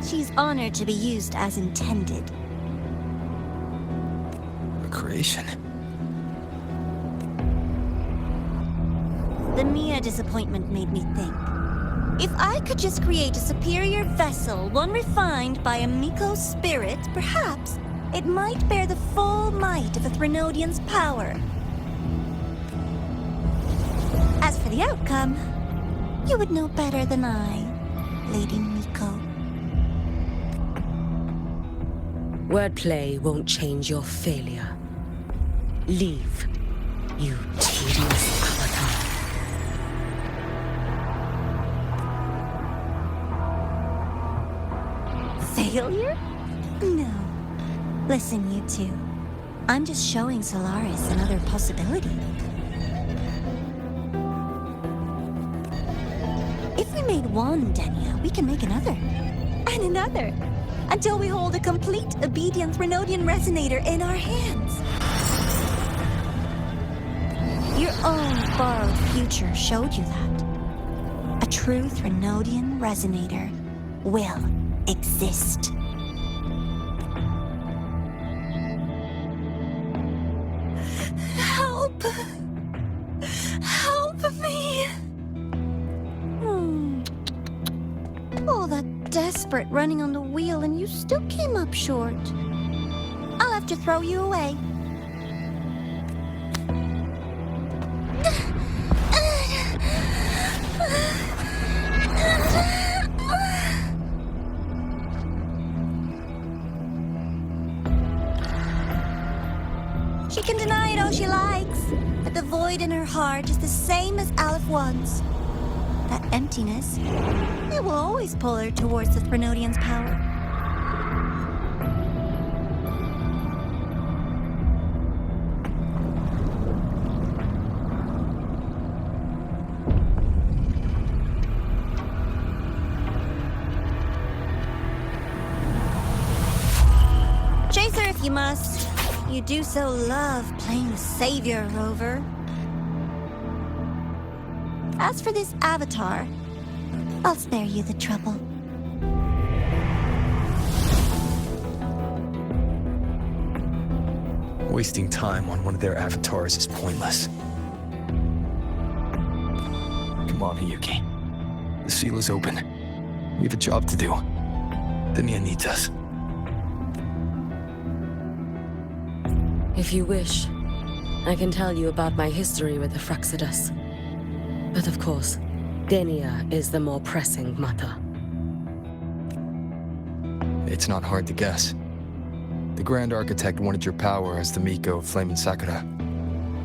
She's honored to be used as intended. A creation? The Mia disappointment made me think. If I could just create a superior vessel, one refined by a Miko spirit, perhaps it might bear the full might of a Threnodian's power. As for the outcome, you would know better than I, Lady Miko. Wordplay won't change your failure. Leave, you tedious avatar. Failure? No. Listen, you two. I'm just showing Solaris another possibility. If we made one, Denia, we can make another. And another. Until we hold a complete obedient Threnodian resonator in our hands. Your own borrowed future showed you that. A true Threnodian resonator will exist. Help! Help me! All that desperate running on the wheel and you still came up short. I'll have to throw you away. She can deny it all she likes, but the void in her heart is the same as Aleph wants. That emptiness, it will always pull her towards the Threnodian's power. Chase her if you must. You do so love playing the savior, Rover. As for this avatar, I'll spare you the trouble. Wasting time on one of their avatars is pointless. Come on, Hiyuki. The seal is open. We have a job to do. Denia needs us. If you wish, I can tell you about my history with the Fraxidus. But of course, Denia is the more pressing matter. It's not hard to guess. The Grand Architect wanted your power as the Miko of Flame and Sakura,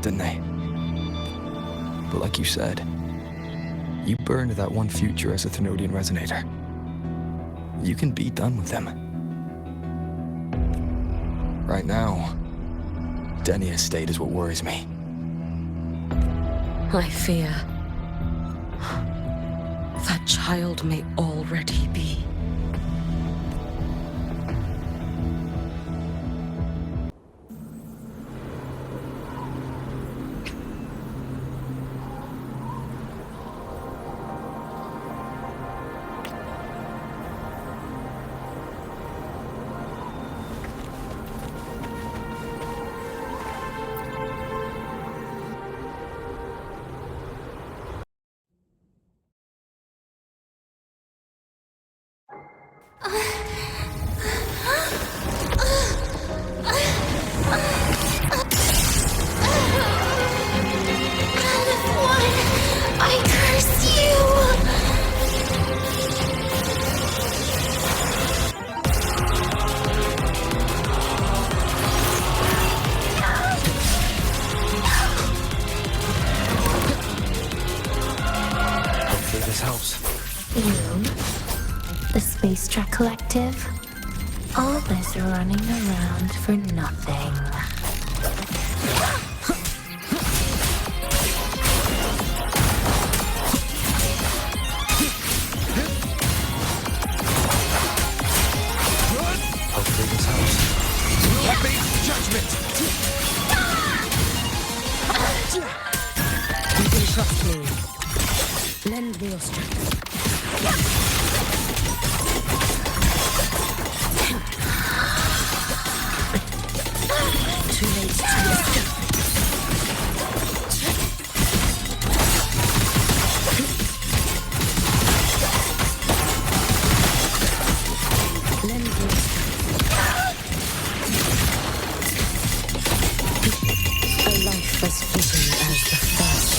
didn't they? But like you said, you burned that one future as a Thenodian Resonator. You can be done with them. Right now, Denia's state is what worries me. I fear that child may already be. Collective, all this running around for nothing. Hopefully this helps. Will-based judgment! You can trust me. Lend me your strength. Too late to escape. Lend me your strength. A life as fitting as the first.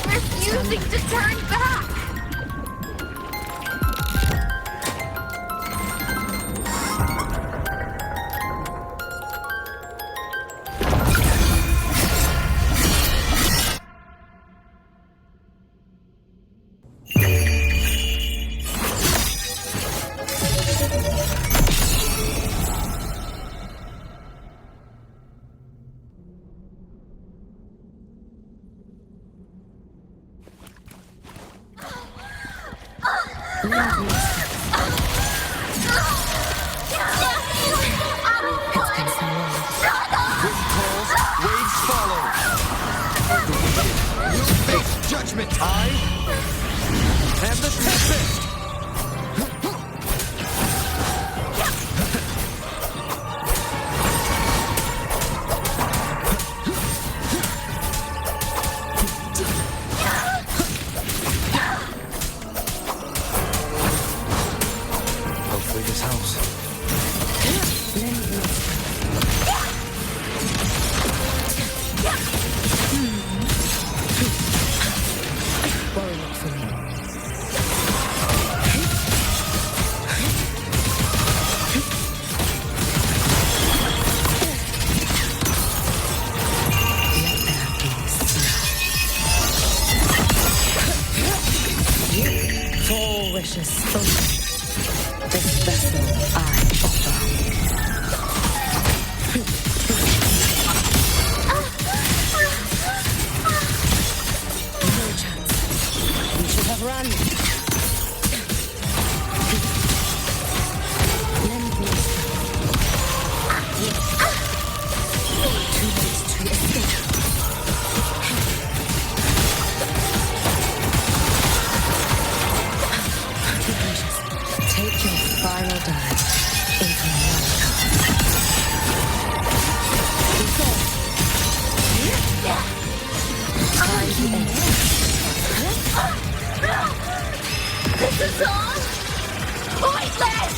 Refusing to turn back! this house. Worry not for me. Four wishes spoken. This vessel I offer. No chance. You should have run. Lend me too late to escape. Take your final dive into another. This is all pointless!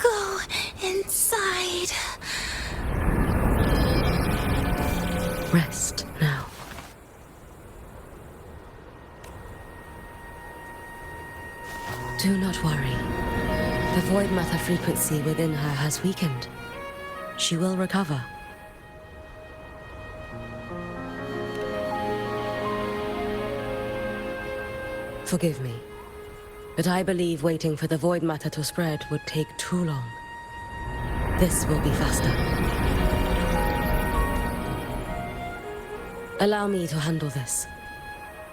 Go inside. Rest now. Do not worry. The void matter frequency within her has weakened. She will recover. Forgive me, but I believe waiting for the void matter to spread would take too long. This will be faster. Allow me to handle this.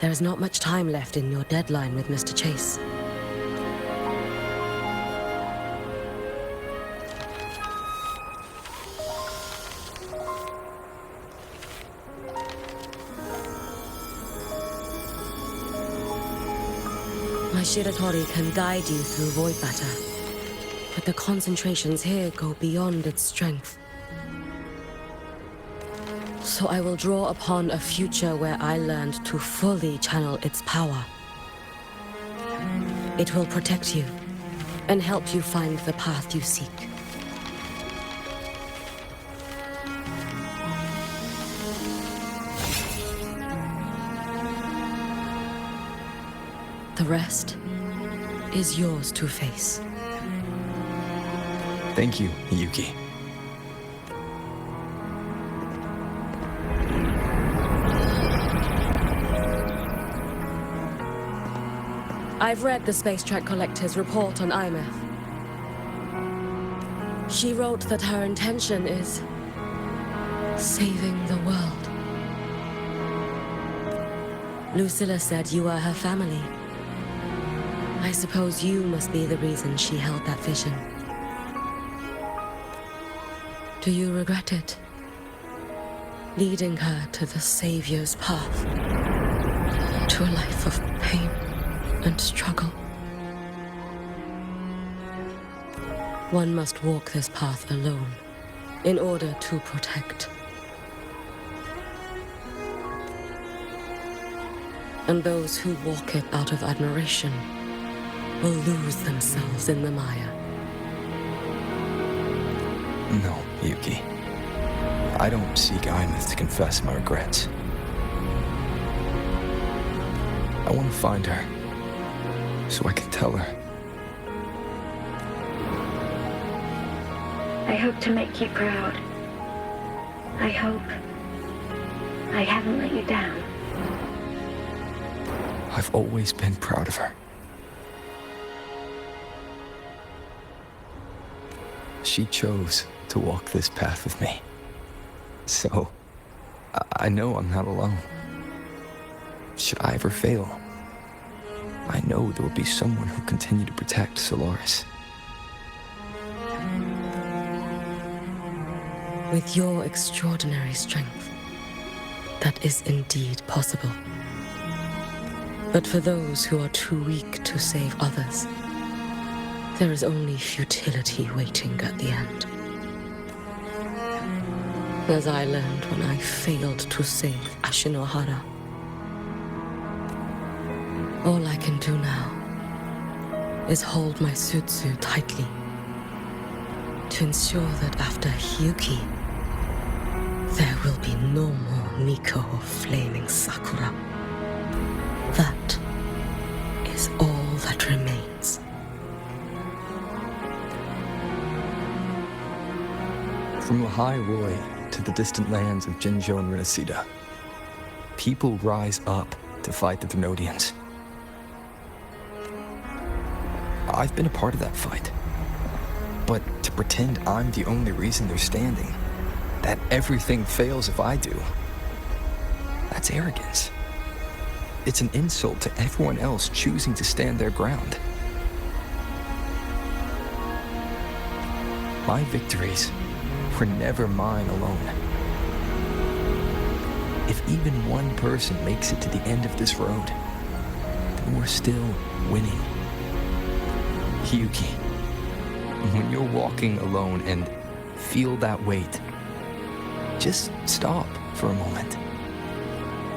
There is not much time left in your deadline with Mr. Chase. My Shiratori can guide you through void matter, but the concentrations here go beyond its strength. So I will draw upon a future where I learned to fully channel its power. It will protect you and help you find the path you seek. The rest is yours to face. Thank you, Yuki. I've read the Space Track Collector's report on IMF. She wrote that her intention is saving the world. Lucilla said you are her family. I suppose you must be the reason she held that vision. Do you regret it? Leading her to the Savior's path, to a life of pain and struggle. One must walk this path alone in order to protect. And those who walk it out of admiration will lose themselves in the mire. No, Yuki. I don't seek Imeth to confess my regrets. I want to find her, so I can tell her. I hope to make you proud. I hope I haven't let you down. I've always been proud of her. She chose to walk this path with me. So, I know I'm not alone. Should I ever fail, I know there will be someone who'll continue to protect Solaris. With your extraordinary strength, that is indeed possible. But for those who are too weak to save others, there is only futility waiting at the end. As I learned when I failed to save Ashinohara. All I can do now is hold my Sutsu tightly to ensure that after Hyuki, there will be no more Miko or flaming Sakura. That is all that remains. From Lahai-Roi to the distant lands of Jinzhou and Rinasida, people rise up to fight the Drenodians. I've been a part of that fight. But to pretend I'm the only reason they're standing, that everything fails if I do, that's arrogance. It's an insult to everyone else choosing to stand their ground. My victories were never mine alone. If even one person makes it to the end of this road, then we're still winning. Hyuki, when you're walking alone and feel that weight, just stop for a moment.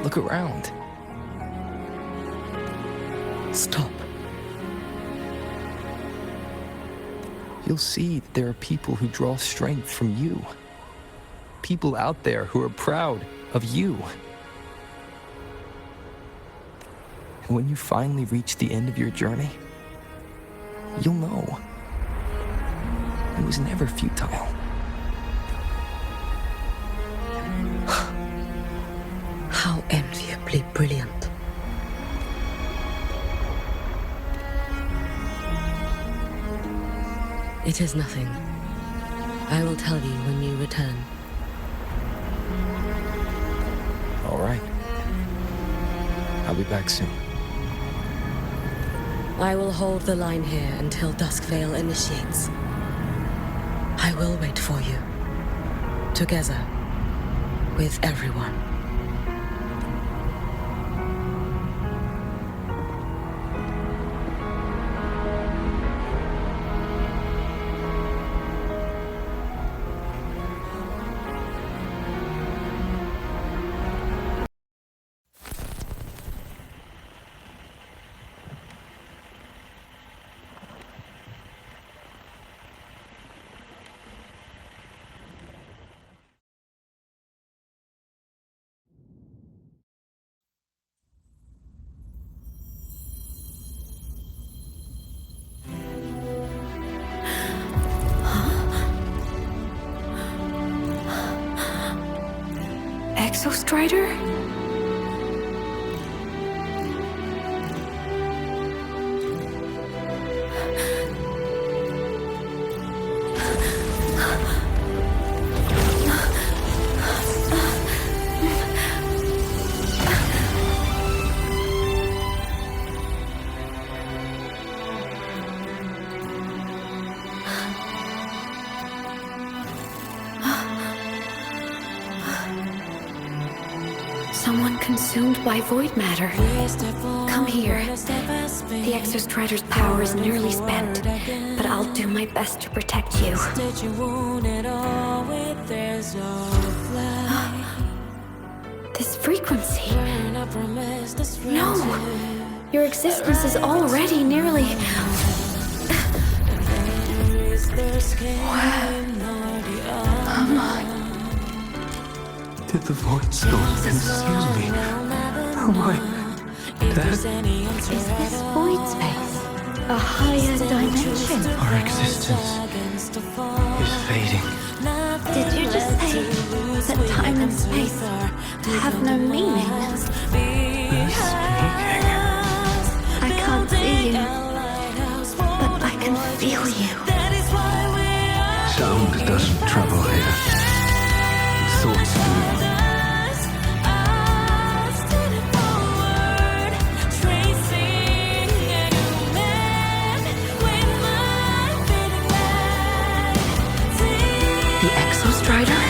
Look around. Stop. You'll see that there are people who draw strength from you. People out there who are proud of you. And when you finally reach the end of your journey, you'll know it was never futile. How enviably brilliant. It is nothing. I will tell you when you return. All right. I'll be back soon. I will hold the line here until Duskvale initiates. I will wait for you. Together. With everyone. Exostrider? Someone consumed by void matter. Come here. The Exostrider's power is nearly spent, but I'll do my best to protect you. This frequency. No! Your existence is already nearly... the void storm consume me. Oh my... Dad? Is this void space a higher dimension? Our existence is fading. Did you just say that time and space have no meaning? Who's speaking? I can't see you, but I can feel you. Sound doesn't travel here. Thoughts do. The Exostrider?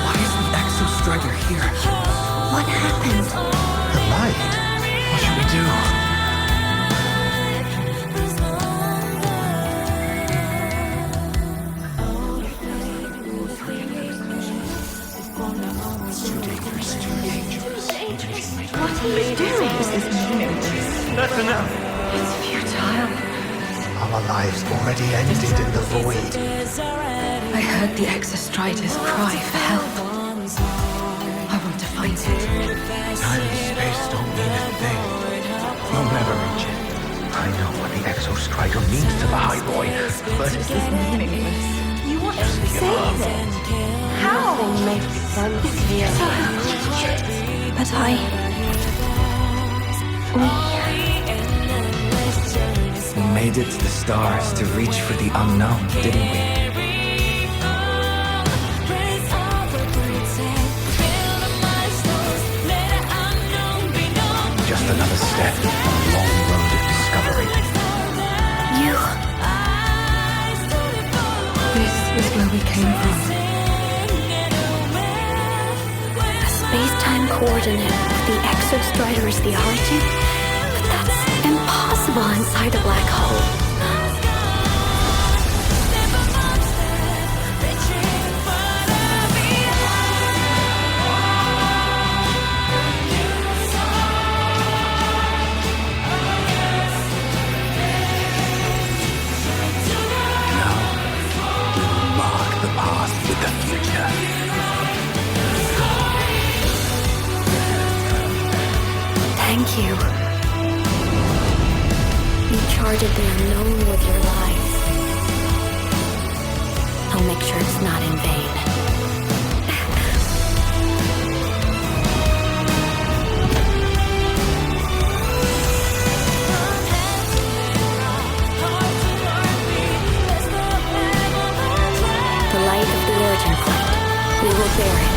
Why is the Exostrider here? What happened? The light. What should we do? What are you doing? This is meaningless. That's enough. It's futile. Our lives already ended in the void. I heard the Exostrider's cry for help. I want to find it. Time and space don't mean a thing. You'll never reach it. I know what the Exostrider means to Lahai-Roi, but This is meaningless. You want to save it? How? They make sense here. But we made it to the stars to reach for the unknown, didn't we? Just another step on a long road of discovery. You. This is where we came from. A space-time coordinate of the Exostrider is the origin? But that's impossible inside a black hole. With the future. Thank you. You charted the unknown with your lives. I'll make sure it's not in vain. The light of the origin point. We will bear it.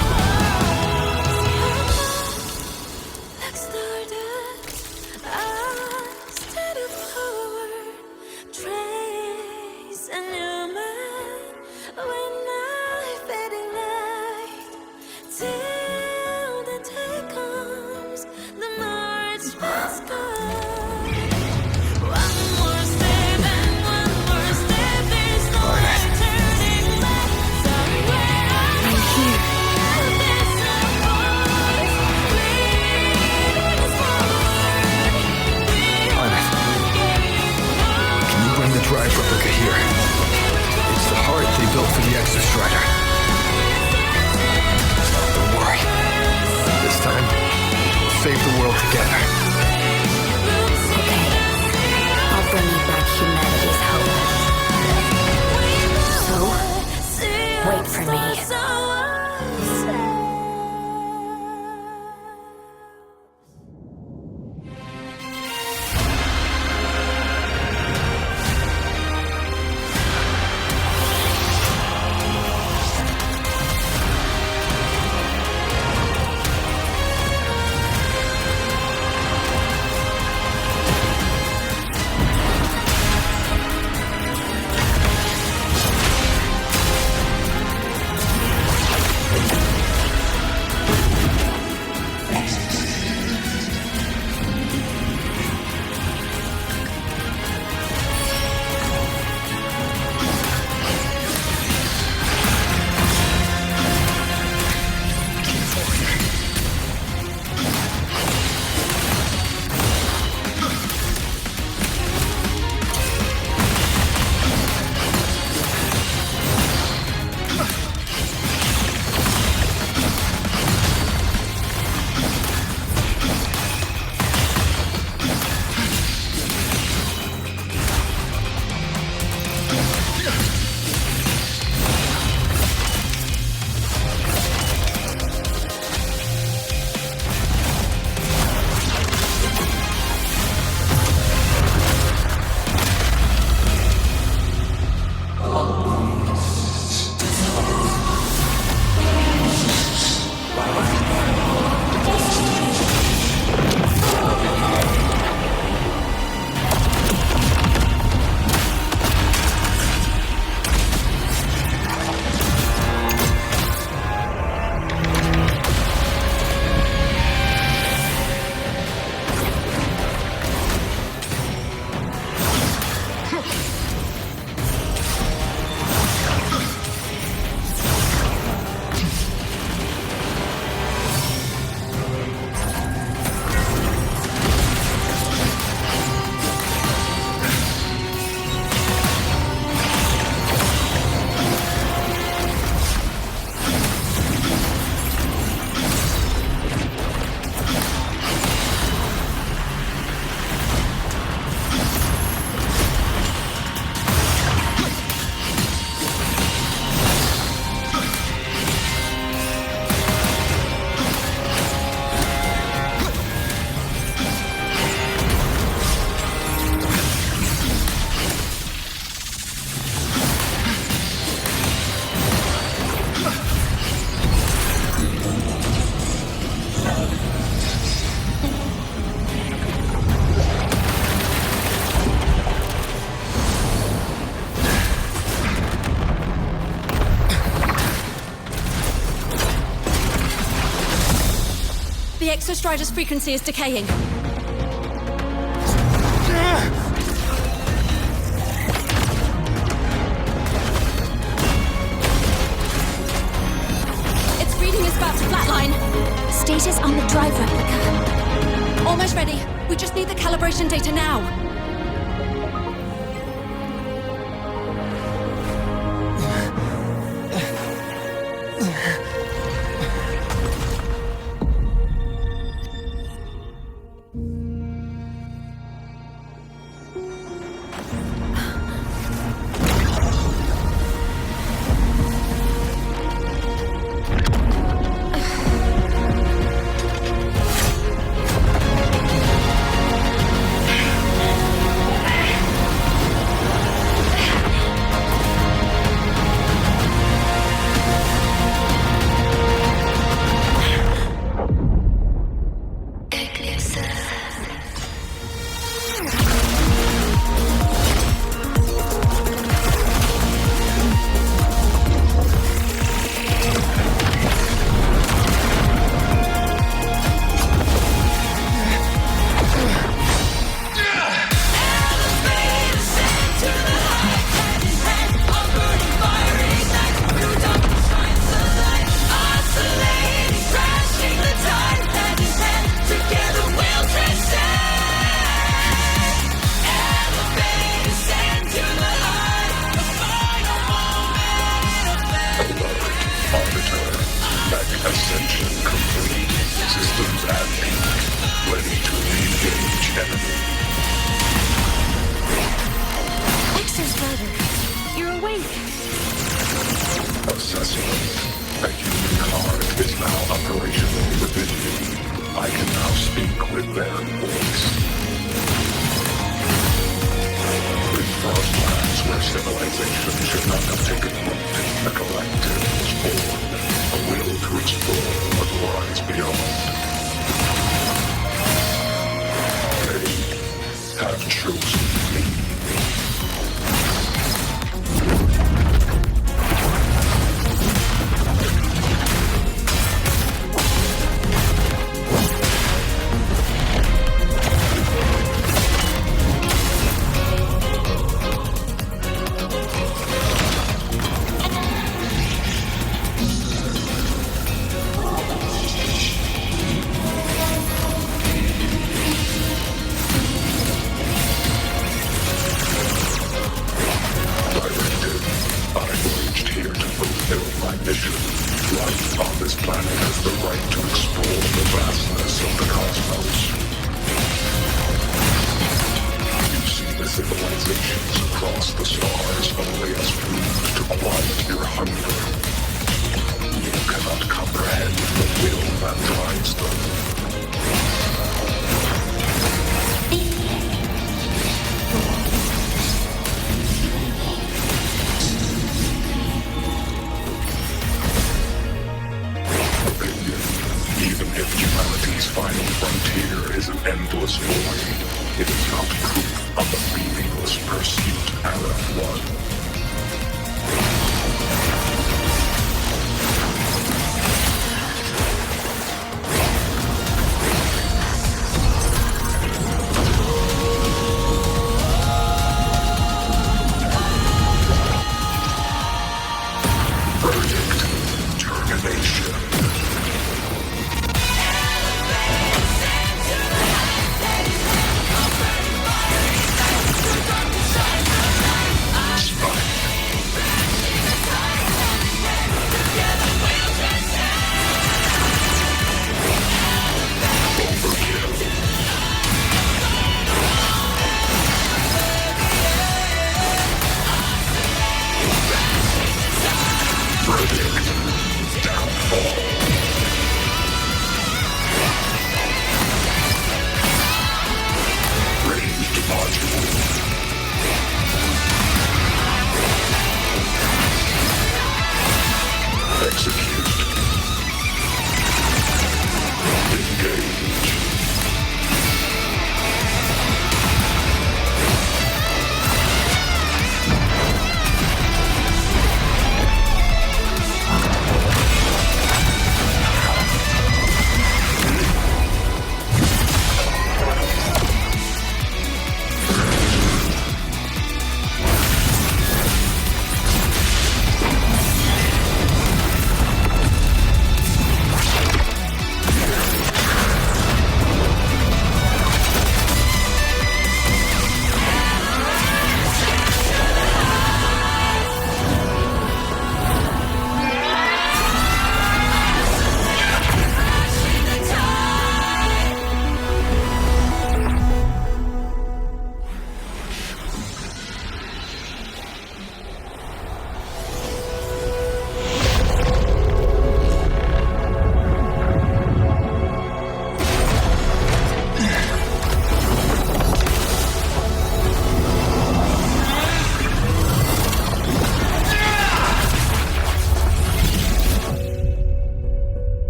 Drive replica here. It's the heart they built for the Exostrider. Don't worry. This time, we'll save the world together. Okay. I'll bring you back humanity's hope. So, wait for me. Exostrider's frequency is decaying. Its reading is about to flatline. Status on the drive replica. Almost ready. We just need the calibration data now.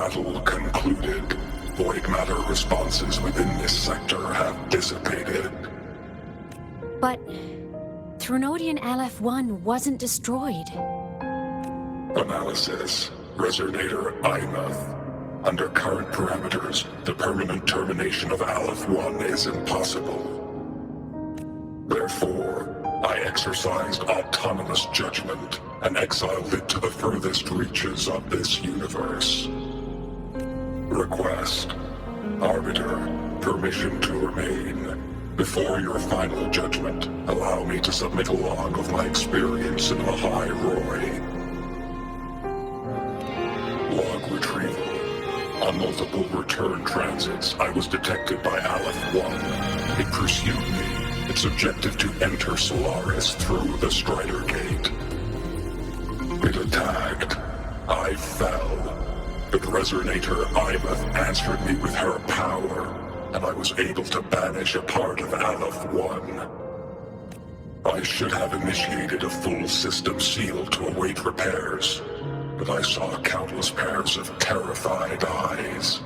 battle concluded, void matter responses within this sector have dissipated. But Threnodian LF-1 wasn't destroyed. Analysis. Resonator IMAF. Under current parameters, the permanent termination of Aleph-1 is impossible. Therefore, I exercised autonomous judgment and exiled it to the furthest reaches of this universe. Request. Arbiter, permission to remain. Before your final judgment, allow me to submit a log of my experience in Lahai-Roi. Log retrieval. On multiple return transits, I was detected by Aleph-1. It pursued me, its objective to enter Solaris through the Strider Gate. It attacked. I fell. But Resonator Imath answered me with her power, and I was able to banish a part of Aleph-1. I should have initiated a full system seal to await repairs, but I saw countless pairs of terrified eyes.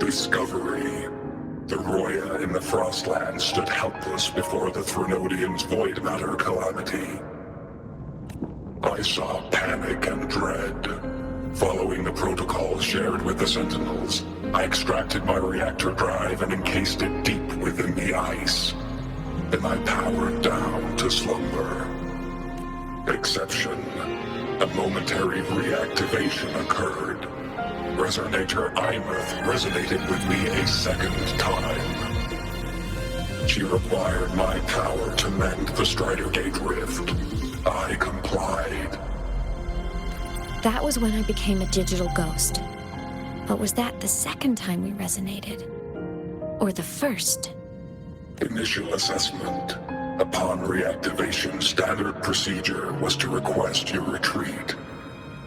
Discovery. The Roya in the Frostland stood helpless before the Threnodians' void matter calamity. I saw panic and dread. Following the protocols shared with the Sentinels, I extracted my reactor drive and encased it deep within the ice. Then I powered down to slumber. Exception. A momentary reactivation occurred. Resonator Imath resonated with me a second time. She required my power to mend the Strider Gate rift. I complied. That was when I became a digital ghost. But was that the second time we resonated? Or the first? Initial assessment. Upon reactivation, standard procedure was to request your retreat.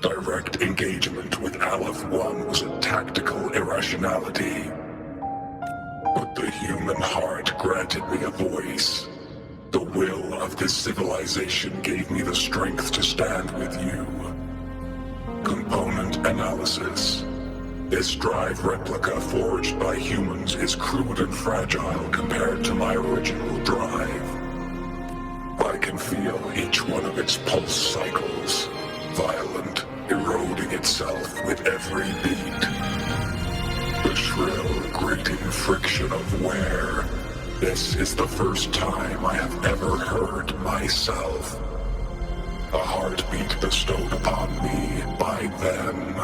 Direct engagement with Aleph-1 was a tactical irrationality. But the human heart granted me a voice. The will of this civilization gave me the strength to stand with you. Component analysis. This drive replica forged by humans is crude and fragile compared to my original drive. I can feel each one of its pulse cycles, violent, eroding itself with every beat. The shrill, grating friction of wear. This is the first time I have ever heard myself. A heartbeat bestowed upon me by them.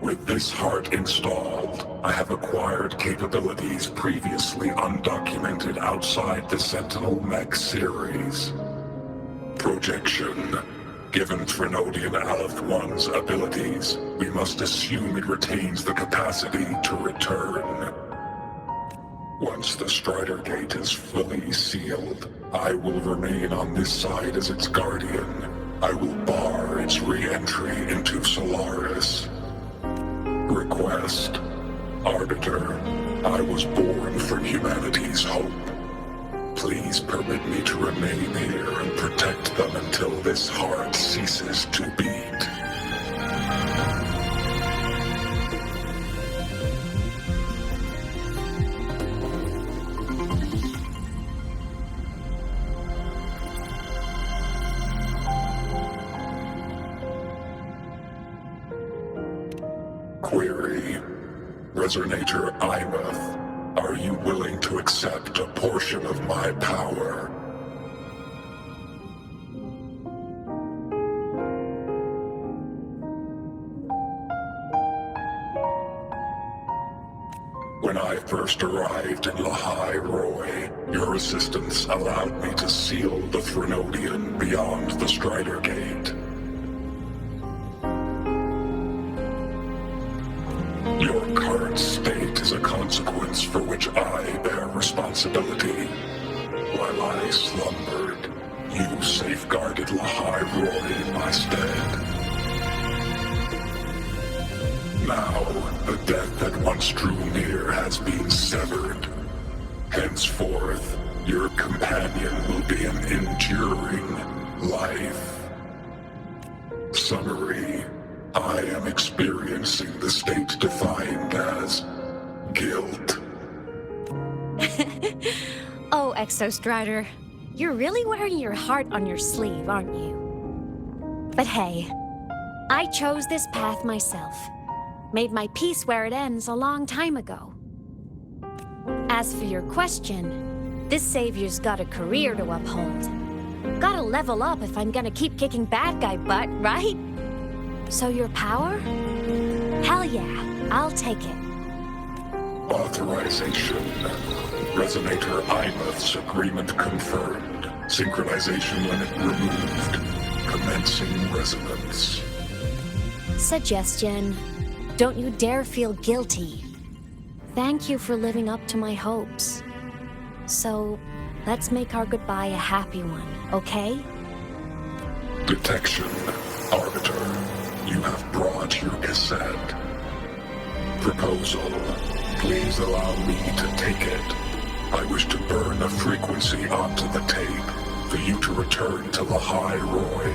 With this heart installed, I have acquired capabilities previously undocumented outside the Sentinel Mech series. Projection. Given Threnodian Aleph-1's abilities, we must assume it retains the capacity to return. Once the Strider Gate is fully sealed, I will remain on this side as its guardian. I will bar its re-entry into Solaris. Request. Arbiter, I was born from humanity's hope. Please permit me to remain here and protect them until this heart ceases to beat. Query. Resonator Imath, are you willing to accept a portion of my power? When I first arrived in Lahai-Roi, your assistance allowed me to seal the Threnodian beyond the Strider Gate. Your current state is a consequence for which I bear responsibility. While I slumbered, you safeguarded Lahai-Roi in my stead. Now, the death that once drew near has been severed. Henceforth, your companion will be an enduring life. Summary. I am experiencing the state defined as guilt. Oh, Exostrider, you're really wearing your heart on your sleeve, aren't you? But hey, I chose this path myself. Made my peace where it ends a long time ago. As for your question, this savior's got a career to uphold. Gotta level up if I'm gonna keep kicking bad guy butt, right? So your power? Hell yeah, I'll take it. Authorization. Resonator IMATH's agreement confirmed. Synchronization limit removed. Commencing resonance. Suggestion. Don't you dare feel guilty. Thank you for living up to my hopes. So, let's make our goodbye a happy one, okay? Detection. Arbiter, you have brought your cassette. Proposal. Please allow me to take it. I wish to burn a frequency onto the tape for you to return to Lahai-Roi.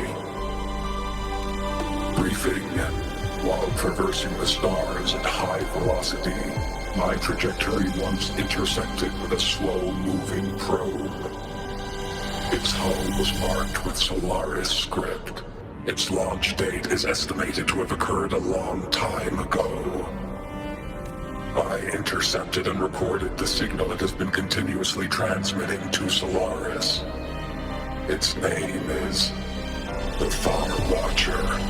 Briefing. While traversing the stars at high velocity, my trajectory once intersected with a slow-moving probe. Its hull was marked with Solaris script. Its launch date is estimated to have occurred a long time ago. I intercepted and recorded the signal it has been continuously transmitting to Solaris. Its name is the Far Watcher.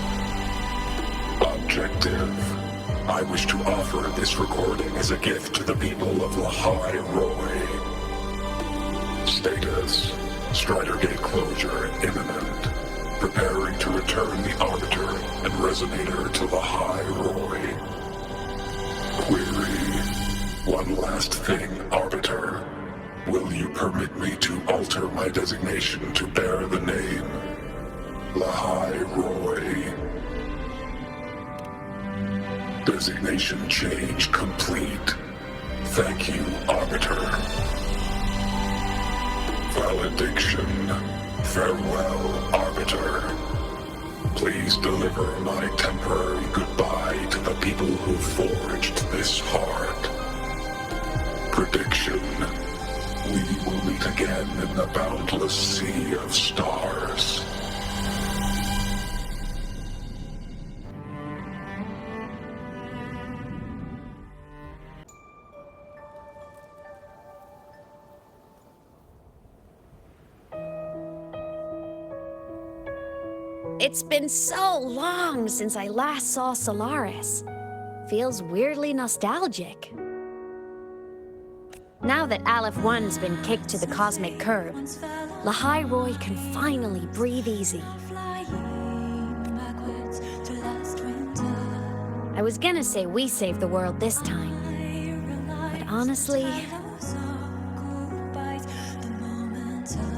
Objective. I wish to offer this recording as a gift to the people of Lahai-Roi. Status. Strider Gate closure imminent. Preparing to return the Arbiter and Resonator to Lahai-Roi. Query. One last thing, Arbiter. Will you permit me to alter my designation to bear the name Lahai-Roi? Designation change complete. Thank you, Arbiter. Valediction. Farewell, Arbiter. Please deliver my temporary goodbye to the people who forged this heart. Prediction. We will meet again in the boundless sea of stars. It's been so long since I last saw Solaris. Feels weirdly nostalgic. Now that Aleph 1's been kicked to the cosmic curb, Lahai-Roi can finally breathe easy. I was gonna say we saved the world this time, but honestly,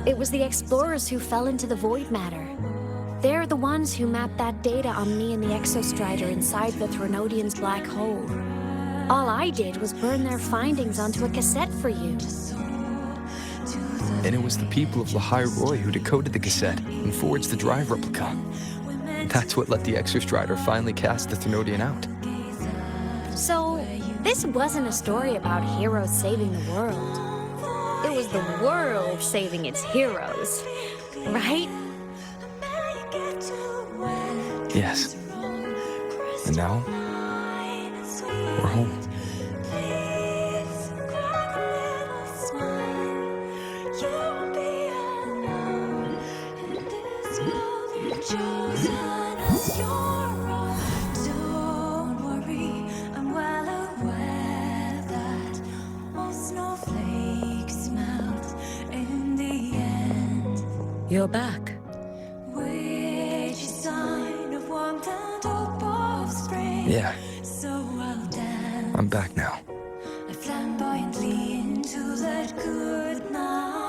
it was the explorers who fell into the void matter. They're the ones who mapped that data on me and the Exostrider inside the Thronodian's black hole. All I did was burn their findings onto a cassette for you. And it was the people of Lahai-Roi who decoded the cassette and forged the drive replica. That's what let the Exostrider finally cast the Thronodian out. So, this wasn't a story about heroes saving the world. It was the world saving its heroes, right? Yes. And now, we're home. Don't worry, I'm well aware that all snowflakes melt in the end. You're back. Which is sign of warmth and hope of spring. Yeah. So I'll dance. I'm back now. I flamboyantly into that good night.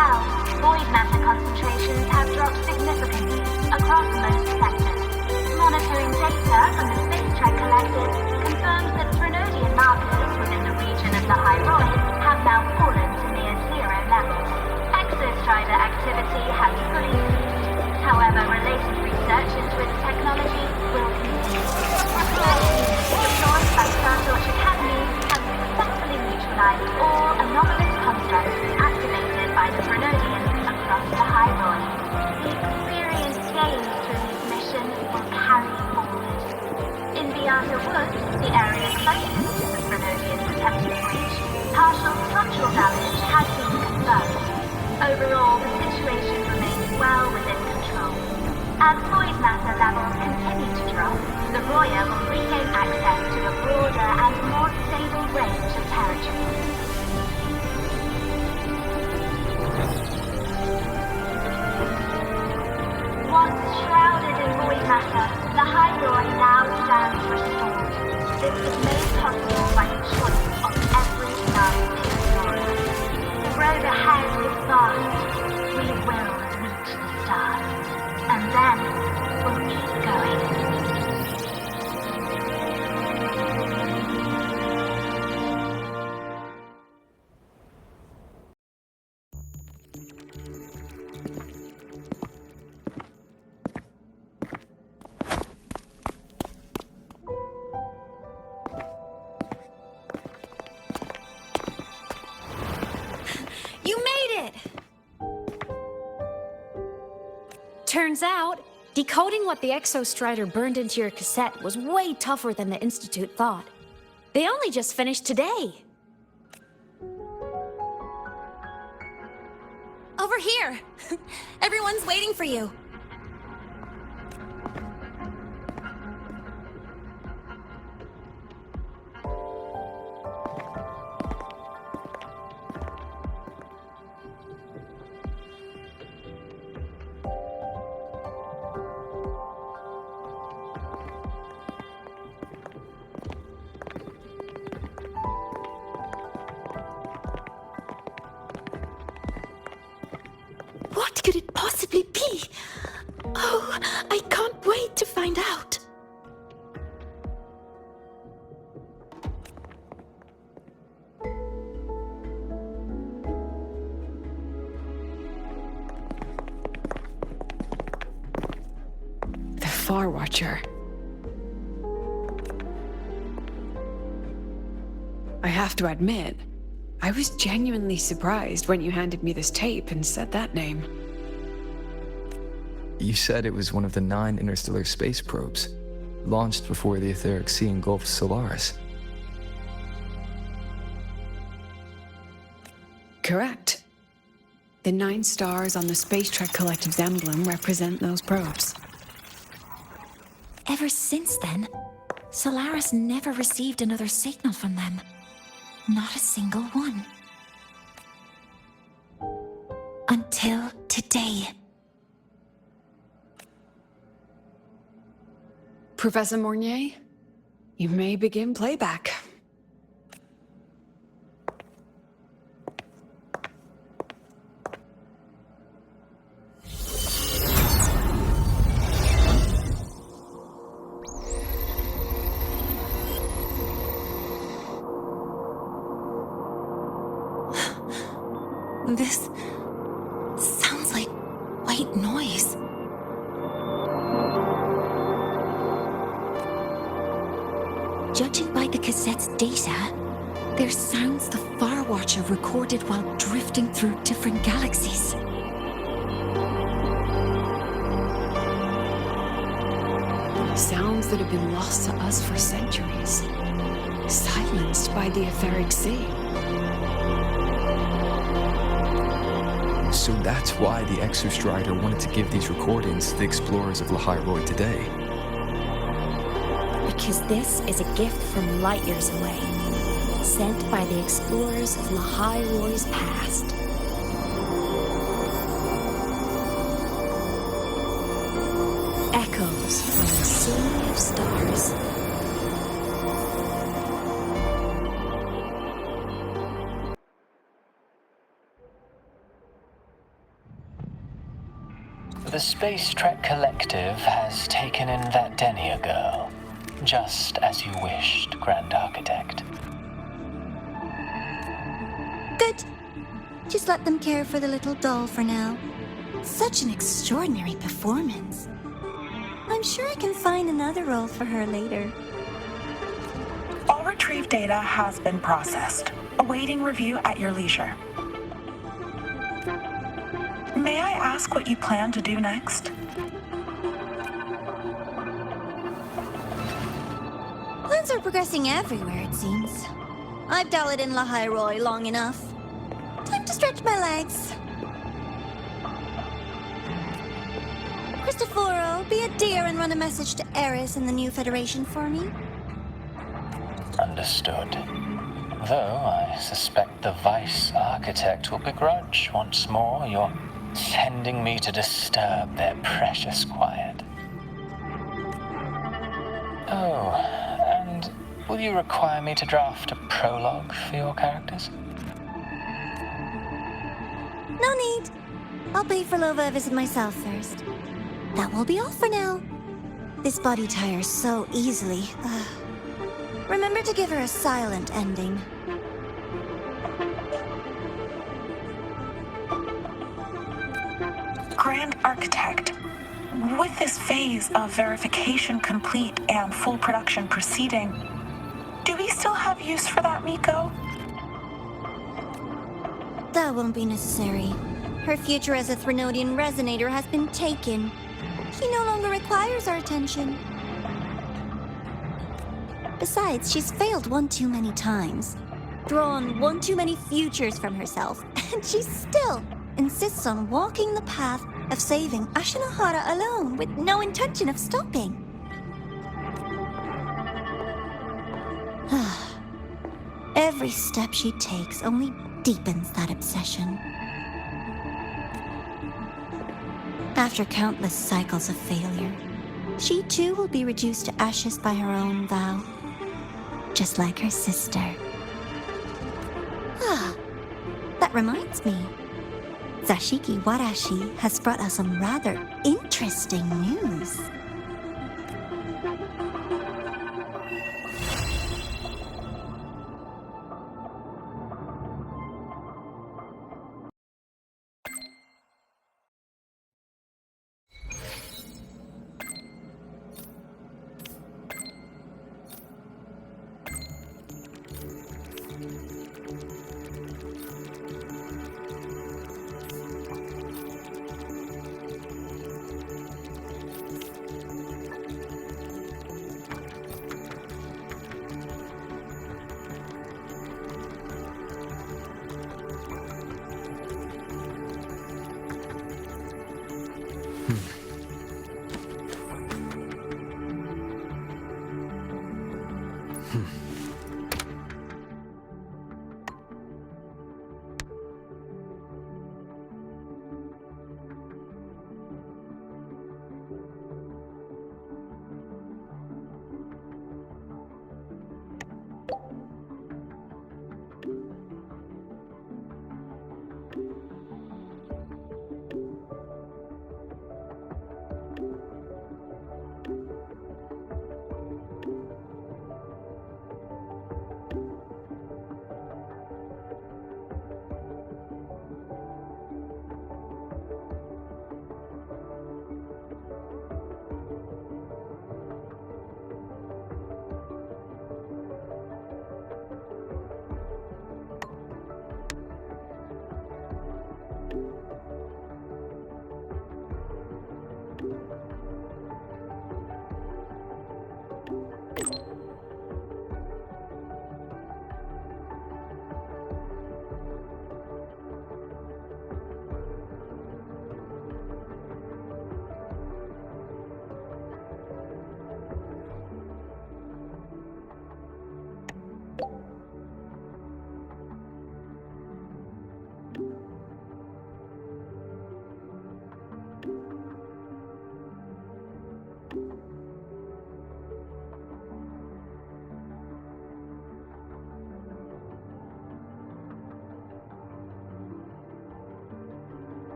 south, void matter concentrations have dropped significantly across most sectors. Monitoring data from the space track collected confirms that Threnodian markers within the region of Lahai-Roi have now fallen to near zero levels. Exostrider activity has fully ceased. However, related research into its technology will continue. Research units deployed by Starlights Academy have successfully neutralized all anomalous constructs activated by the Threnodians across Lahai-Roi. The experience gained through this mission will carry forward. In Beata Woods, the area closest to the Threnodians' attempted breach, partial structural damage has been confirmed. Overall, the situation remains well within control. As void matter levels continue to drop, the Roya will regain access to a broader and more stable range of territory. Once shrouded in void matter, the Lahai-Roi now stands restored. This was made possible by the choice of every last explorer. The road ahead is vast. We will reach the stars. And then we'll keep going. You made it! Turns out, decoding what the Exostrider burned into your cassette was way tougher than the Institute thought. They only just finished today. Over here! Everyone's waiting for you. What could it possibly be? Oh, I can't wait to find out. The Far Watcher. I have to admit, I was genuinely surprised when you handed me this tape and said that name. You said it was one of the 9 interstellar space probes, launched before the etheric sea engulfed Solaris. Correct. The 9 stars on the Space Trek Collective's emblem represent those probes. Ever since then, Solaris never received another signal from them. Not a single one. Until today. Professor Mornier, you may begin playback. This sounds like white noise. Judging by the cassette's data, they're sounds the Far Watcher recorded while drifting through different galaxies. Sounds that have been lost to us for centuries. Silenced by the etheric sea. So that's why the Exostrider wanted to give these recordings to the explorers of Lahai-Roi today. Because this is a gift from light years away, sent by the explorers of Lahai-Roi's past. Echoes from the sea of stars. The Space Trek Collective has taken in that Denia girl, just as you wished, Grand Architect. Good. Just let them care for the little doll for now. Such an extraordinary performance. I'm sure I can find another role for her later. All retrieved data has been processed, awaiting review at your leisure. May I ask what you plan to do next? Plans are progressing everywhere, it seems. I've dallied in Lahai-Roi long enough. Time to stretch my legs. Cristoforo, be a dear and run a message to Eris and the new Federation for me. Understood. Though I suspect the Vice Architect will begrudge once more your sending me to disturb their precious quiet. Oh, and will you require me to draft a prologue for your characters? No need. I'll pay for Lova a visit myself first. That will be all for now. This body tires so easily. Remember to give her a silent ending. Grand Architect, with this phase of verification complete and full production proceeding, do we still have use for that Miko? That won't be necessary. Her future as a Threnodian resonator has been taken. She no longer requires our attention. Besides, she's failed one too many times, drawn one too many futures from herself, and she still insists on walking the path of saving Ashinahara alone with no intention of stopping. Every step she takes only deepens that obsession. After countless cycles of failure, she too will be reduced to ashes by her own vow, just like her sister. That reminds me. Zashiki Warashi has brought us some rather interesting news.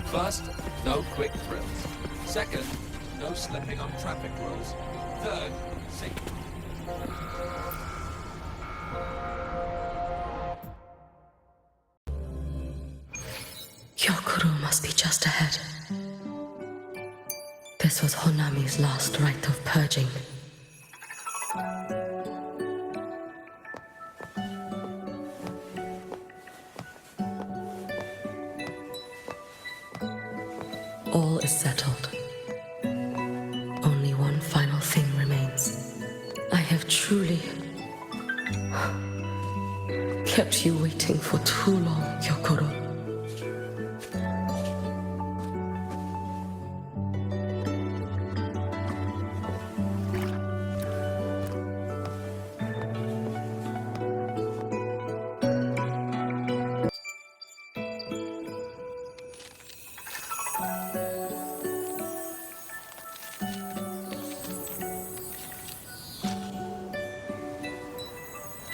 First, no quick thrills. Second, no slipping on traffic rules. Third, safety. Hyokuro must be just ahead. This was Honami's last rite of purging. All is settled. Only one final thing remains. I have truly kept you waiting for too long, Hyokuro.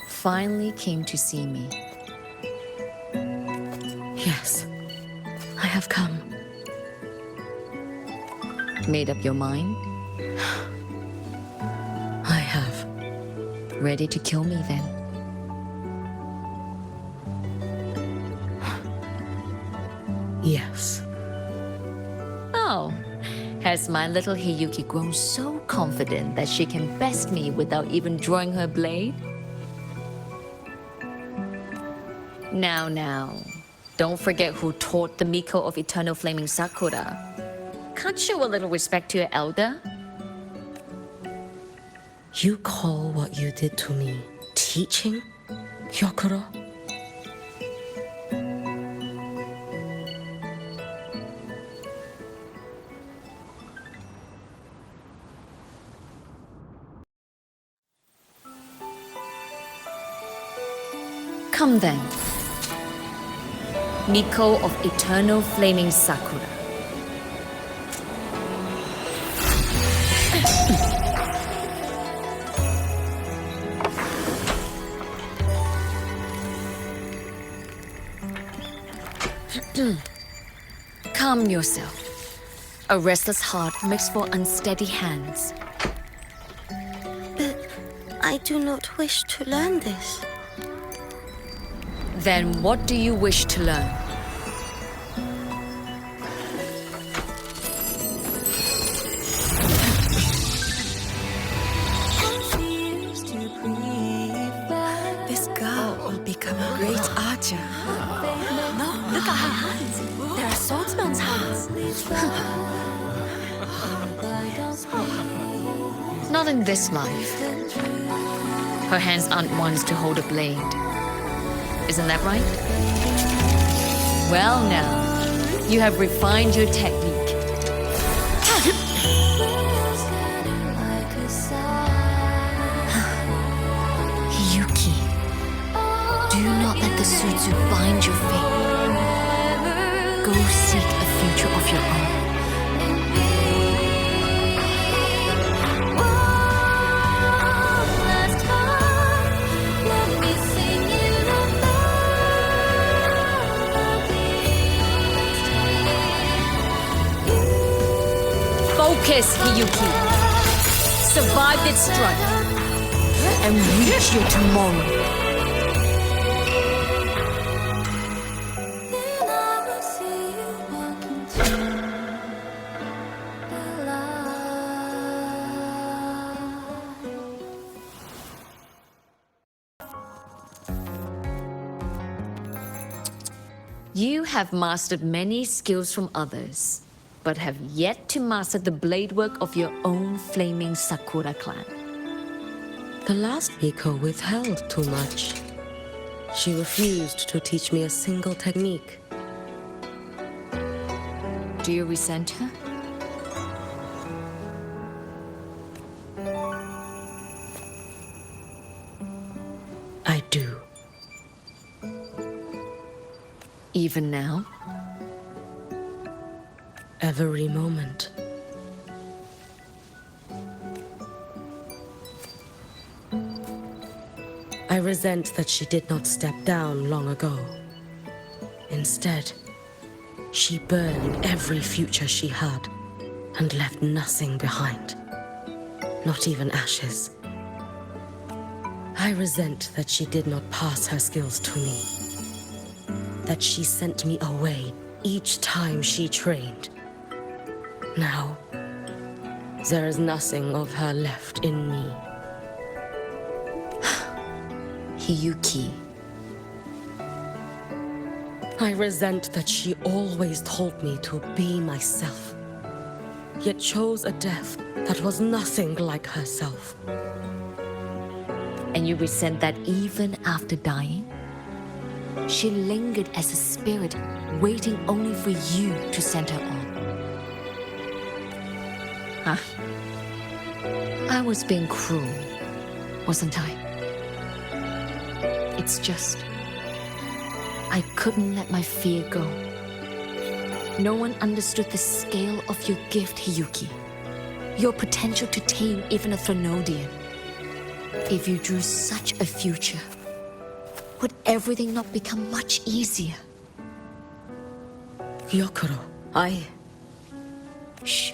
Finally came to see me. Yes, I have come. Made up your mind? I have. Ready to kill me then? Yes. Oh, has my little Hiyuki grown so confident that she can best me without even drawing her blade? Now, don't forget who taught the Miko of Eternal Flaming Sakura. Can't show a little respect to your elder? You call what you did to me teaching, Hyokuro? Come then. Miko of Eternal Flaming Sakura. Calm yourself. A restless heart makes for unsteady hands. But I do not wish to learn this. Then what do you wish to learn? Not in this life. Her hands aren't ones to hold a blade. Isn't that right? Well now, you have refined your technique. Yuki, do not let the Sutsu bind your fate. Go seek a future of your own. Focus, Hiyuki. Survive this strike and reach your tomorrow. You have mastered many skills from others, but have yet to master the blade work of your own flaming Sakura clan. The last Miko withheld too much. She refused to teach me a single technique. Do you resent her? I do. Even now? Every moment. I resent that she did not step down long ago. Instead, she burned every future she had and left nothing behind. Not even ashes. I resent that she did not pass her skills to me. That she sent me away each time she trained. Now, there is nothing of her left in me. Hiyuki. I resent that she always told me to be myself, yet chose a death that was nothing like herself. And you resent that even after dying? She lingered as a spirit, waiting only for you to send her on. Huh? I was being cruel, wasn't I? It's just, I couldn't let my fear go. No one understood the scale of your gift, Hiyuki. Your potential to tame even a Threnodian. If you drew such a future, would everything not become much easier? Yokoro, Shh.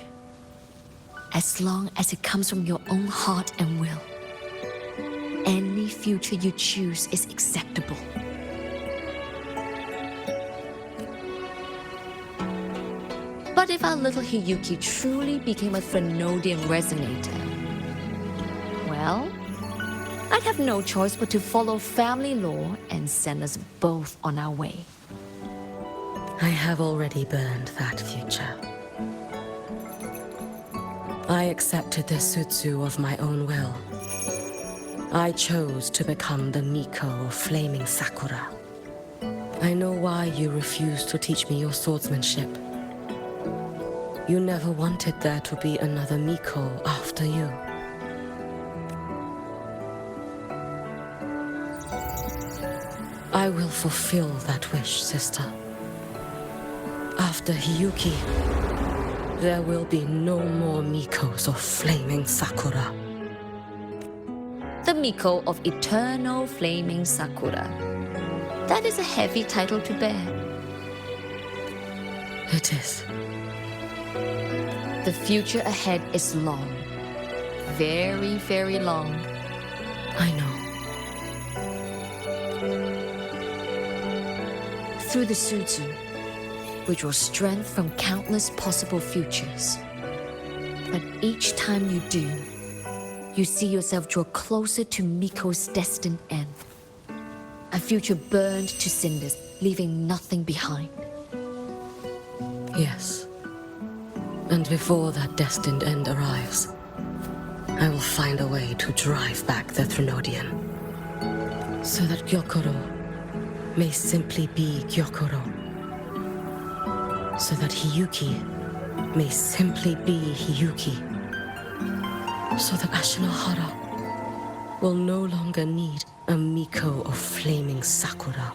As long as it comes from your own heart and will, any future you choose is acceptable. But if our little Hiyuki truly became a Threnodian resonator, well, I'd have no choice but to follow family law and send us both on our way. I have already burned that future. I accepted the Sutsu of my own will. I chose to become the Miko of Flaming Sakura. I know why you refused to teach me your swordsmanship. You never wanted there to be another Miko after you. I will fulfill that wish, sister. After Hiyuki, there will be no more Mikos of Flaming Sakura. The Miko of Eternal Flaming Sakura. That is a heavy title to bear. It is. The future ahead is long. Very, very long. I know. Through the Sutsu, we draw strength from countless possible futures. But each time you do, you see yourself draw closer to Miko's destined end. A future burned to cinders, leaving nothing behind. Yes. And before that destined end arrives, I will find a way to drive back the Threnodian, so that Gyokuro may simply be Gyokuro, so that Hiyuki may simply be Hiyuki, so that Ashinohara will no longer need a Miko of flaming Sakura.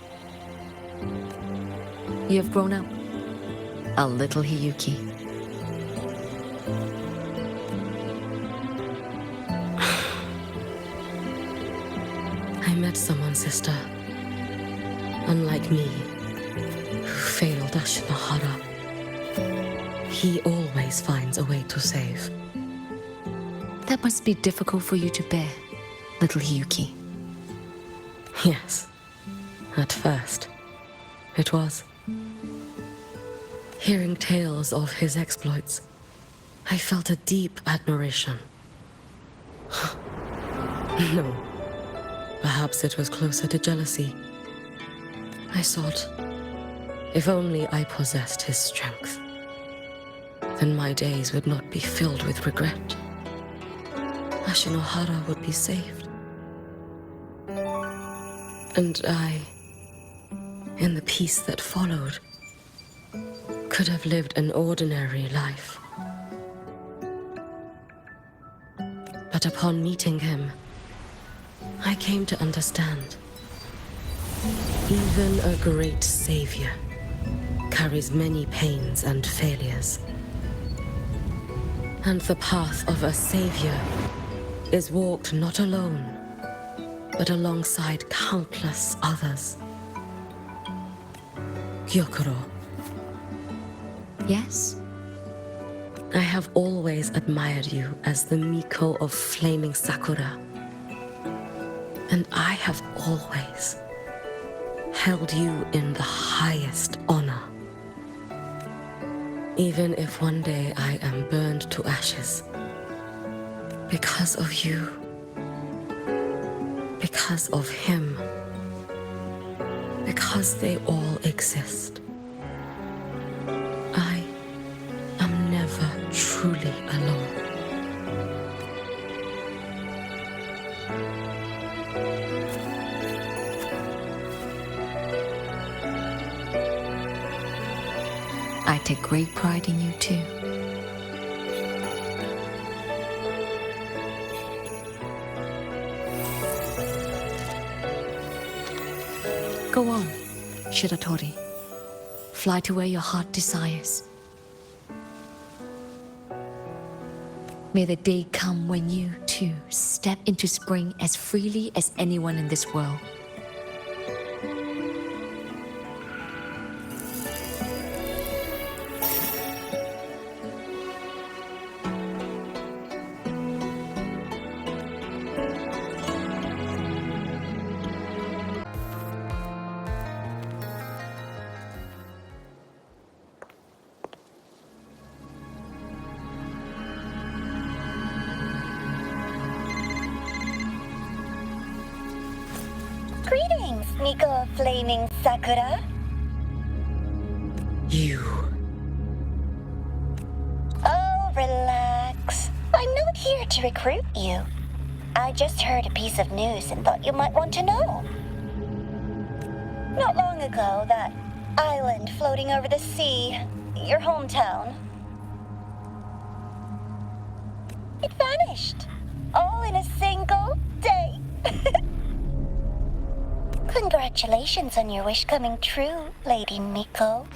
You have grown up, a little Hiyuki. I met someone, sister. Unlike me, who failed Ashinohara. He always finds a way to save. That must be difficult for you to bear, little Hiyuki. Yes, at first, it was. Hearing tales of his exploits, I felt a deep admiration. No, perhaps it was closer to jealousy. I thought, if only I possessed his strength, then my days would not be filled with regret. Ashinohara would be saved. And I, in the peace that followed, could have lived an ordinary life. But upon meeting him, I came to understand. Even a great savior carries many pains and failures. And the path of a savior is walked not alone, but alongside countless others. Gyokuro. Yes? I have always admired you as the Miko of flaming Sakura. And I have always held you in the highest honor. Even if one day I am burned to ashes, because of you, because of him, because they all exist, I am never truly alone. I take great pride in you too. Go on, Shiratori. Fly to where your heart desires. May the day come when you, too, step into spring as freely as anyone in this world. Greetings, Miko of Flaming Sakura. You. Oh, relax. I'm not here to recruit you. I just heard a piece of news and thought you might want to know. Not long ago, that island floating over the sea, your hometown, it vanished. All in a single day. Congratulations on your wish coming true, Lady Miko.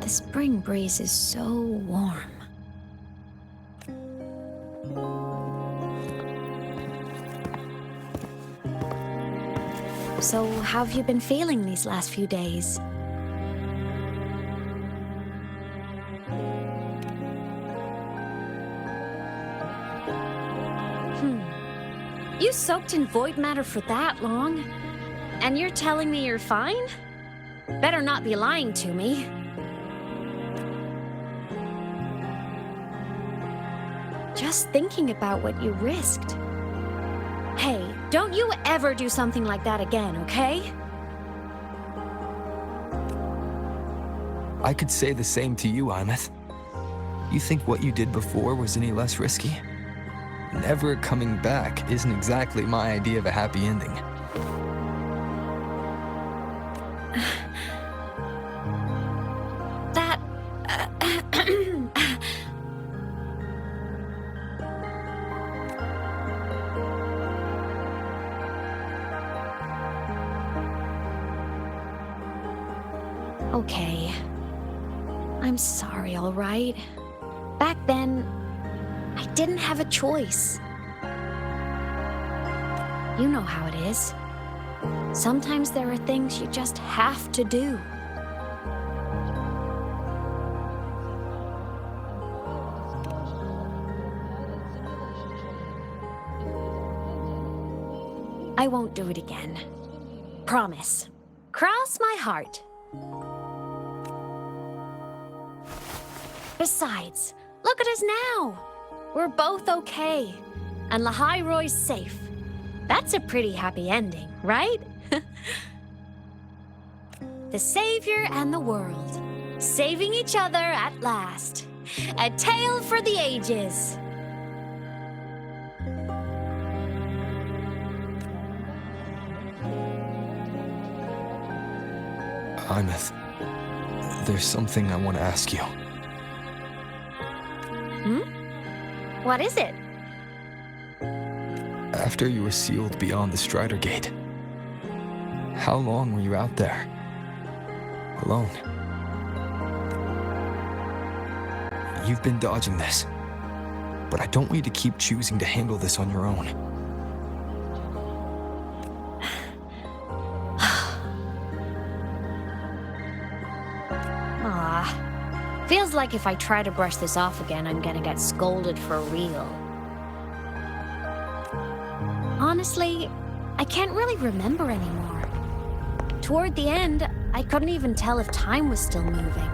The spring breeze is so warm. So, how have you been feeling these last few days? You soaked in void matter for that long? And you're telling me you're fine? Better not be lying to me. Just thinking about what you risked. Hey, don't you ever do something like that again, okay? I could say the same to you, Imeth. You think what you did before was any less risky? Never coming back isn't exactly my idea of a happy ending. That... Okay. I'm sorry, all right? Back then, I didn't have a choice. You know how it is. Sometimes there are things you just have to do. I won't do it again. Promise. Cross my heart. Besides, look at us now. We're both okay. And Lahai-Roi's safe. That's a pretty happy ending, right? The savior and the world. Saving each other at last. A tale for the ages. Imeth, there's something I want to ask you. What is it? After you were sealed beyond the Strider Gate, how long were you out there? Alone? You've been dodging this, but I don't want you to keep choosing to handle this on your own. Feels like if I try to brush this off again, I'm gonna get scolded for real. Honestly, I can't really remember anymore. Toward the end, I couldn't even tell if time was still moving.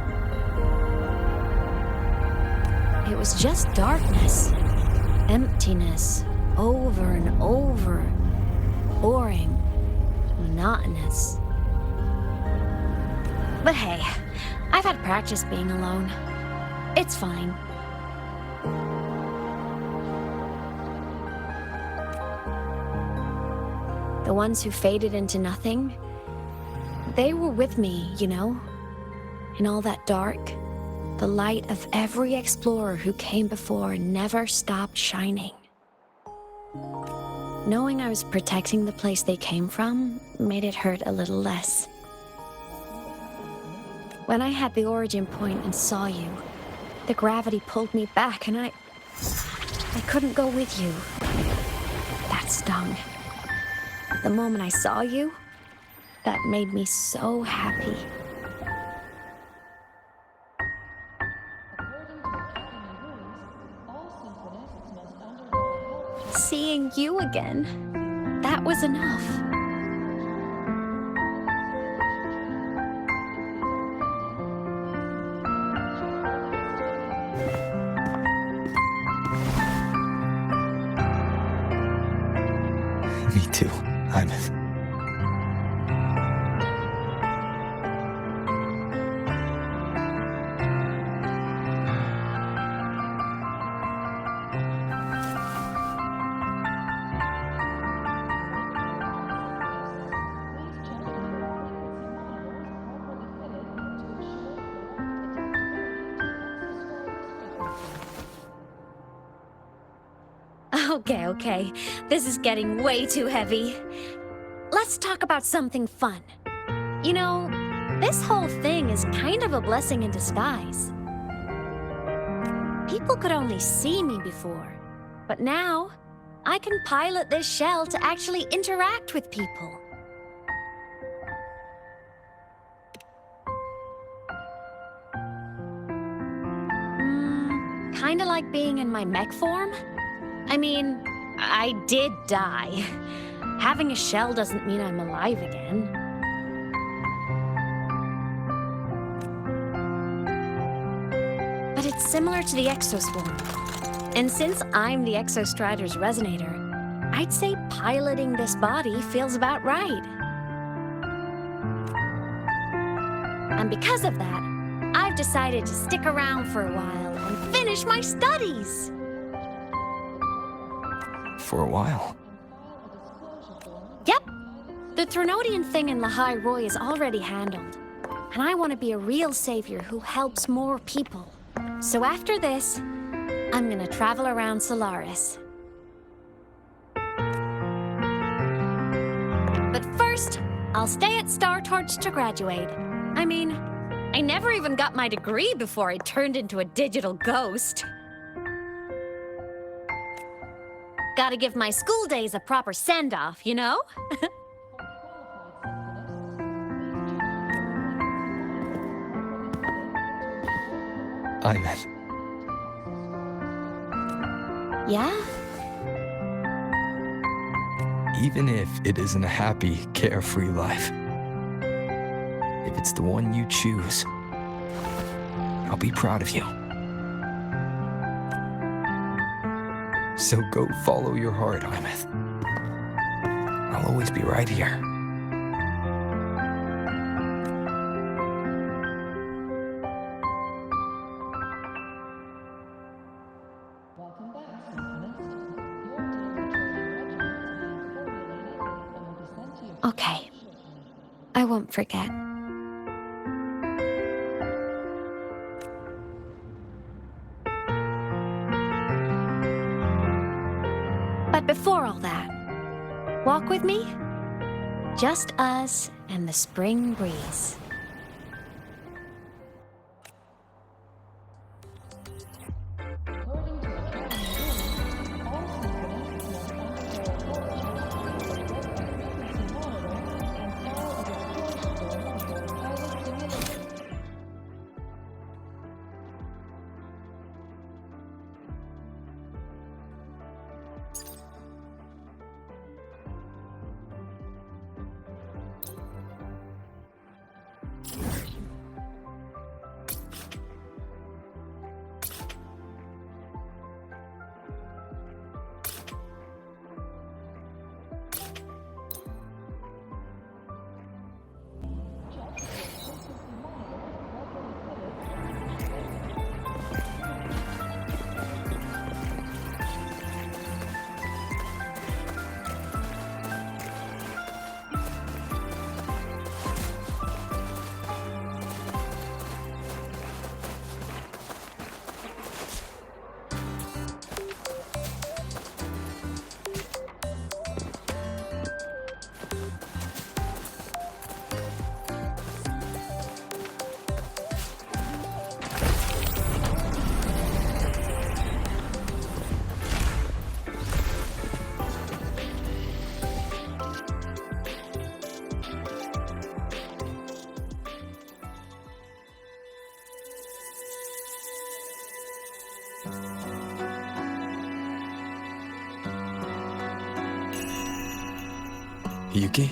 It was just darkness, emptiness, over and over, boring, monotonous. But hey, I've had practice being alone. It's fine. The ones who faded into nothing, they were with me, you know? In all that dark, the light of every explorer who came before never stopped shining. Knowing I was protecting the place they came from made it hurt a little less. When I had the origin point and saw you, the gravity pulled me back and I couldn't go with you. That stung. The moment I saw you, that made me so happy. Seeing you again, that was enough. Me too, Imeth. Okay. This is getting way too heavy. Let's talk about something fun. You know, This whole thing is kind of a blessing in disguise. People could only see me before, but now I can pilot this shell to actually interact with people. Kinda like being in my mech form? I mean, I did die. Having a shell doesn't mean I'm alive again. But it's similar to the exoswarm. And since I'm the Exostrider's resonator, I'd say piloting this body feels about right. And because of that, I've decided to stick around for a while and finish my studies. For a while. Yep. The Threnodian thing in Lahai-Roi is already handled. And I want to be a real savior who helps more people. So after this, I'm gonna travel around Solaris. But first, I'll stay at Star-Torch to graduate. I mean, I never even got my degree before I turned into a digital ghost. Gotta give my school days a proper send-off, you know? Aymet. Yeah? Even if it isn't a happy, carefree life, if it's the one you choose, I'll be proud of you. So go follow your heart, Aymet. I'll always be right here. Okay. I won't forget. But before all that, walk with me? Just us and the spring breeze. Yuki?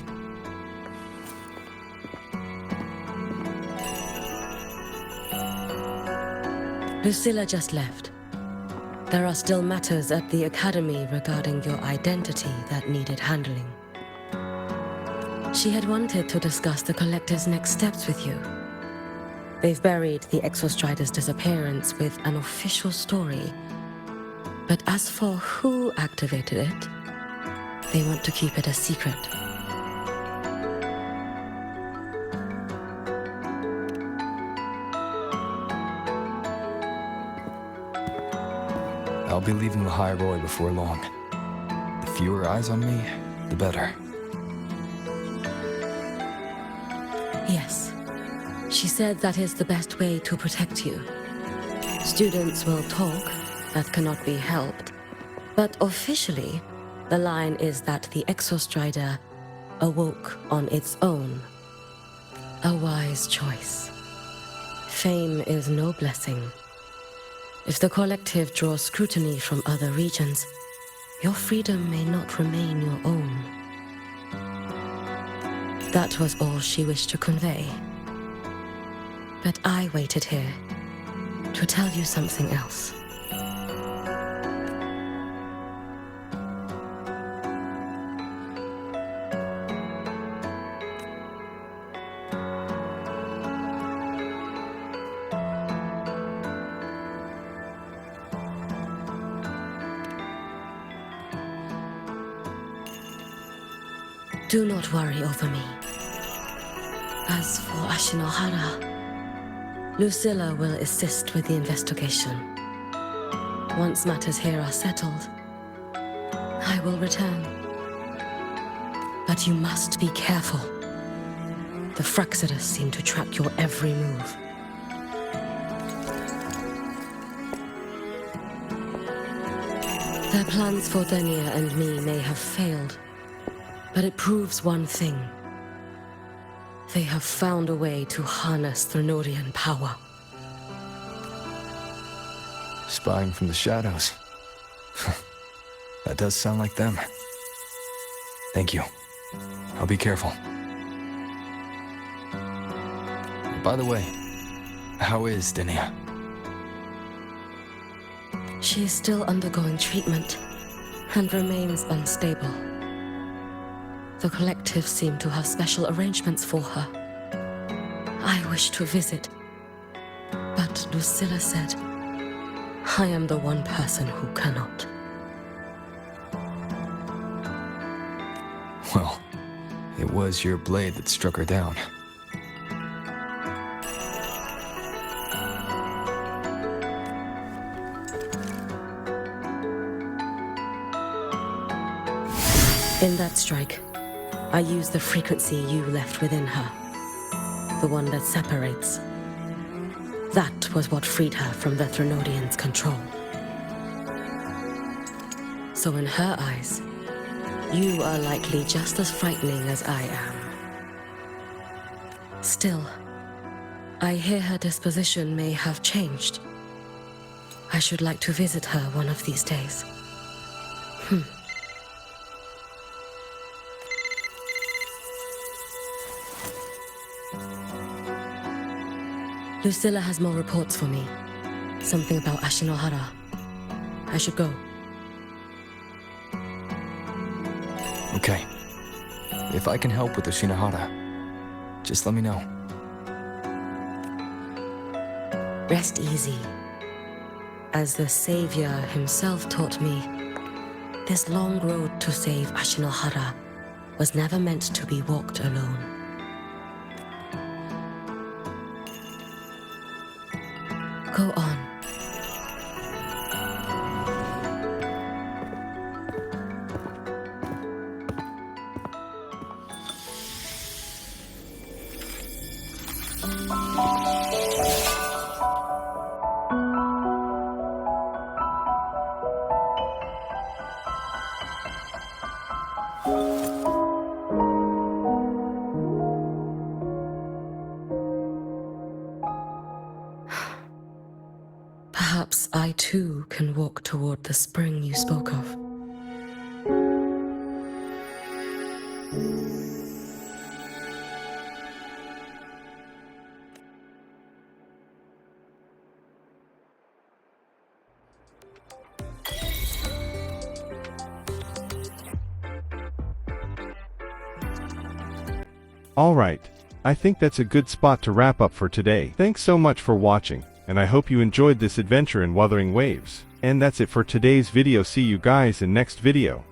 Lucilla just left. There are still matters at the Academy regarding your identity that needed handling. She had wanted to discuss the Collective's next steps with you. They've buried the Exostrider's disappearance with an official story. But as for who activated it, they want to keep it a secret. I'll be leaving Lahai-Roi before long. The fewer eyes on me, the better. Yes. She said that is the best way to protect you. Students will talk, that cannot be helped. But officially, the line is that the Exostrider awoke on its own. A wise choice. Fame is no blessing. If the collective draws scrutiny from other regions, your freedom may not remain your own. That was all she wished to convey. But I waited here to tell you something else. Do not worry over me. As for Ashinohara, Lucilla will assist with the investigation. Once matters here are settled, I will return. But you must be careful. The Fraxidus seem to track your every move. Their plans for Denia and me may have failed, but it proves one thing. They have found a way to harness Threnodian power. Spying from the shadows. That does sound like them. Thank you. I'll be careful. By the way, how is Denia? She is still undergoing treatment and remains unstable. The collective seem to have special arrangements for her. I wish to visit, but Lucilla said, I am the one person who cannot. Well, it was your blade that struck her down. In that strike, I used the frequency you left within her. The one that separates. That was what freed her from the Threnodians' control. So in her eyes, you are likely just as frightening as I am. Still, I hear her disposition may have changed. I should like to visit her one of these days. Lucilla has more reports for me. Something about Ashinohara. I should go. Okay. If I can help with the Shinohara, just let me know. Rest easy. As the Savior himself taught me, this long road to save Ashinohara was never meant to be walked alone. Go on. Perhaps I too can walk toward the spring you spoke of. Alright, I think that's a good spot to wrap up for today. Thanks so much for watching, and I hope you enjoyed this adventure in Wuthering Waves. And that's it for today's video. See you guys in next video.